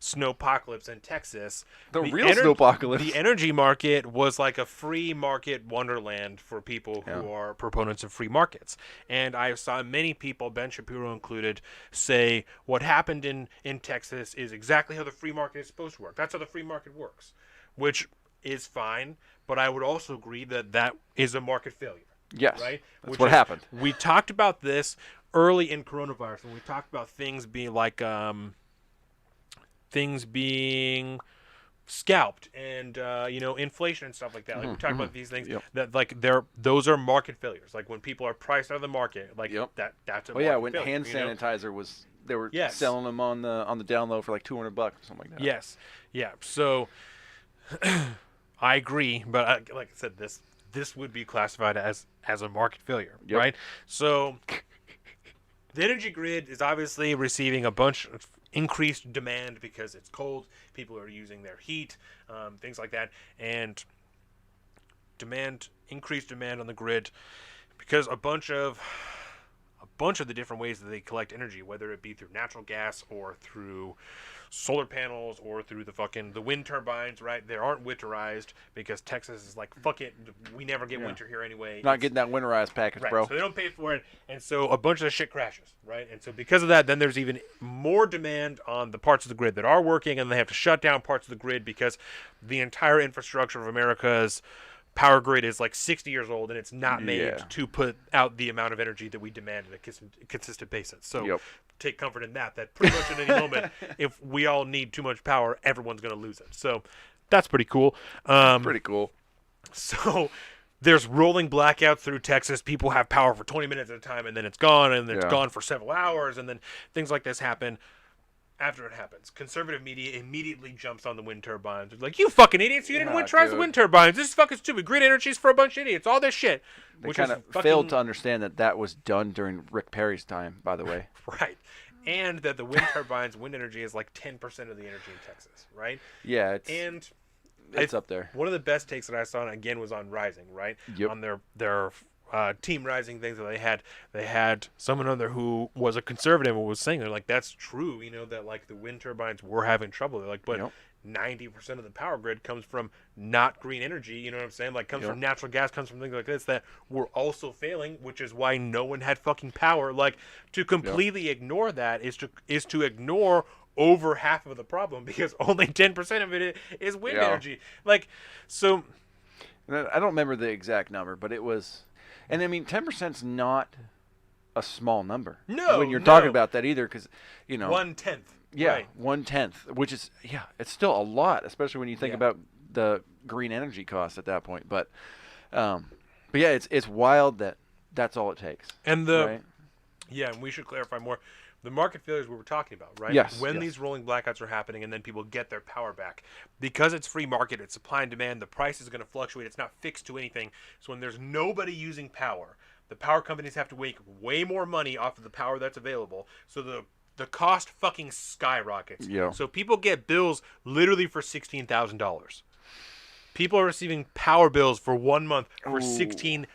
snowpocalypse in Texas, The real snowpocalypse. the energy market was like a free market wonderland for people who Yeah. are proponents of free markets. And I saw many people, Ben Shapiro included, say what happened in Texas is exactly how the free market is supposed to work. That's how the free market works, which is fine. But I would also agree that is a market failure. Yes. Right? That's what happened. We talked about this early in coronavirus when we talked about things being like things being scalped and inflation and stuff like that. Like we talked about these things Yep. that like those are market failures. Like when people are priced out of the market, like Yep. that's a Oh yeah, market when failure, hand you know? sanitizer they were Yes. selling them on the down low for like $200 or something like that. Yes. Yeah. So I agree, but like I said, this would be classified as a market failure, Yep. right? So the energy grid is obviously receiving a bunch of increased demand because it's cold. People are using their heat, things like that, and increased demand on the grid because a bunch of the different ways that they collect energy, whether it be through natural gas or through solar panels or through the wind turbines, right? They aren't winterized because Texas is like, fuck it, we never get winter here anyway. Not getting that winterized package, Right, bro. so they don't pay for it, and so a bunch of the shit crashes, right? And so because of that, then there's even more demand on the parts of the grid that are working, and they have to shut down parts of the grid because the entire infrastructure of America's power grid is like 60 years old, and it's not made Yeah. to put out the amount of energy that we demand on a consistent basis. So Yep. take comfort in that pretty much at any moment, if we all need too much power, everyone's going to lose it. So that's pretty cool. Pretty cool. So there's rolling blackouts through Texas. People have power for 20 minutes at a time, and then it's gone, and then it's Yeah. gone for several hours, and then things like this happen. after it happens, conservative media immediately jumps on the wind turbines. They're like, you fucking idiots, you didn't winterize the wind turbines. This is fucking stupid. Green energy's for a bunch of idiots. All this shit. They kind of failed to understand that was done during Rick Perry's time, by the way. Right. And that the wind turbines, wind energy is like 10% of the energy in Texas, right? Yeah, it's up there. One of the best takes that I saw, again, was on Rising, right? Yep. On their Team Rising things that they had someone on there who was a conservative and was saying, they're like, that's true, that like the wind turbines were having trouble. They're like, but 90% of the power grid comes from not green energy, you know what I'm saying? Like, comes from natural gas, comes from things like this that were also failing, which is why no one had fucking power. Like, to completely ignore that is to ignore over half of the problem, because only 10% of it is wind energy. Like, so I don't remember the exact number, but it was, and I mean, 10%'s not a small number. No, when you're talking about that either, because 1/10. Yeah, right. 1/10, which is it's still a lot, especially when you think about the green energy costs at that point. But yeah, it's wild that that's all it takes. And right? And we should clarify more. The market failures we were talking about, right? Yes. When these rolling blackouts are happening and then people get their power back. Because it's free market, it's supply and demand, the price is going to fluctuate. It's not fixed to anything. So when there's nobody using power, the power companies have to make way more money off of the power that's available. So the cost fucking skyrockets. Yeah. So people get bills literally for $16,000. People are receiving power bills for 1 month for $16,000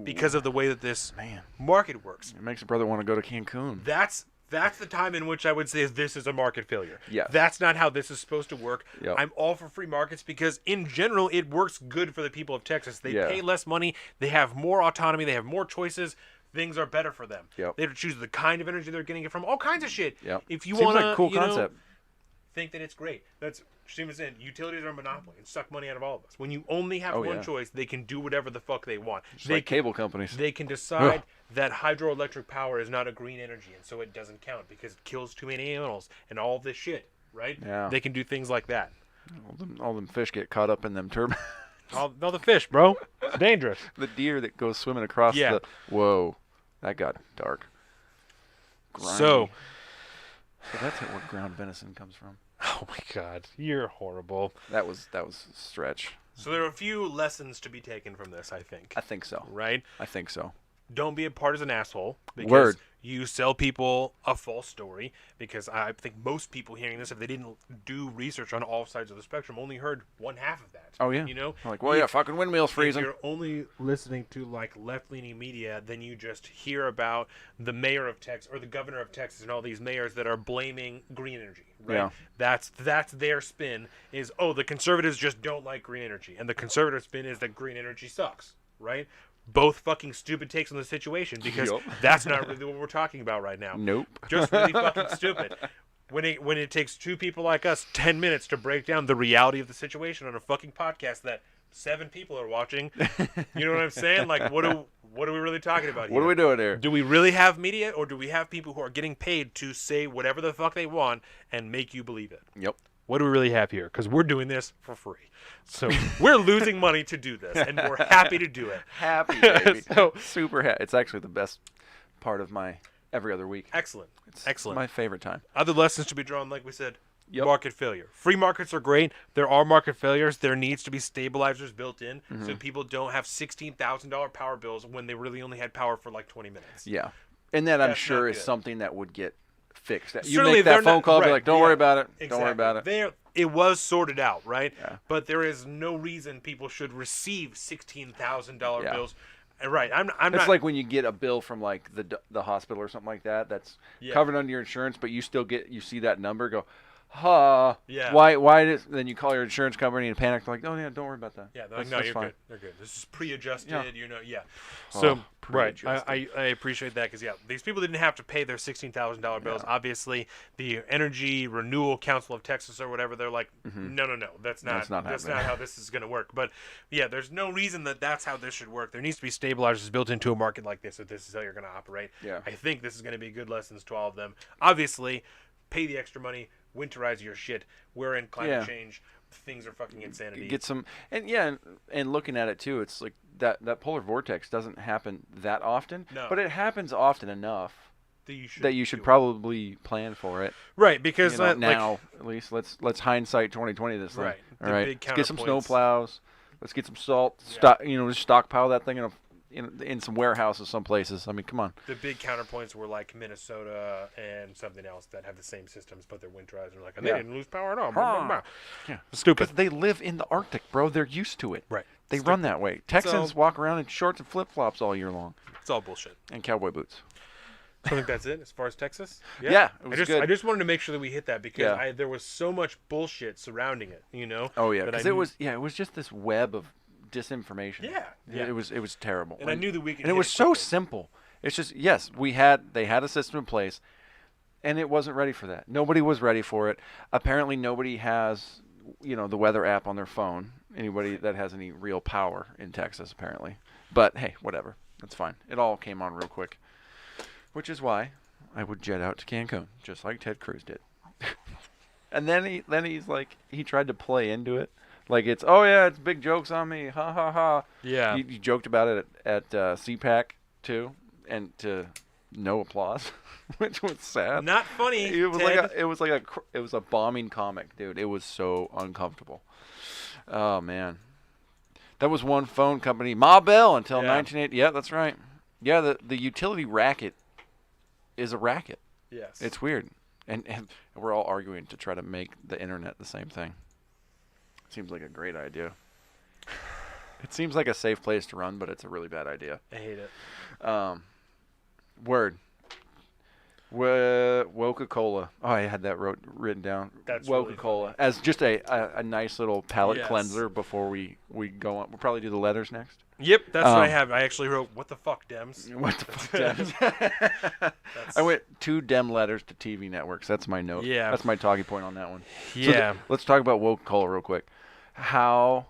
because of the way that this market works. It makes a brother want to go to Cancun. That's the time in which I would say this is a market failure. Yes. That's not how this is supposed to work. Yep. I'm all for free markets because in general it works good for the people of Texas. They pay less money, they have more autonomy, they have more choices. Things are better for them. Yep. They have to choose the kind of energy they're getting it from, all kinds of shit. Yep. If you Seems want to, like a cool concept. Think that it's great. That's Steven's saying. Utilities are a monopoly and suck money out of all of us. When you only have one choice, they can do whatever the fuck they want. Just like cable companies. They can decide that hydroelectric power is not a green energy, and so it doesn't count because it kills too many animals and all this shit. Right? Yeah. They can do things like that. All them fish get caught up in them turbines. all the fish, bro. It's dangerous. The deer that goes swimming across the. Whoa. That got dark. Grimy. So that's where ground venison comes from. Oh my God, you're horrible. That was a stretch. So there are a few lessons to be taken from this, I think. I think so. Right? I think so. Don't be a partisan asshole. Because Word. You sell people a false story, because I think most people hearing this, if they didn't do research on all sides of the spectrum, only heard one half of that. Oh, yeah. Like, well, fucking windmills freezing. If you're only listening to, like, left-leaning media, then you just hear about the mayor of Texas, or the governor of Texas, and all these mayors that are blaming green energy, right? Yeah. That's their spin, is, the conservatives just don't like green energy, and the conservative spin is that green energy sucks, right? Both fucking stupid takes on the situation, because that's not really what we're talking about right now. Nope. Just really fucking stupid. When it takes two people like us 10 minutes to break down the reality of the situation on a fucking podcast that 7 people are watching, you know what I'm saying? Like, what are we really talking about here? What are we doing here? Do we really have media, or do we have people who are getting paid to say whatever the fuck they want and make you believe it? Yep. What do we really have here? Because we're doing this for free. So we're losing money to do this, and we're happy to do it. Happy, baby. Super happy. It's actually the best part of my every other week. Excellent. It's Excellent. my favorite time. Other lessons to be drawn, like we said, market failure. Free markets are great. There are market failures. There needs to be stabilizers built in so people don't have $16,000 power bills when they really only had power for like 20 minutes. Yeah. And that I'm That's sure not is good. something that would get fixed. You Certainly make that phone call, be right, like, don't worry about it. Exactly. Don't worry about it. It was sorted out, right? Yeah. But there is no reason people should receive $16,000 Yeah. bills. Right. I'm It's not like when you get a bill from like the hospital or something like that that's covered under your insurance, but you still you see that number, go, Yeah. Why then you call your insurance company and panic, like, oh yeah, don't worry about that. Yeah, they're like, no, you're fine. good. They're good. This is pre-adjusted. Yeah. So right, pre-adjusted. I appreciate that, because these people didn't have to pay their $16,000 bills. Yeah. Obviously, the Energy Renewal Council of Texas or whatever, they're like, no, that's not how this is going to work. But yeah, there's no reason that's how this should work. There needs to be stabilizers built into a market like this if this is how you're going to operate. Yeah. I think this is going to be good lessons to all of them. Obviously, pay the extra money. Winterize your shit. We're in climate change. Things are fucking insanity. Get some, and looking at it too, it's like that polar vortex doesn't happen that often, No. but it happens often enough that you should do it. probably plan for it. Right, because Now at least let's hindsight 2020 this thing. Right. All The right. big Let's get some snow counterpoints. plows. Let's get some salt. Yeah. Just stockpile that thing in some warehouses, some places. I mean, come on. the big counterpoints were like Minnesota and something else that have the same systems, but they're winterized. And like, and Yeah. they didn't lose power at all. Yeah. Stupid. Because they live in the Arctic, bro. They're used to it. Right. They run that way. Texans So- walk around in shorts and flip flops all year long, It's all bullshit. and cowboy boots. So I think that's it as far as Texas. Yeah, it was I good. just wanted to make sure that we hit that because Yeah. there was so much bullshit surrounding it. Oh yeah, that I because knew- it was just this web of disinformation. Yeah. It was terrible. And I knew that we could. And it hit was so quickly. simple. It's just they had a system in place, and it wasn't ready for that. Nobody was ready for it. Apparently, nobody has the weather app on their phone. Anybody that has any real power in Texas, apparently. But hey, whatever. That's fine. It all came on real quick, which is why I would jet out to Cancun, just like Ted Cruz did. And then he's like, he tried to play into it. Like it's big jokes on me, ha ha ha. Yeah. He joked about it at CPAC too, and to no applause, which was sad. Not funny. It was Ted. it was a bombing comic, dude. It was so uncomfortable. Oh man, that was one phone company, Ma Bell, until Yeah. 1980. Yeah, that's right. Yeah, the utility racket is a racket. Yes. It's weird, and we're all arguing to try to make the internet the same thing. Seems like a great idea. It seems like a safe place to run, but it's a really bad idea. I hate it. Word. Coca-Cola. Oh, I had that written down. That's really Coca-Cola as just a nice little palate Yes. cleanser before we go on. We'll probably do the letters next. Yep, that's what I Um, have. I actually wrote, "What the fuck, Dems?" What the fuck, Dems? I went 2 Dem letters to TV networks. That's my note. Yeah. That's my talking point on that one. Yeah. So let's talk about Coca-Cola real quick. How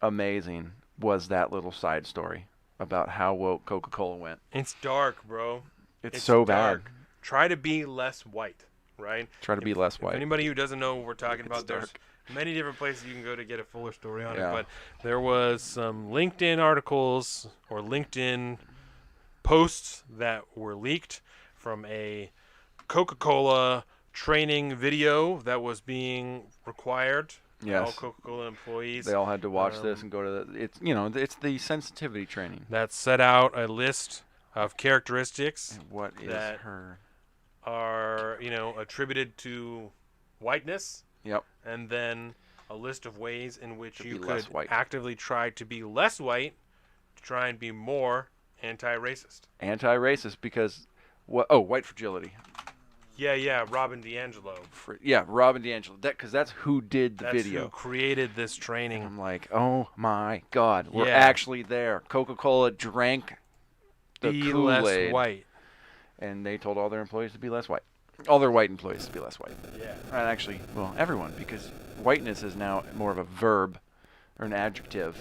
amazing was that little side story about how woke Coca-Cola went? It's dark, bro. It's so bad. dark. Try to be less white, right? Try to be less If white. anybody who doesn't know what we're talking about, there's dark. many different places you can go to get a fuller story on Yeah. it. But there was some LinkedIn articles or LinkedIn posts that were leaked from a Coca-Cola training video that was being required. by all Yes. Coca-Cola employees. They all had to watch this and go to it's the sensitivity training. That set out a list of characteristics And what is that- her? are attributed to whiteness. Yep. And then a list of ways in which To you be less could white. actively try to be less white to try and be more anti-racist. Anti-racist because what? Oh, white fragility. Yeah, Robin DiAngelo. Robin DiAngelo. Because that's who did the That's video. who created this training. I'm like, oh my God, we're Yeah. actually there. Coca-Cola drank the Be Kool-Aid, less white. and they told all their employees to be less white. All their white employees to be less white. Yeah. And actually, well, everyone, because whiteness is now more of a verb or an adjective.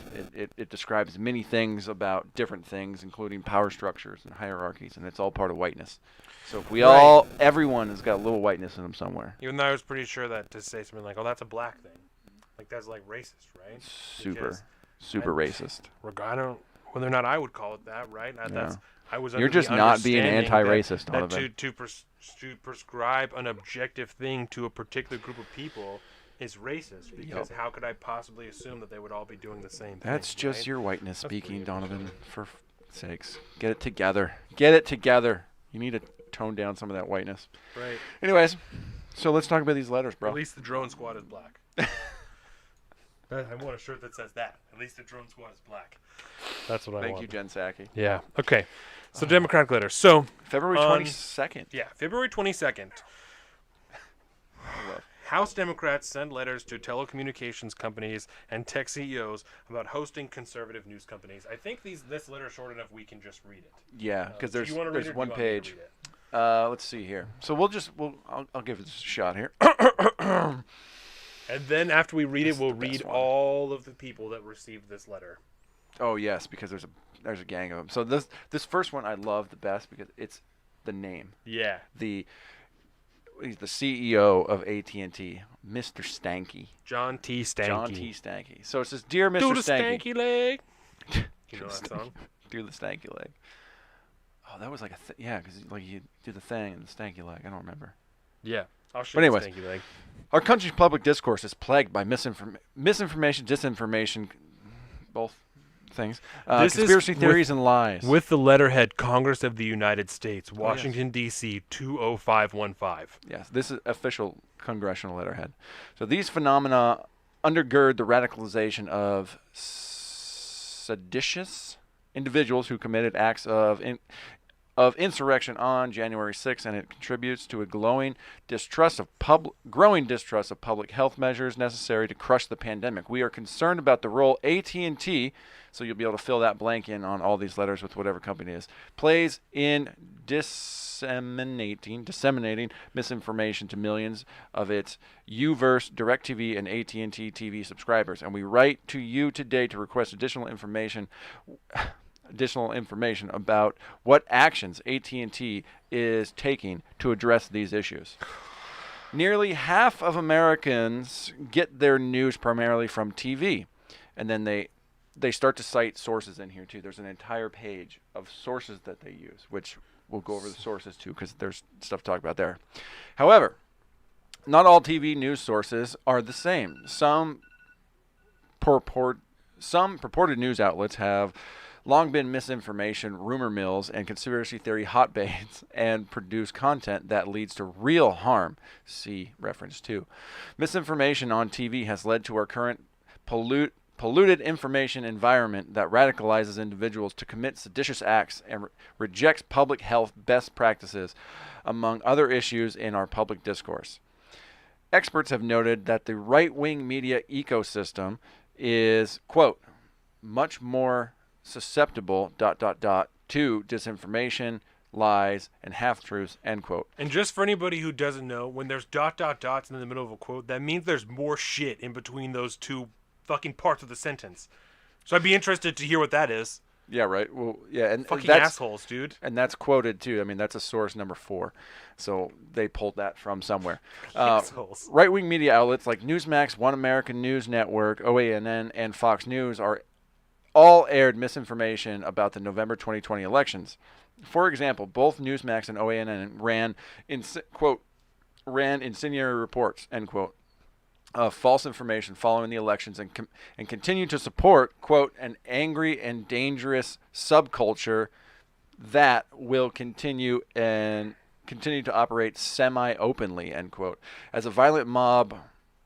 It describes many things about different things, including power structures and hierarchies, and it's all part of whiteness. So if we everyone has got a little whiteness in them somewhere. Even though I was pretty sure that to say something like, "Oh, that's a black thing," like that's like racist, right? Super I- racist. I don't whether or not I would call it that, right? That's I was. You're under the just not being understanding anti-racist, That Donovan. to prescribe an objective thing to a particular group of people is racist because how could I possibly assume that they would all be doing the same thing? That's just right? your whiteness That's speaking, pretty Donovan. For sakes, get it together. Get it together. You need to tone down some of that whiteness. right. Anyways, so let's talk about these letters, bro. At least the drone squad is black. I want a shirt that says that. At least the drone squad is black. That's what I Thank want. you, Jen Psaki. Yeah. Okay. So Democratic letter. So February On- 22nd. yeah, February 22nd. House Democrats send letters to telecommunications companies and tech CEOs about hosting conservative news companies. I think this letter is short enough we can just read it. Yeah, because Do you wanna read it or there's do you one want me to page. read it? Let's see here. So I'll give it a shot here. And then after we read This it, is we'll the best read one. all of the people that received this letter. Oh yes, because there's a gang of them. So this first one I love the best because it's the name. Yeah. He's the CEO of AT&T, Mr. Stanky. John T. Stanky. John T. Stanky. So it says, "Dear Mr. Do the Stanky." stanky leg. You know that song? Do the stanky leg. Oh, Oh, that was like yeah, because like you do the thing and the stanky leg. I don't remember. Yeah. I'll show But you anyways, thank you, leg. Our country's public discourse is plagued by misinformation, disinformation, both things, This is conspiracy with- theories, and lies. With the letterhead Congress of the United States, Washington, D.C. 20515. Yes, this is official congressional letterhead. So these phenomena undergird the radicalization of seditious individuals who committed acts of insurrection on January 6th, and it contributes to a growing distrust of public health measures necessary to crush the pandemic. We are concerned about the role AT&T, so you'll be able to fill that blank in on all these letters with whatever company it is, plays in disseminating misinformation to millions of its Uverse, DirecTV, and AT&T TV subscribers. And we write to you today to request additional information about what actions AT&T is taking to address these issues. Nearly half of Americans get their news primarily from TV, and then they start to cite sources in here too. There's an entire page of sources that they use, which we'll go over the sources too because there's stuff to talk about there. However, not all TV news sources are the same. Some purported news outlets have long been misinformation, rumor mills, and conspiracy theory hotbeds and produce content that leads to real harm. See reference 2. Misinformation on TV has led to our current polluted information environment that radicalizes individuals to commit seditious acts and rejects public health best practices, among other issues in our public discourse. Experts have noted that the right-wing media ecosystem is, quote, much more susceptible, to disinformation, lies, and half-truths, end quote. And just for anybody who doesn't know, when there's ... in the middle of a quote, that means there's more shit in between those two fucking parts of the sentence. So I'd be interested to hear what that is. Yeah, right. Well, yeah, and Fucking that's, assholes, dude. and that's quoted too. I mean, that's a source number 4, so they pulled that from somewhere. Assholes. Right-wing media outlets like Newsmax, One American News Network, OANN, and Fox News are all aired misinformation about the November 2020 elections. For example, both Newsmax and OANN ran incendiary reports, end quote, of false information following the elections and continue to support, quote, an angry and dangerous subculture that will continue to operate semi-openly, end quote. As a violent mob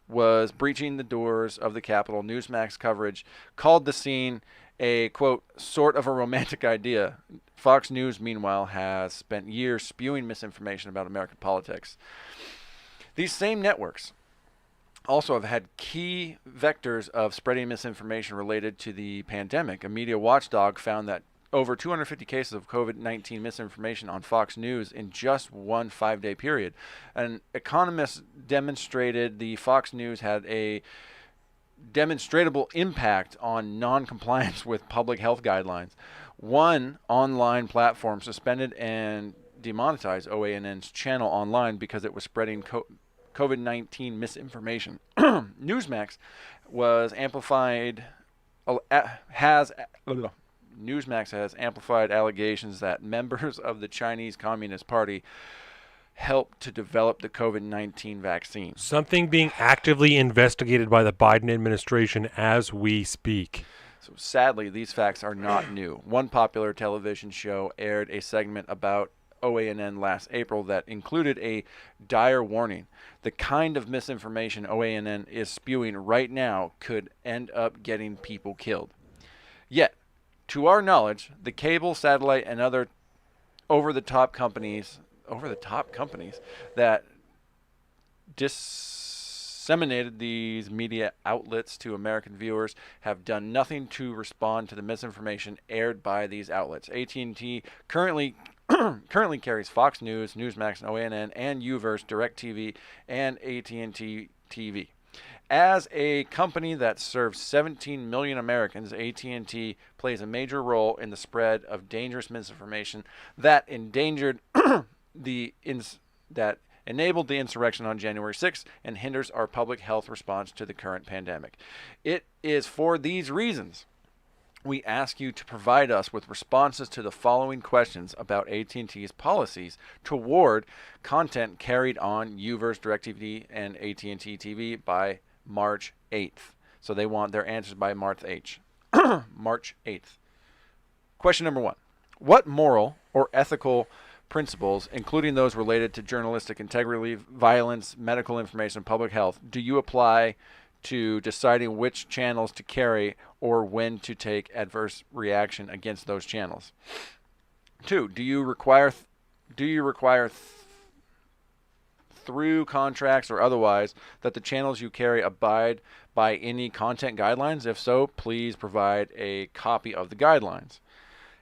was breaching the doors of the Capitol, Newsmax coverage called the scene a, quote, sort of a romantic idea. Fox News, meanwhile, has spent years spewing misinformation about American politics. These same networks also have had key vectors of spreading misinformation related to the pandemic. A media watchdog found that over 250 cases of COVID-19 misinformation on Fox News in just one 5-day period. An economist demonstrated the Fox News had a demonstrable impact on non-compliance with public health guidelines. One online platform suspended and demonetized OANN's channel online because it was spreading COVID-19 misinformation. Newsmax has amplified allegations that members of the Chinese Communist Party helped to develop the COVID-19 vaccine. Something being actively investigated by the Biden administration as we speak. So sadly, these facts are not new. One popular television show aired a segment about OANN last April that included a dire warning. The kind of misinformation OANN is spewing right now could end up getting people killed. Yet, to our knowledge, the cable, satellite, and other over-the-top companies that disseminated these media outlets to American viewers have done nothing to respond to the misinformation aired by these outlets. AT&T currently carries Fox News, Newsmax, and OANN, and Uverse, DirecTV, and AT&T TV. As a company that serves 17 million Americans, AT&T plays a major role in the spread of dangerous misinformation that enabled the insurrection on January 6th and hinders our public health response to the current pandemic. It is for these reasons we ask you to provide us with responses to the following questions about AT&T's policies toward content carried on Uverse, DirecTV, and AT&T TV by March 8th. So they want their answers by March 8th. March 8th. Question number 1. What moral or ethical principles, including those related to journalistic integrity, violence, medical information, and public health, do you apply to deciding which channels to carry or when to take adverse reaction against those channels? 2. Do you require through contracts or otherwise that the channels you carry abide by any content guidelines? If so, please provide a copy of the guidelines.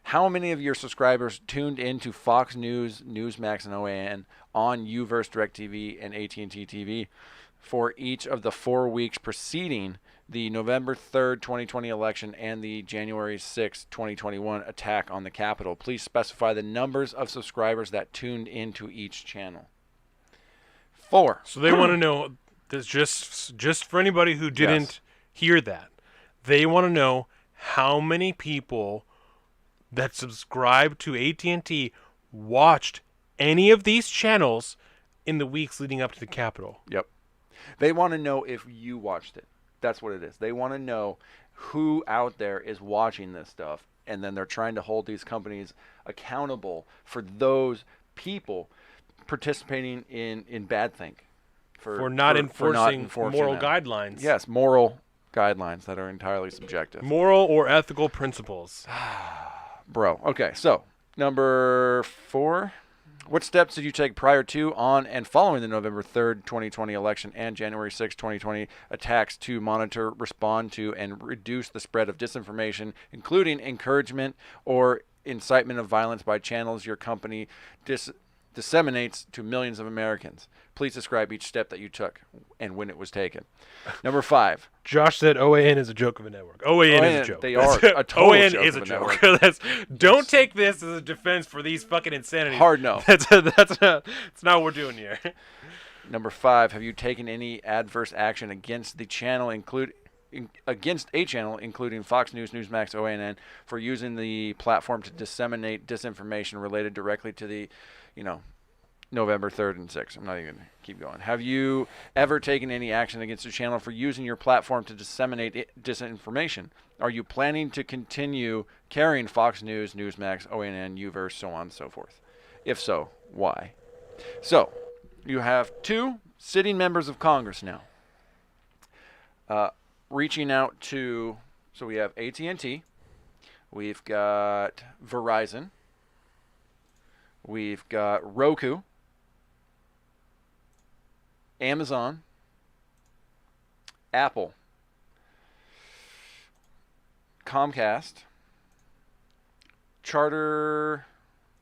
How many of your subscribers tuned into Fox News, Newsmax, and OAN on Uverse, DirecTV, and AT&T TV for each of the 4 weeks preceding the November 3rd, 2020 election and the January 6th, 2021 attack on the Capitol? Please specify the numbers of subscribers that tuned into each channel. 4. So they want to know this, just for anybody who didn't hear that. They want to know how many people that subscribe to AT&T watched any of these channels in the weeks leading up to the Capitol. Yep. They want to know if you watched it. That's what it is. They want to know who out there is watching this stuff, and then they're trying to hold these companies accountable for those people participating in bad thing. For not enforcing moral them. guidelines. Yes, moral guidelines that are entirely subjective. Moral or ethical principles. Bro. Okay, so number 4. What steps did you take prior to, on, and following the November 3rd, 2020 election and January 6th, 2020 attacks to monitor, respond to, and reduce the spread of disinformation, including encouragement or incitement of violence by channels your company disseminates to millions of Americans? Please describe each step that you took and when it was taken. Number 5. Josh said OAN is a joke of a network. OAN is a joke. They are a total OAN joke is of a a joke. network. Don't take this as a defense for these fucking insanities. Hard no. That's not what we're doing here. Number 5. Have you taken any adverse action against the channel, against a channel, including Fox News, Newsmax, OAN, for using the platform to disseminate disinformation related directly to the, November 3rd and 6th. I'm not even going to keep going. Have you ever taken any action against a channel for using your platform to disseminate disinformation? Are you planning to continue carrying Fox News, Newsmax, OAN, Uverse, so on and so forth? If so, why? So, you have 2 sitting members of Congress now reaching out to, so we have AT&T, we've got Verizon, we've got Roku, Amazon, Apple, Comcast, Charter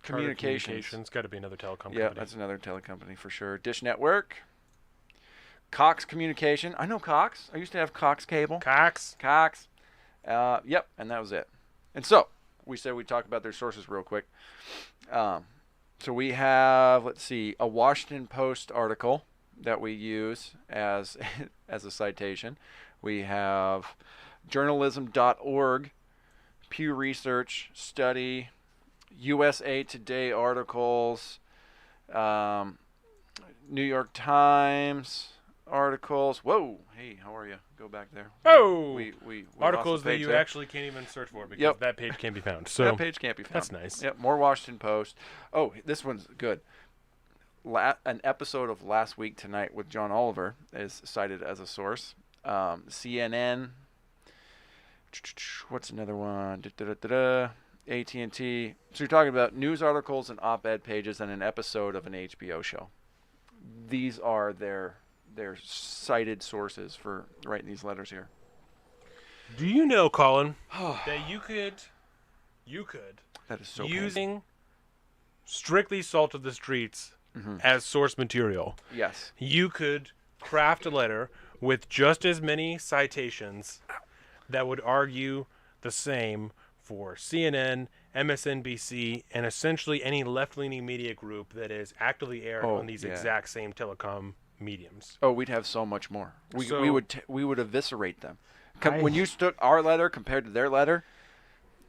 Communications. Got to be another telecom company. Yeah, that's another telecompany for sure. Dish Network, Cox Communication. I know Cox. I used to have Cox Cable. Cox. Yep, and that was it. And so, we said we'd talk about their sources real quick. So we have, let's see, a Washington Post article that we use as a citation. We have journalism.org, Pew Research study, USA Today articles, New York Times articles. Whoa, hey, how are you? Go back there. Oh, we articles lost the that page you there. actually can't even search for because that page can't be found. So that page can't be found. That's nice. Yep, more Washington Post. Oh, this one's good. An episode of Last Week Tonight with John Oliver is cited as a source. CNN. What's another one? AT&T. So you're talking about news articles and op-ed pages and an episode of an HBO show. These are their cited sources for writing these letters here. Do you know, Colin, that you could That is so using strictly Salt of the Streets as source material. Yes. You could craft a letter with just as many citations that would argue the same for CNN, MSNBC, and essentially any left-leaning media group that is actively aired on these exact same telecom mediums. Oh, we'd have so much more. We would eviscerate them. I- When you took our letter compared to their letter,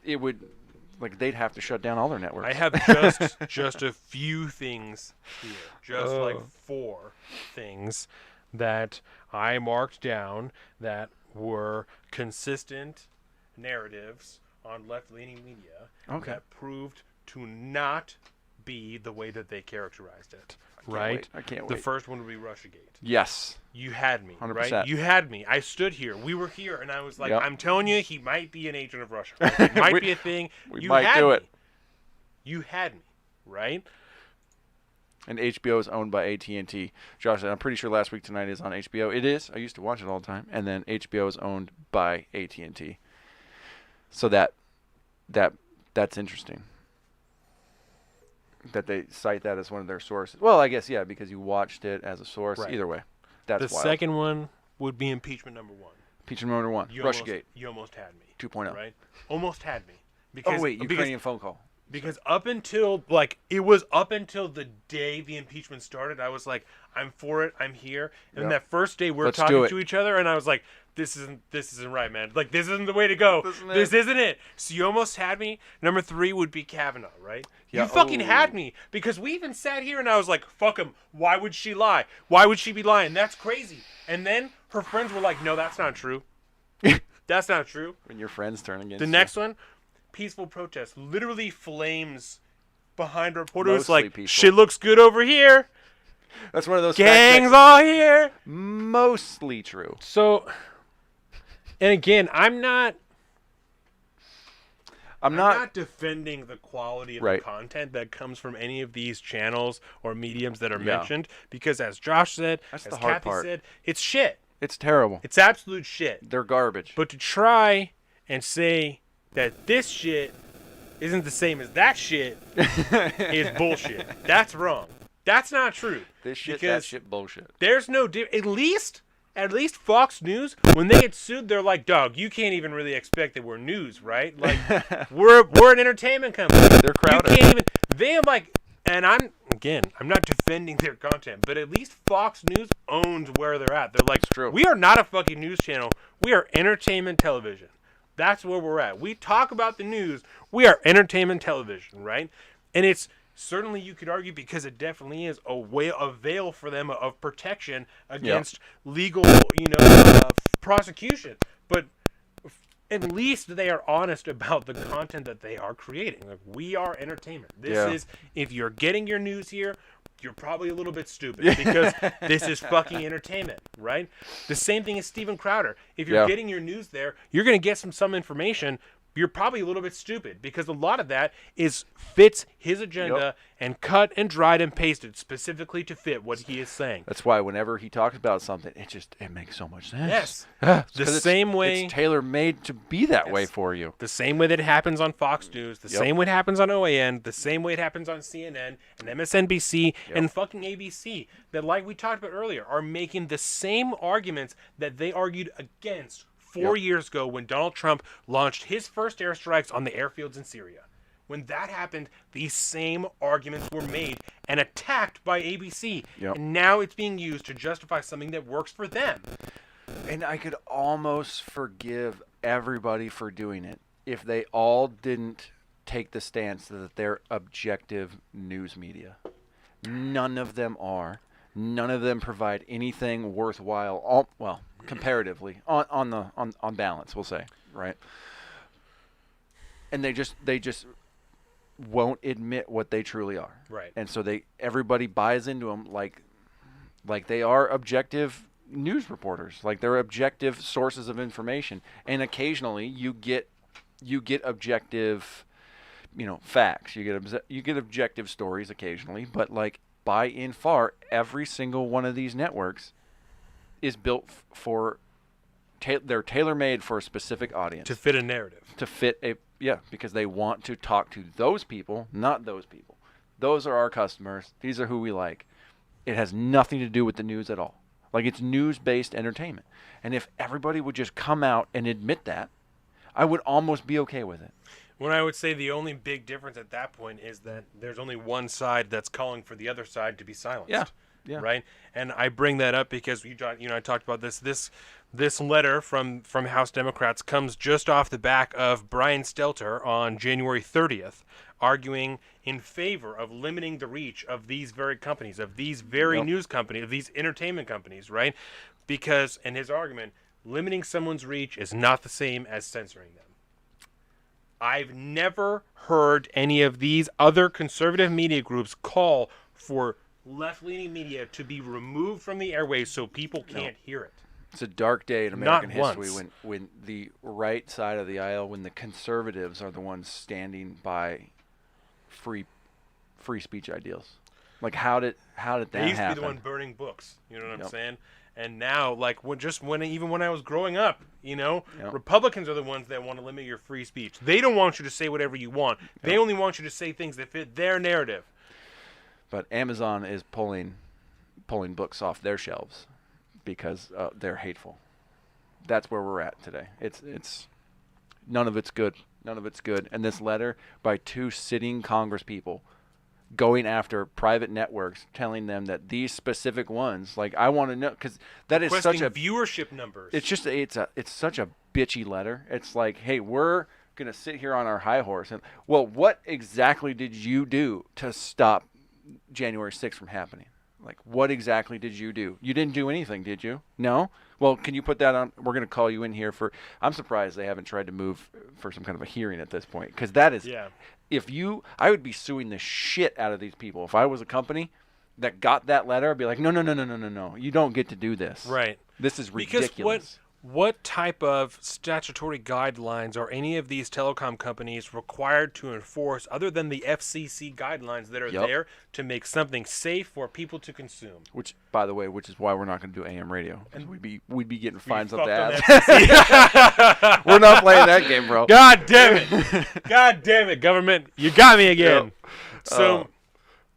it would, like, they'd have to shut down all their networks. I have just a few things here, just like 4 things that I marked down that were consistent narratives on left-leaning media that proved to not be the way that they characterized it. Right? I can't The wait. first one would be Russiagate. Yes. You had me, 100%. right? You had me. I stood here. We were here, and I was like, Yep. I'm telling you, he might be an agent of Russia. Like, it might be a thing. We You might had do me. it. You had me, right? And HBO is owned by AT&T. Josh said, I'm pretty sure Last Week Tonight is on HBO. It is. I used to watch it all the time. And then HBO is owned by AT&T. So that's interesting. That they cite that as one of their sources. Well, I guess, yeah, because you watched it as a source. Right. Either way, that's The wild. second one would be impeachment number 1. Impeachment number 1, Russiagate You almost had me. 2.0. Right? Almost had me. Because, Oh, wait, Ukrainian phone call. Because up until, like, it was up until the day the impeachment started, I was like, I'm for it, I'm here. And Yep. that first day we were Let's do talking it. to each other, and I was like, this isn't right, man. Like, this isn't the way to go. This isn't it. So you almost had me. Number 3 would be Kavanaugh, right? Yeah. You fucking Oh. had me. Because we even sat here, and I was like, fuck him. Why would she lie? Why would she be lying? That's crazy. And then her friends were like, no, that's not true. That's not true. When your friends turn against The you. next one, peaceful protest. Literally flames behind reporters Mostly like, peaceful. shit looks good over here. That's one of those Gangs fact all here. checks. Mostly true. So, and again, I'm not defending the quality of Right. the content that comes from any of these channels or mediums that are Yeah. mentioned, because as Josh said, That's as the hard Kathy part. said, it's shit. It's terrible. It's absolute shit. They're garbage. But to try and say that this shit isn't the same as that shit is bullshit. That's wrong. That's not true. This shit, that because shit, bullshit. there's no at least Fox News, when they get sued, they're like, dog, you can't even really expect that we're news, right? Like, we're an entertainment company. They're Crowder. You can't even. They like, and I'm not defending their content, but at least Fox News owns where they're at. They're like, true. we are not a fucking news channel. We are entertainment television. That's where we're at. We talk about the news. We are entertainment television, right? And it's certainly, you could argue, because it definitely is a veil for them of protection against legal, prosecution. But at least they are honest about the content that they are creating. Like, we are entertainment. This is, if you're getting your news here, you're probably a little bit stupid, because this is fucking entertainment, right? The same thing as Steven Crowder. If you're getting your news there, you're going to get some information. You're probably a little bit stupid, because a lot of that fits his agenda and cut and dried and pasted specifically to fit what he is saying. That's why whenever he talks about something, it makes so much sense. Yes. The same way. It's tailor-made to be that way for you. The same way that it happens on Fox News, the same way it happens on OAN, the same way it happens on CNN and MSNBC and fucking ABC, that, like we talked about earlier, are making the same arguments that they argued against 4 years ago when Donald Trump launched his first airstrikes on the airfields in Syria. When that happened, these same arguments were made and attacked by ABC. And now it's being used to justify something that works for them. And I could almost forgive everybody for doing it if they all didn't take the stance that they're objective news media. None of them are. None of them provide anything worthwhile. Well, comparatively, on balance, we'll say, right? And they just won't admit what they truly are. Right. And so everybody buys into them like they are objective news reporters, like they're objective sources of information. And occasionally you get objective, facts. You get objective stories occasionally, but like by and far, every single one of these networks is built for. They're tailor-made for a specific audience. To fit a narrative. To fit because they want to talk to those people, not those people. Those are our customers. These are who we like. It has nothing to do with the news at all. Like, it's news-based entertainment. And if everybody would just come out and admit that, I would almost be okay with it. When I would say the only big difference at that point is that there's only one side that's calling for the other side to be silenced. Yeah. Yeah. right? And I bring that up because you and I talked about this. This letter from House Democrats comes just off the back of Brian Stelter on January 30th, arguing in favor of limiting the reach of these very companies, of these very news companies, of these entertainment companies, right? Because, in his argument, limiting someone's reach is not the same as censoring them. I've never heard any of these other conservative media groups call for left-leaning media to be removed from the airwaves so people can't hear it. It's a dark day in Not American history once. when the right side of the aisle, when the conservatives are the ones standing by free speech ideals. Like how did that They used to happen? be the one burning books. You know what I'm Yep. saying? And now, like, even when I was growing up, Yep. Republicans are the ones that want to limit your free speech. They don't want you to say whatever you want. They only want you to say things that fit their narrative. But Amazon is pulling books off their shelves because they're hateful. That's where we're at today. It's none of it's good. None of it's good. And this letter by two sitting Congress people going after private networks, telling them that these specific ones, like I want to know, because that is such Requesting a viewership numbers. it's such a bitchy letter. It's like, hey, we're gonna sit here on our high horse and well, what exactly did you do to stop January 6th from happening? Like, what exactly did you do? You didn't do anything, did you? No? Well, can you put that on? We're going to call you in here for. I'm surprised they haven't tried to move for some kind of a hearing at this point. Because that is. Yeah. I would be suing the shit out of these people. If I was a company that got that letter, I'd be like, no. You don't get to do this. Right. This is Because ridiculous. what type of statutory guidelines are any of these telecom companies required to enforce other than the FCC guidelines that are Yep. there to make something safe for people to consume? Which, by the way, is why we're not going to do AM radio. And we'd be getting fines up Fucked the on ass. FCC. We're not playing that game, bro. God damn it! God damn it, government! You got me again. Yep. So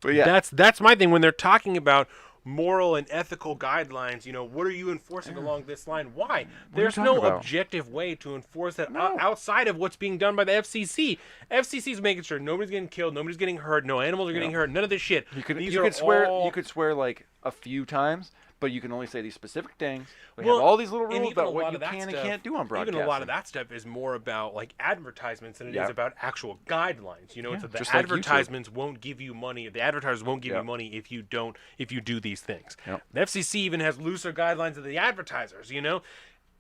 But yeah, that's my thing when they're talking about moral and ethical guidelines. What are you enforcing along this line? Why? are you There's talking no about? objective way to enforce that No. outside of what's being done by the FCC. FCC's making sure nobody's getting killed, nobody's getting hurt, no animals are getting hurt, none of this shit. you could These you are could swear all- you could swear like a few times, but you can only say these specific things. We Well, have all these little and rules even a about what lot you of that can and stuff- can't do on broadcasting. Even a lot of that stuff is more about like advertisements than it is Yeah. about actual guidelines. It's that the just like YouTube. advertisements won't give you money. The advertisers won't give Yeah. you money if you do these things. Yep. The FCC even has looser guidelines than the advertisers.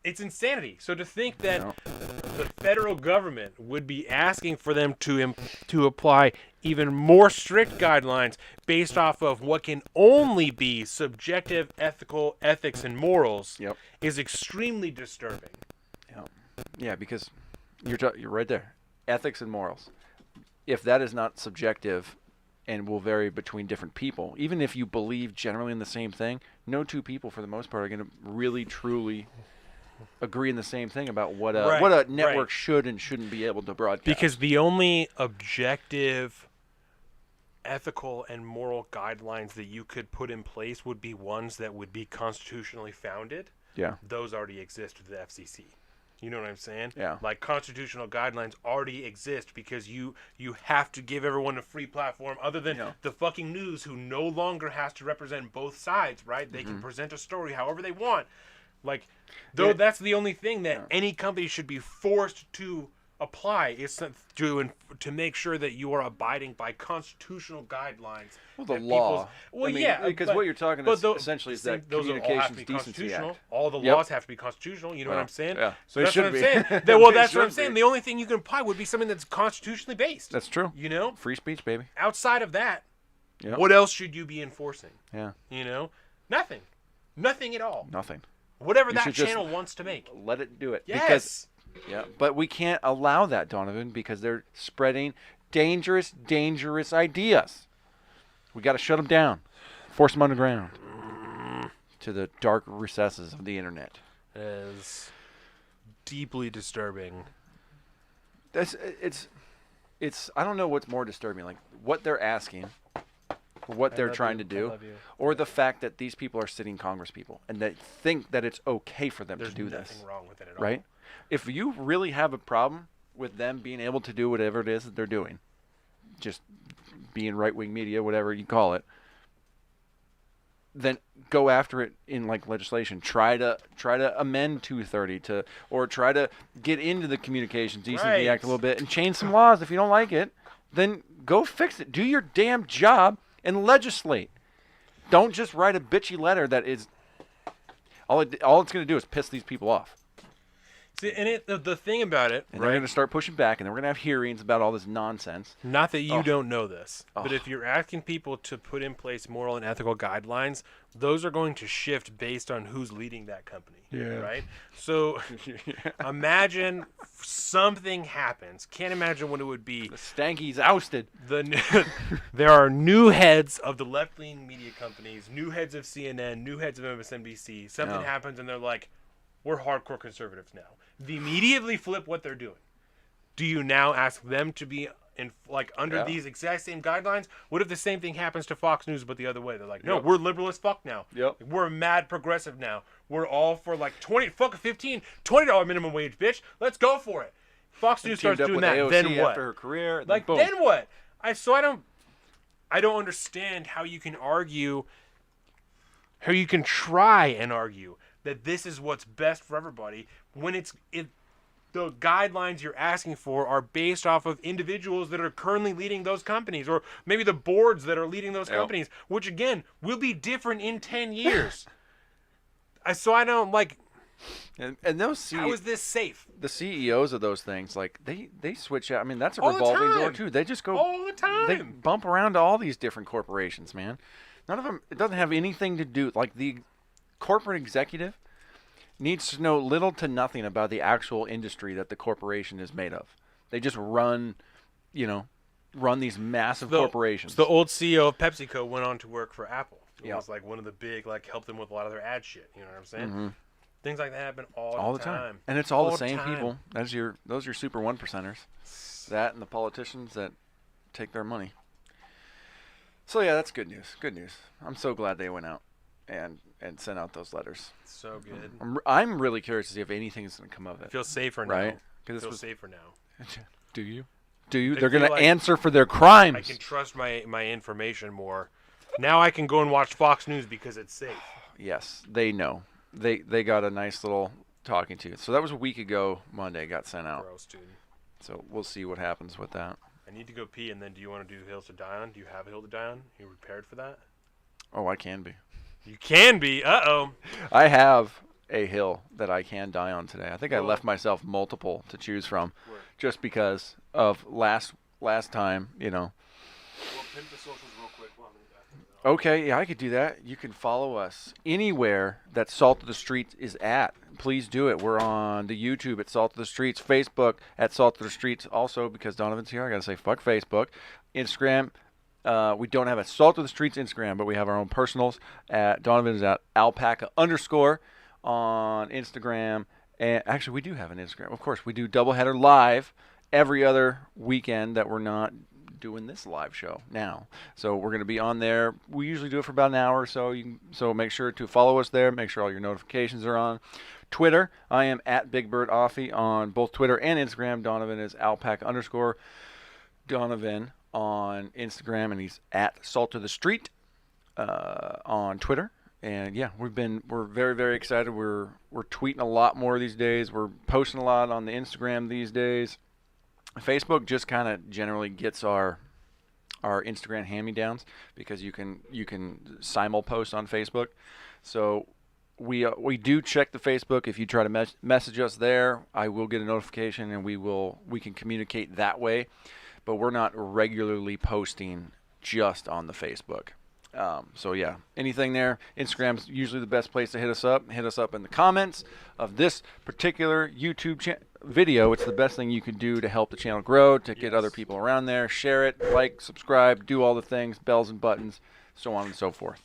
It's insanity. So to think that the federal government would be asking for them to apply even more strict guidelines based off of what can only be subjective ethics and morals Yep. is extremely disturbing. Yeah, because you're right there. Ethics and morals. If that is not subjective and will vary between different people, even if you believe generally in the same thing, no two people for the most part are going to really truly agree in the same thing about what a Right, network right. should and shouldn't be able to broadcast. Because the only objective ethical and moral guidelines that you could put in place would be ones that would be constitutionally founded. yeah, Those already exist with the FCC. You know what I'm saying? Yeah. Like constitutional guidelines already exist because you have to give everyone a free platform other than Yeah. the fucking news who no longer has to represent both sides, right? They can present a story however they want. Like, though Yeah. that's the only thing that any company should be forced to apply is to make sure that you are abiding by constitutional guidelines. well, the that law. people's- Well, I mean, yeah, because but- what you're talking but is tho- essentially is same- that those all have to Communications be Decency constitutional. Act. All the Yep. laws have to be constitutional. You know what Well, I'm saying? yeah. So They that's should what I'm be. saying. They That's what I'm should saying. be. The only thing you can apply would be something that's constitutionally based. That's true. Free speech, baby. Outside of that, Yep. what else should you be enforcing? Yeah, Nothing. Nothing at all. nothing. Whatever You that should just channel wants to make. Let it do it. Yes. Because, yeah, but we can't allow that, Donovan, because they're spreading dangerous ideas. We got to shut them down, force them underground to the dark recesses of the internet. It is deeply disturbing. It's I don't know what's more disturbing, like what they're asking, what they're love trying you. to I do, love you. or the fact that these people are sitting Congress people and they think that it's okay for them There's to do nothing this. wrong with it at all. Right? If you really have a problem with them being able to do whatever it is that they're doing, just being right-wing media, whatever you call it, then go after it in like legislation. Try to amend 230 or try to get into the Communications Decency Act a little bit and change some laws. If you don't like it, then go fix it. Do your damn job and legislate. Don't just write a bitchy letter that is all it's going to do is piss these people off. See, and the thing about it, and they're going to start pushing back, and then we're going to have hearings about all this nonsense. Not that you don't know this, but if you're asking people to put in place moral and ethical guidelines, those are going to shift based on who's leading that company. Yeah. Right? So imagine something happens. Can't imagine what it would be. The Stanky's ousted. There are new heads of the left-leaning media companies, new heads of CNN, new heads of MSNBC. Something happens, and they're like, we're hardcore conservatives now. They immediately flip what they're doing. Do you now ask them to be under these exact same guidelines? What if the same thing happens to Fox News but the other way? They're like, no, we're liberal as fuck now. Yep. We're mad progressive now. We're all for $20 minimum wage, bitch. Let's go for it. Fox News starts doing that. AOC then what? After her career, then what? I don't understand how you can argue, how you can try and argue that this is what's best for everybody when the guidelines you're asking for are based off of individuals that are currently leading those companies, or maybe the boards that are leading those companies, which again will be different in 10 years. So I don't like. And those how is this safe? The CEOs of those things, like they switch out. I mean, that's a all revolving door too. They just go all the time. They bump around to all these different corporations, man. None of them. It doesn't have anything to do like the corporate executive needs to know little to nothing about the actual industry that the corporation is made of. They just run these massive corporations. The old CEO of PepsiCo went on to work for Apple. It was like one of the big, helped them with a lot of their ad shit. You know what I'm saying? Mm-hmm. Things like that happen all the time. And it's all the same people. Those are your super 1%ers. That and the politicians that take their money. So yeah, that's good news. Good news. I'm so glad they went out and sent out those letters. So good. I'm really curious to see if anything is going to come of it. I feel safer now. Right? I feel safer now. Do you? They're going to answer for their crimes. I can trust my information more. Now I can go and watch Fox News because it's safe. Yes, they know. They got a nice little talking to. So that was a week ago. Monday got sent out. Gross, dude. So we'll see what happens with that. I need to go pee, and then do you want to do hills to die on? Do you have a hill to die on? You prepared for that? Oh, I can be. You can be. Uh-oh. I have a hill that I can die on today. I think I left myself multiple to choose from just because of last time, Well, pimp the socials real quick. Okay, yeah, I could do that. You can follow us anywhere that Salt of the Streets is at. Please do it. We're on the YouTube at Salt of the Streets, Facebook at Salt of the Streets. Also, because Donovan's here, I got to say fuck Facebook. Instagram, we don't have a Salt of the Streets Instagram, but we have our own personals. Donovan is at alpaca_ on Instagram. And actually, we do have an Instagram. Of course, we do Doubleheader Live every other weekend that we're not doing this live show now. So we're going to be on there. We usually do it for about an hour or so. So make sure to follow us there. Make sure all your notifications are on. Twitter, I am at Big Bird Offie on both Twitter and Instagram. Donovan is alpaca_ Donovan on Instagram, and he's at Salt of the Street on Twitter. And yeah, we're very, very excited. We're tweeting a lot more these days. We're posting a lot on the Instagram these days. Facebook just kind of generally gets our Instagram hand-me-downs because you can simul post on Facebook. So we do check the Facebook. If you try to message us there, I will get a notification and we can communicate that way. But we're not regularly posting just on the Facebook. So yeah, anything there. Instagram's usually the best place to hit us up. Hit us up in the comments of this particular YouTube video. It's the best thing you can do to help the channel grow, to get other people around there. Share it, like, subscribe, do all the things, bells and buttons, so on and so forth.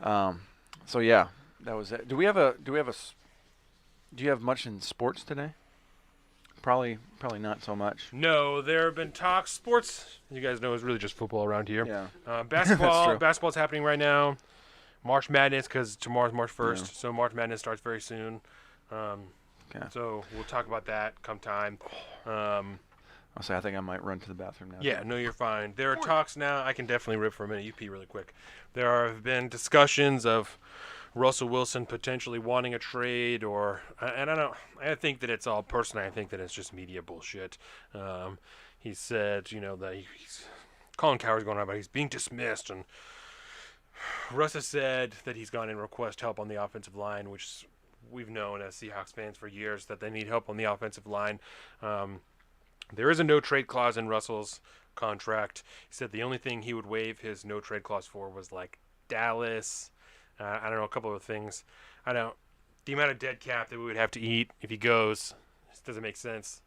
So yeah, that was it. Do you have much in sports today? Probably not so much. No, there have been talks. Sports, you guys know, is really just football around here. Yeah. Basketball's happening right now. March Madness, because tomorrow's March 1st, so March Madness starts very soon. Okay. So we'll talk about that come time. I'll say I think I might run to the bathroom now. Yeah, no, you're fine. There are talks now. I can definitely rip for a minute. You pee really quick. There have been discussions of Russell Wilson potentially wanting a trade, and I don't. I think that it's all personal. I think that it's just media bullshit. He said, that he's Colin Cowherd's going on about he's being dismissed, and Russ has said that he's gone and request help on the offensive line, which we've known as Seahawks fans for years that they need help on the offensive line. There is a no-trade clause in Russell's contract. He said the only thing he would waive his no-trade clause for was, like, Dallas. I don't know, a couple of things. The amount of dead cap that we would have to eat if he goes just doesn't make sense.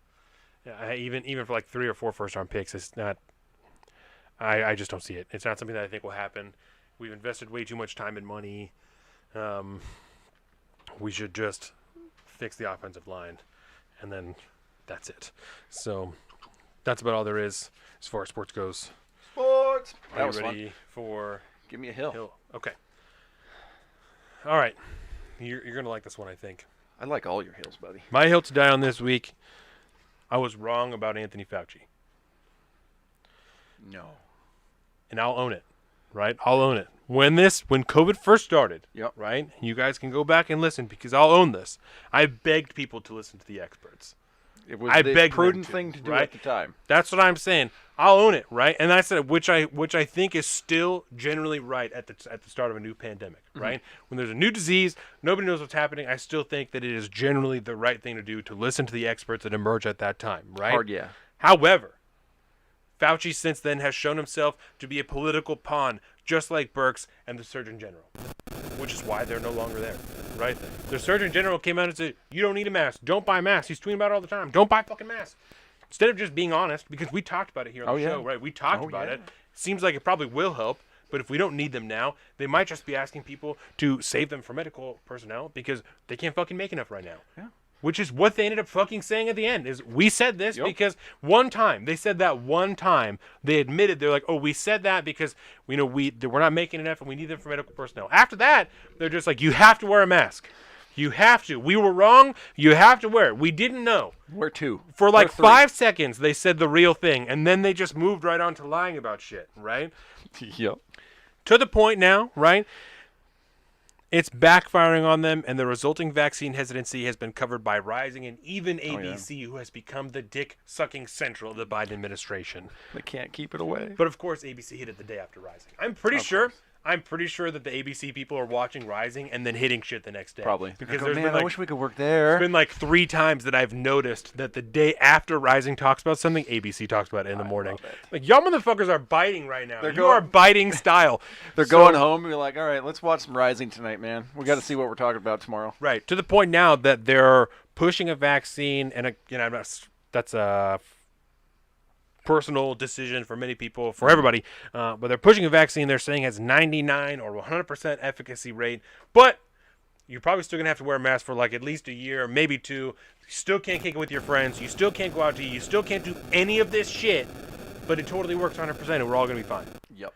Even for, like, 3 or 4 first-round picks, it's not – I just don't see it. It's not something that I think will happen. We've invested way too much time and money. We should just fix the offensive line, and then – that's it. So that's about all there is as far as sports goes. Sports. Are you ready for Give me a hill. Okay. All right. You're going to like this one, I think. I like all your hills, buddy. My hill to die on this week, I was wrong about Anthony Fauci. No. And I'll own it, right? I'll own it. When COVID first started, Yep. right? You guys can go back and listen because I'll own this. I begged people to listen to the experts. It was I the begged prudent them thing to do right? at the time. That's what I'm saying. I'll own it, right? And I said which I think is still generally right at the start of a new pandemic, right? When there's a new disease, nobody knows what's happening. I still think that it is generally the right thing to do to listen to the experts that emerge at that time, right? Hard, yeah. However, Fauci since then has shown himself to be a political pawn, just like Birx and the Surgeon General, which is why they're no longer there, right? The Surgeon General came out and said, you don't need a mask. Don't buy masks. He's tweeting about it all the time. Don't buy fucking masks. Instead of just being honest, because we talked about it here on the show, right? We talked about it. Seems like it probably will help, but if we don't need them now, they might just be asking people to save them for medical personnel because they can't fucking make enough right now. Yeah. Which is what they ended up fucking saying at the end, is we said this because one time, they said that one time, they admitted, they're like, oh, we said that because we're not making enough and we need them for medical personnel. After that, they're just like, you have to wear a mask. You have to. We were wrong. You have to wear it. We didn't know. We're 2. For like We're 3. 5 seconds, they said the real thing, and then they just moved right on to lying about shit, right? Yep. To the point now, right? It's backfiring on them, and the resulting vaccine hesitancy has been covered by Rising and even ABC, who has become the dick-sucking central of the Biden administration. They can't keep it away. But, of course, ABC hit it the day after Rising. I'm pretty sure that the ABC people are watching Rising and then hitting shit the next day. Probably. Because Go, there's man, been like, I wish we could work there. there's been like 3 times that I've noticed that the day after Rising talks about something, ABC talks about it in the morning. Like, y'all motherfuckers are biting right now. You are biting style. They're going home and be like, all right, let's watch some Rising tonight, man. We got to see what we're talking about tomorrow. Right. To the point now that they're pushing a vaccine, and that's a personal decision for many people, for everybody. But they're pushing a vaccine they're saying has 99 or 100% efficacy rate. But you're probably still going to have to wear a mask for like at least a year, maybe 2. You still can't kick it with your friends. You still can't go out to eat. You still can't do any of this shit. But it totally works 100% and we're all going to be fine. Yep.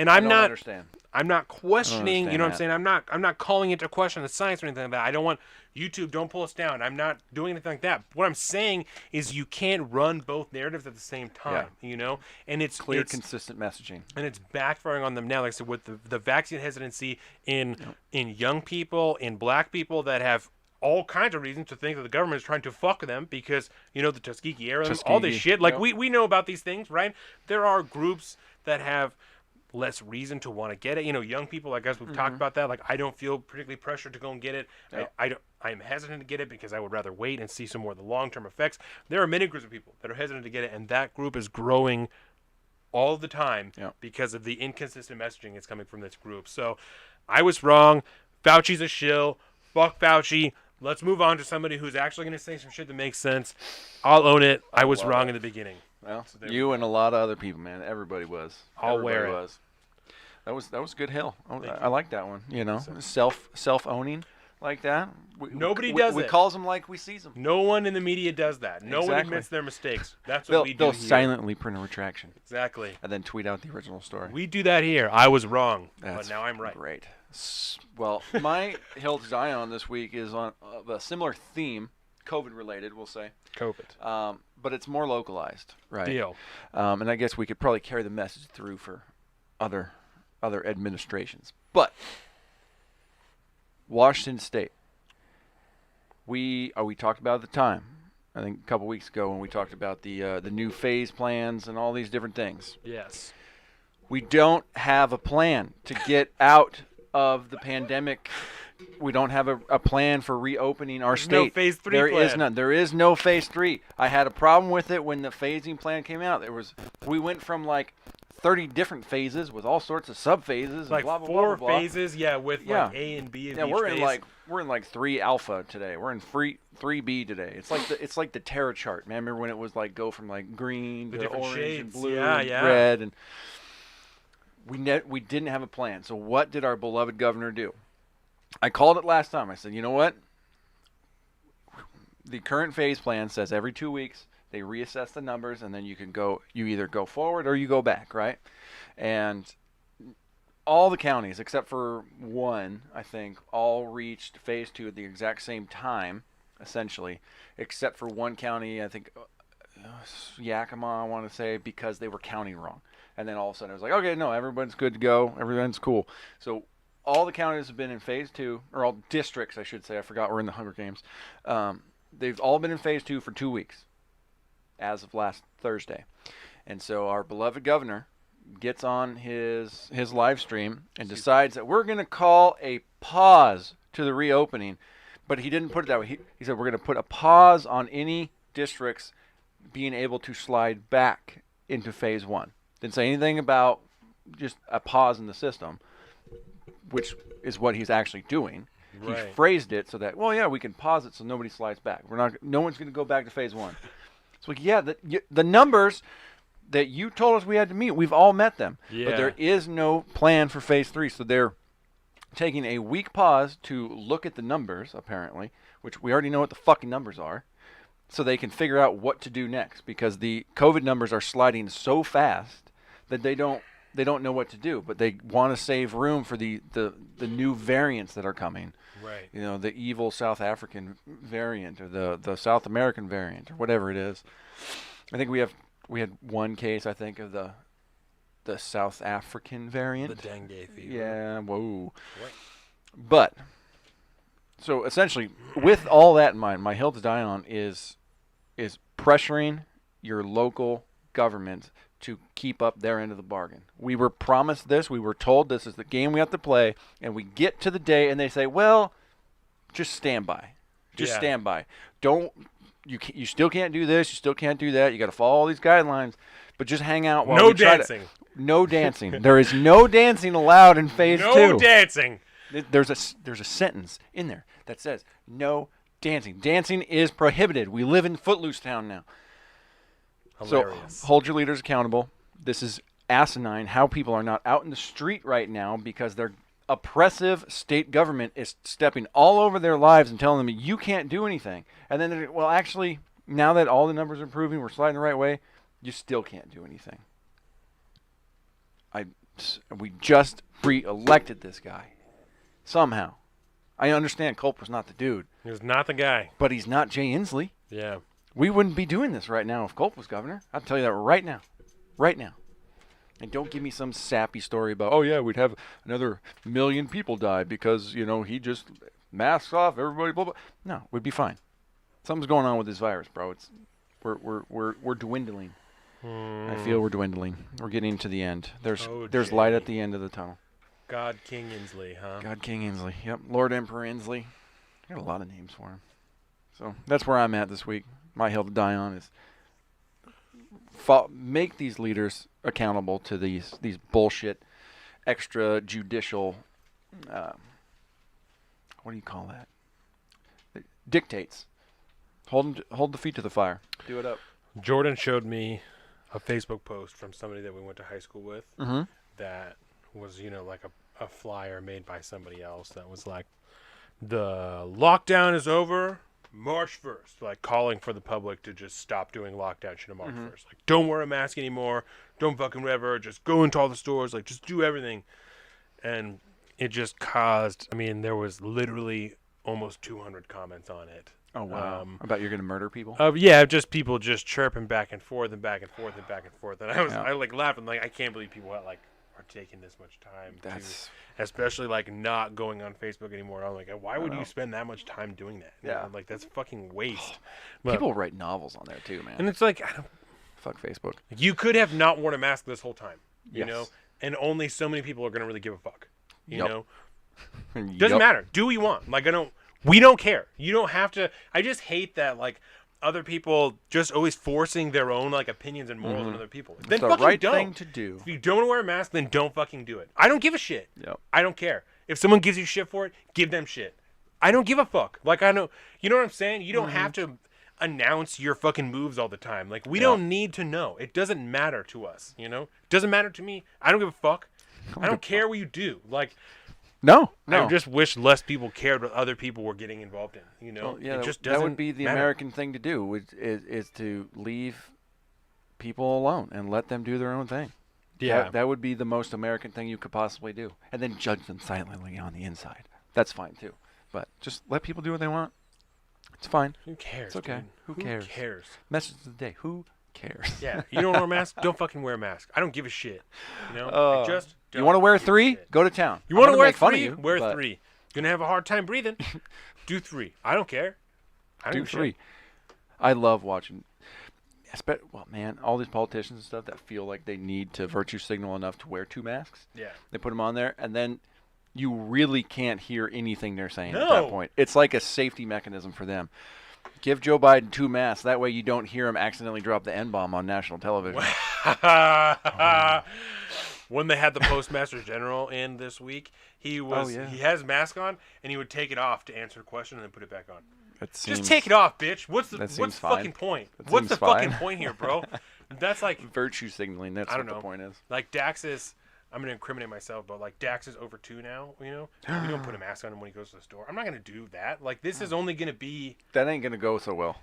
I'm not understand. I'm not questioning, you know what I'm that. saying? I'm not calling into question the science or anything like that. I don't want YouTube, don't pull us down. I'm not doing anything like that. What I'm saying is you can't run both narratives at the same time, you know? And it's Clear, consistent messaging. And it's backfiring on them now. Like I said, with the vaccine hesitancy in young people, in black people that have all kinds of reasons to think that the government is trying to fuck them because, you know, the Tuskegee Airlines, all this shit. Like, we know about these things, right? There are groups that have less reason to want to get it. You know, young people, I guess we've talked about that. Like, I don't feel particularly pressured to go and get it. I'm hesitant to get it because I would rather wait and see some more of the long-term effects. There are many groups of people that are hesitant to get it, and that group is growing all the time because of the inconsistent messaging that's coming from this group. So I was wrong. Fauci's a shill. Fuck Fauci. Let's move on to somebody who's actually going to say some shit that makes sense. I'll own it. I was wrong in the beginning. Well, you and a lot of other people, man. Everybody was. I'll wear it. Was. That was good hill. I like that one. You know, self-owning like that. Nobody does it. We calls them like we sees them. No one in the media does that. No one admits their mistakes. That's what we do They'll here. silently print a retraction. Exactly. And then tweet out the original story. We do that here. I was wrong, That's but now I'm right. Great. Well, my hill to die on this week is on a similar theme, COVID-related, we'll say. COVID. but it's more localized, right? Deal. And I guess we could probably carry the message through for other administrations. But Washington State, we talked about at the time, I think a couple weeks ago when we talked about the new phase plans and all these different things. Yes. We don't have a plan to get out of the pandemic. We don't have a plan for reopening our state. No phase 3 There plan. is none. There is no phase 3. I had a problem with it when the phasing plan came out. We went from like 30 different phases with all sorts of sub phases, Like and blah blah 4 blah, blah, blah. phases, with Yeah. like A and B of Yeah, each we're phase. in like 3 alpha today. We're in 3B today. It's like the Terra chart, man. Remember when it was like go from like green The to different orange shades. and blue, Yeah, and yeah. red, and we didn't have a plan. So what did our beloved governor do? I called it last time. I said, you know what? The current phase plan says every 2 weeks they reassess the numbers, and then you either go forward or you go back, right? And all the counties, except for one, I think, all reached phase 2 at the exact same time, essentially, except for one county, I think, Yakima, I want to say, because they were counting wrong. And then all of a sudden, I was like, okay, no, everyone's good to go. Everyone's cool. So all the counties have been in phase 2, or all districts, I should say. I forgot we're in the Hunger Games. They've all been in phase 2 for 2 weeks, as of last Thursday. And so our beloved governor gets on his live stream and decides that we're going to call a pause to the reopening. But he didn't put it that way. He said we're going to put a pause on any districts being able to slide back into phase 1. Didn't say anything about just a pause in the system, which is what he's actually doing. Right. He phrased it so that, well, yeah, we can pause it so nobody slides back. No one's going to go back to phase 1. It's like, yeah, the numbers that you told us we had to meet, we've all met them. Yeah. But there is no plan for phase 3. So they're taking a week pause to look at the numbers, apparently, which we already know what the fucking numbers are, so they can figure out what to do next, because the COVID numbers are sliding so fast that they don't know what to do, but they want to save room for the new variants that are coming. Right. You know, the evil South African variant, or the South American variant, or whatever it is. I think we had one case, I think, of the South African variant. The dengue fever. Yeah, whoa. What? But so essentially, with all that in mind, my hill to die on is pressuring your local government to keep up their end of the bargain. We were promised this. We were told this is the game we have to play, and we get to the day, and they say, "Well, just stand by. Just Yeah. stand by. You still can't do this. You still can't do that. You got to follow all these guidelines, but just hang out while No we try dancing. No dancing. There is no dancing allowed in phase 2. No dancing. There's a sentence in there that says no dancing. Dancing is prohibited. We live in Footloose Town now. Hilarious. So hold your leaders accountable. This is asinine how people are not out in the street right now because their oppressive state government is stepping all over their lives and telling them you can't do anything. And then they're, well, actually, now that all the numbers are improving, we're sliding the right way, you still can't do anything. We just re-elected this guy. Somehow. I understand Culp was not the dude, He was not the guy. but he's not Jay Inslee. Yeah. We wouldn't be doing this right now if Culp was governor. I'll tell you that right now. Right now. And don't give me some sappy story about, oh, yeah, we'd have another 1 million people die because, he just masks off, everybody, blah, blah. No, we'd be fine. Something's going on with this virus, bro. We're dwindling. I feel we're dwindling. We're getting to the end. There's light at the end of the tunnel. God King Inslee, huh? God King Inslee. Yep. Lord Emperor Inslee. I got a lot of names for him. So that's where I'm at this week. My hill to die on is make these leaders accountable to these bullshit extrajudicial, what do you call that? Dictates. Hold the feet to the fire. Do it up. Jordan showed me a Facebook post from somebody that we went to high school with that was, like a flyer made by somebody else that was like, the lockdown is over March 1st, like calling for the public to just stop doing lockdown shit on March 1st. Like, don't wear a mask anymore. Don't fucking whatever. Just go into all the stores. Like, just do everything. And it just caused, there was literally almost 200 comments on it. Oh wow! About you're gonna murder people? Yeah, just people just chirping back and forth and back and forth and back and forth, and I like laughing like I can't believe people like are taking this much time. Especially like not going on Facebook anymore. I'm like, why would you spend that much time doing that? Yeah, like that's fucking waste. People write novels on there too, man. And it's like, fuck Facebook. You could have not worn a mask this whole time, you know, and only so many people are gonna really give a fuck. You know, doesn't matter. Do what you want. Like we don't care. You don't have to. I just hate that like other people just always forcing their own like opinions and morals on other people. Then the fucking right don't. thing to do. If you don't want to wear a mask, then don't fucking do it. I don't give a shit. Yep. I don't care. If someone gives you shit for it, give them shit. I don't give a fuck. Like I know, you know what I'm saying? You don't have to announce your fucking moves all the time. Like we don't need to know. It doesn't matter to us, you know? It doesn't matter to me. I don't give a fuck. I don't care what you do. Like No. I just wish less people cared what other people were getting involved in. You know, well, yeah, it just that doesn't would be the matter. American thing to do. Is to leave people alone and let them do their own thing. Yeah, that would be the most American thing you could possibly do, and then judge them silently on the inside. That's fine too, but just let people do what they want. It's fine. Who cares? It's okay. Dude? Who cares? Who cares? Message of the day. Who cares? Yeah, you don't wear a mask? Don't fucking wear a mask. I don't give a shit. You know, I just don't you want to wear give a 3? shit. Go to town. You want to wear make fun of 3? you, Wear but 3. Gonna have a hard time breathing. Do 3. I don't care. I don't Do give a 3. shit. I love watching. Well, man, all these politicians and stuff that feel like they need to virtue signal enough to wear 2 masks. Yeah. They put them on there, and then you really can't hear anything they're saying at No. that point. It's like a safety mechanism for them. Give Joe Biden 2 masks. That way you don't hear him accidentally drop the N-bomb on national television. When they had the Postmaster General in this week, he has mask on, and he would take it off to answer a question and then put it back on. Just take it off, bitch. What's the fucking point? What's the fucking point here, bro? That's like virtue signaling. That's what the point is. Like Dax is, I'm gonna incriminate myself, but like Dax is over 2 now. You know, we don't put a mask on him when he goes to the store. I'm not gonna do that. Like this is only gonna be. That ain't gonna go so well.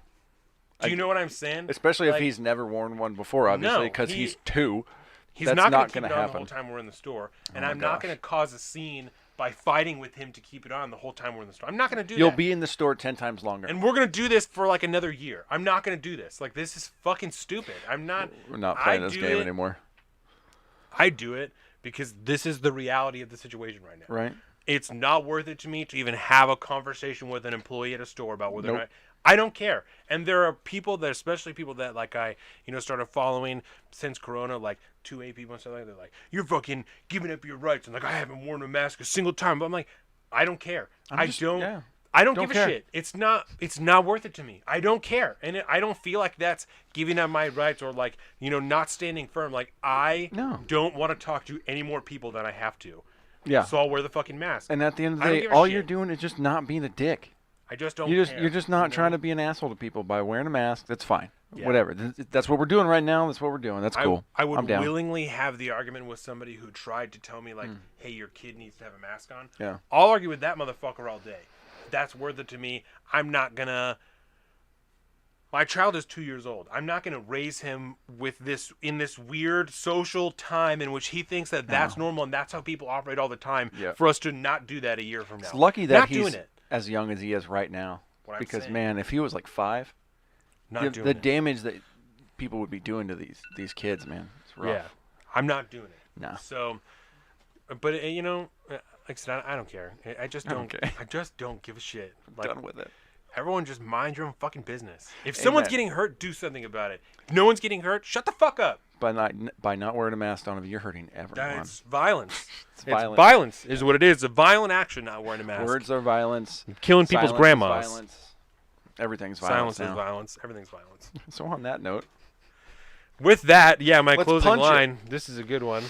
Do you know what I'm saying? Especially like, if he's never worn one before, obviously, because he's 2. He's that's not not gonna keep it on the whole time we're in the store, and I'm not gonna cause a scene by fighting with him to keep it on the whole time we're in the store. I'm not gonna do that. You'll be in the store 10 times longer. And we're gonna do this for like another year. I'm not gonna do this. Like this is fucking stupid. I'm not. We're not playing this game anymore. I do it because this is the reality of the situation right now. Right. It's not worth it to me to even have a conversation with an employee at a store about whether or not. I don't care. And there are people that, especially people that like I, started following since Corona, like 2A people and stuff like that. They're like, you're fucking giving up your rights. And like, I haven't worn a mask a single time. But I'm like, I don't care. I don't give a shit. It's not worth it to me. I don't care. And I don't feel like that's giving up my rights or like, not standing firm. Like I don't want to talk to any more people than I have to. Yeah. So I'll wear the fucking mask. And at the end of the day, all you're doing is just not being a dick. I just don't You're care. just not trying to be an asshole to people by wearing a mask. That's fine. Yeah. Whatever. That's what we're doing right now. That's what we're doing. That's cool. I would willingly have the argument with somebody who tried to tell me like, hey, your kid needs to have a mask on. Yeah. I'll argue with that motherfucker all day. That's worth it to me. I'm not gonna. My child is 2 years old. I'm not gonna raise him with this in this weird social time in which he thinks that that's normal and that's how people operate all the time. Yeah. For us to not do that a year from now. It's lucky that he's doing it. As young as he is right now. Because man, if he was like 5, the damage that people would be doing to these kids, man, it's rough. Yeah, I'm not doing it. No. So, but like I said, I don't care. I just don't. I just don't give a shit. Like, done with it. Everyone just mind your own fucking business. If someone's getting hurt, do something about it. If no one's getting hurt, shut the fuck up. By not wearing a mask, Donovan, you're hurting everyone. It's violence. It's violence. Violence is what it is. It's a violent action, not wearing a mask. Words are violence. Killing people's grandmas. Violence. Everything's violence. Silence is violence. Everything's violence. So on that note. With that, my Let's closing line. This is a good one.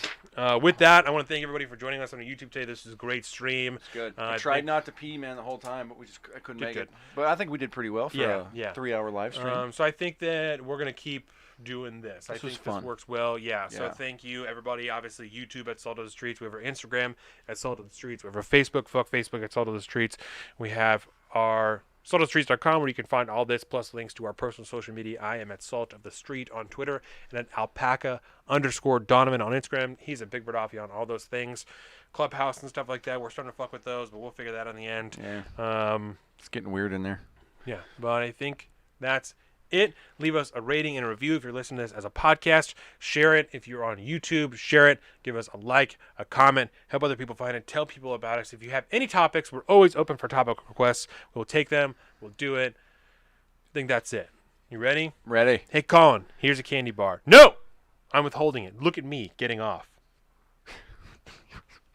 With that, I want to thank everybody for joining us on YouTube today. This is a great stream. It's good. I tried not to pee, man, the whole time, but I couldn't make it. But I think we did pretty well for a 3-hour live stream. So I think that we're going to keep doing this. I think fun. This works well. Yeah. So thank you, everybody. Obviously, YouTube at Salt of the Streets. We have our Instagram at Salt of the Streets. We have our Facebook. Fuck Facebook at Salt of the Streets. We have our saltofthestreets.com where you can find all this plus links to our personal social media. I am at Salt of the Street on Twitter and at alpaca_Donovan on Instagram. He's a Big Bird Offie on all those things. Clubhouse and stuff like that. We're starting to fuck with those, but we'll figure that out in the end. Yeah. It's getting weird in there. Yeah, but I think that's it. Leave us a rating and a review if you're listening to this as a podcast. Share it if you're on YouTube. Share it. Give us a like, a comment. Help other people find it. Tell people about us. If you have any topics, we're always open for topic requests. We'll take them. We'll do it. I think that's it. You ready? Ready. Hey, Colin, here's a candy bar. No! I'm withholding it. Look at me getting off.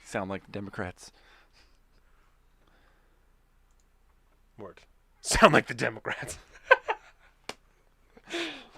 Sound like the Democrats. Word. Sound like the Democrats.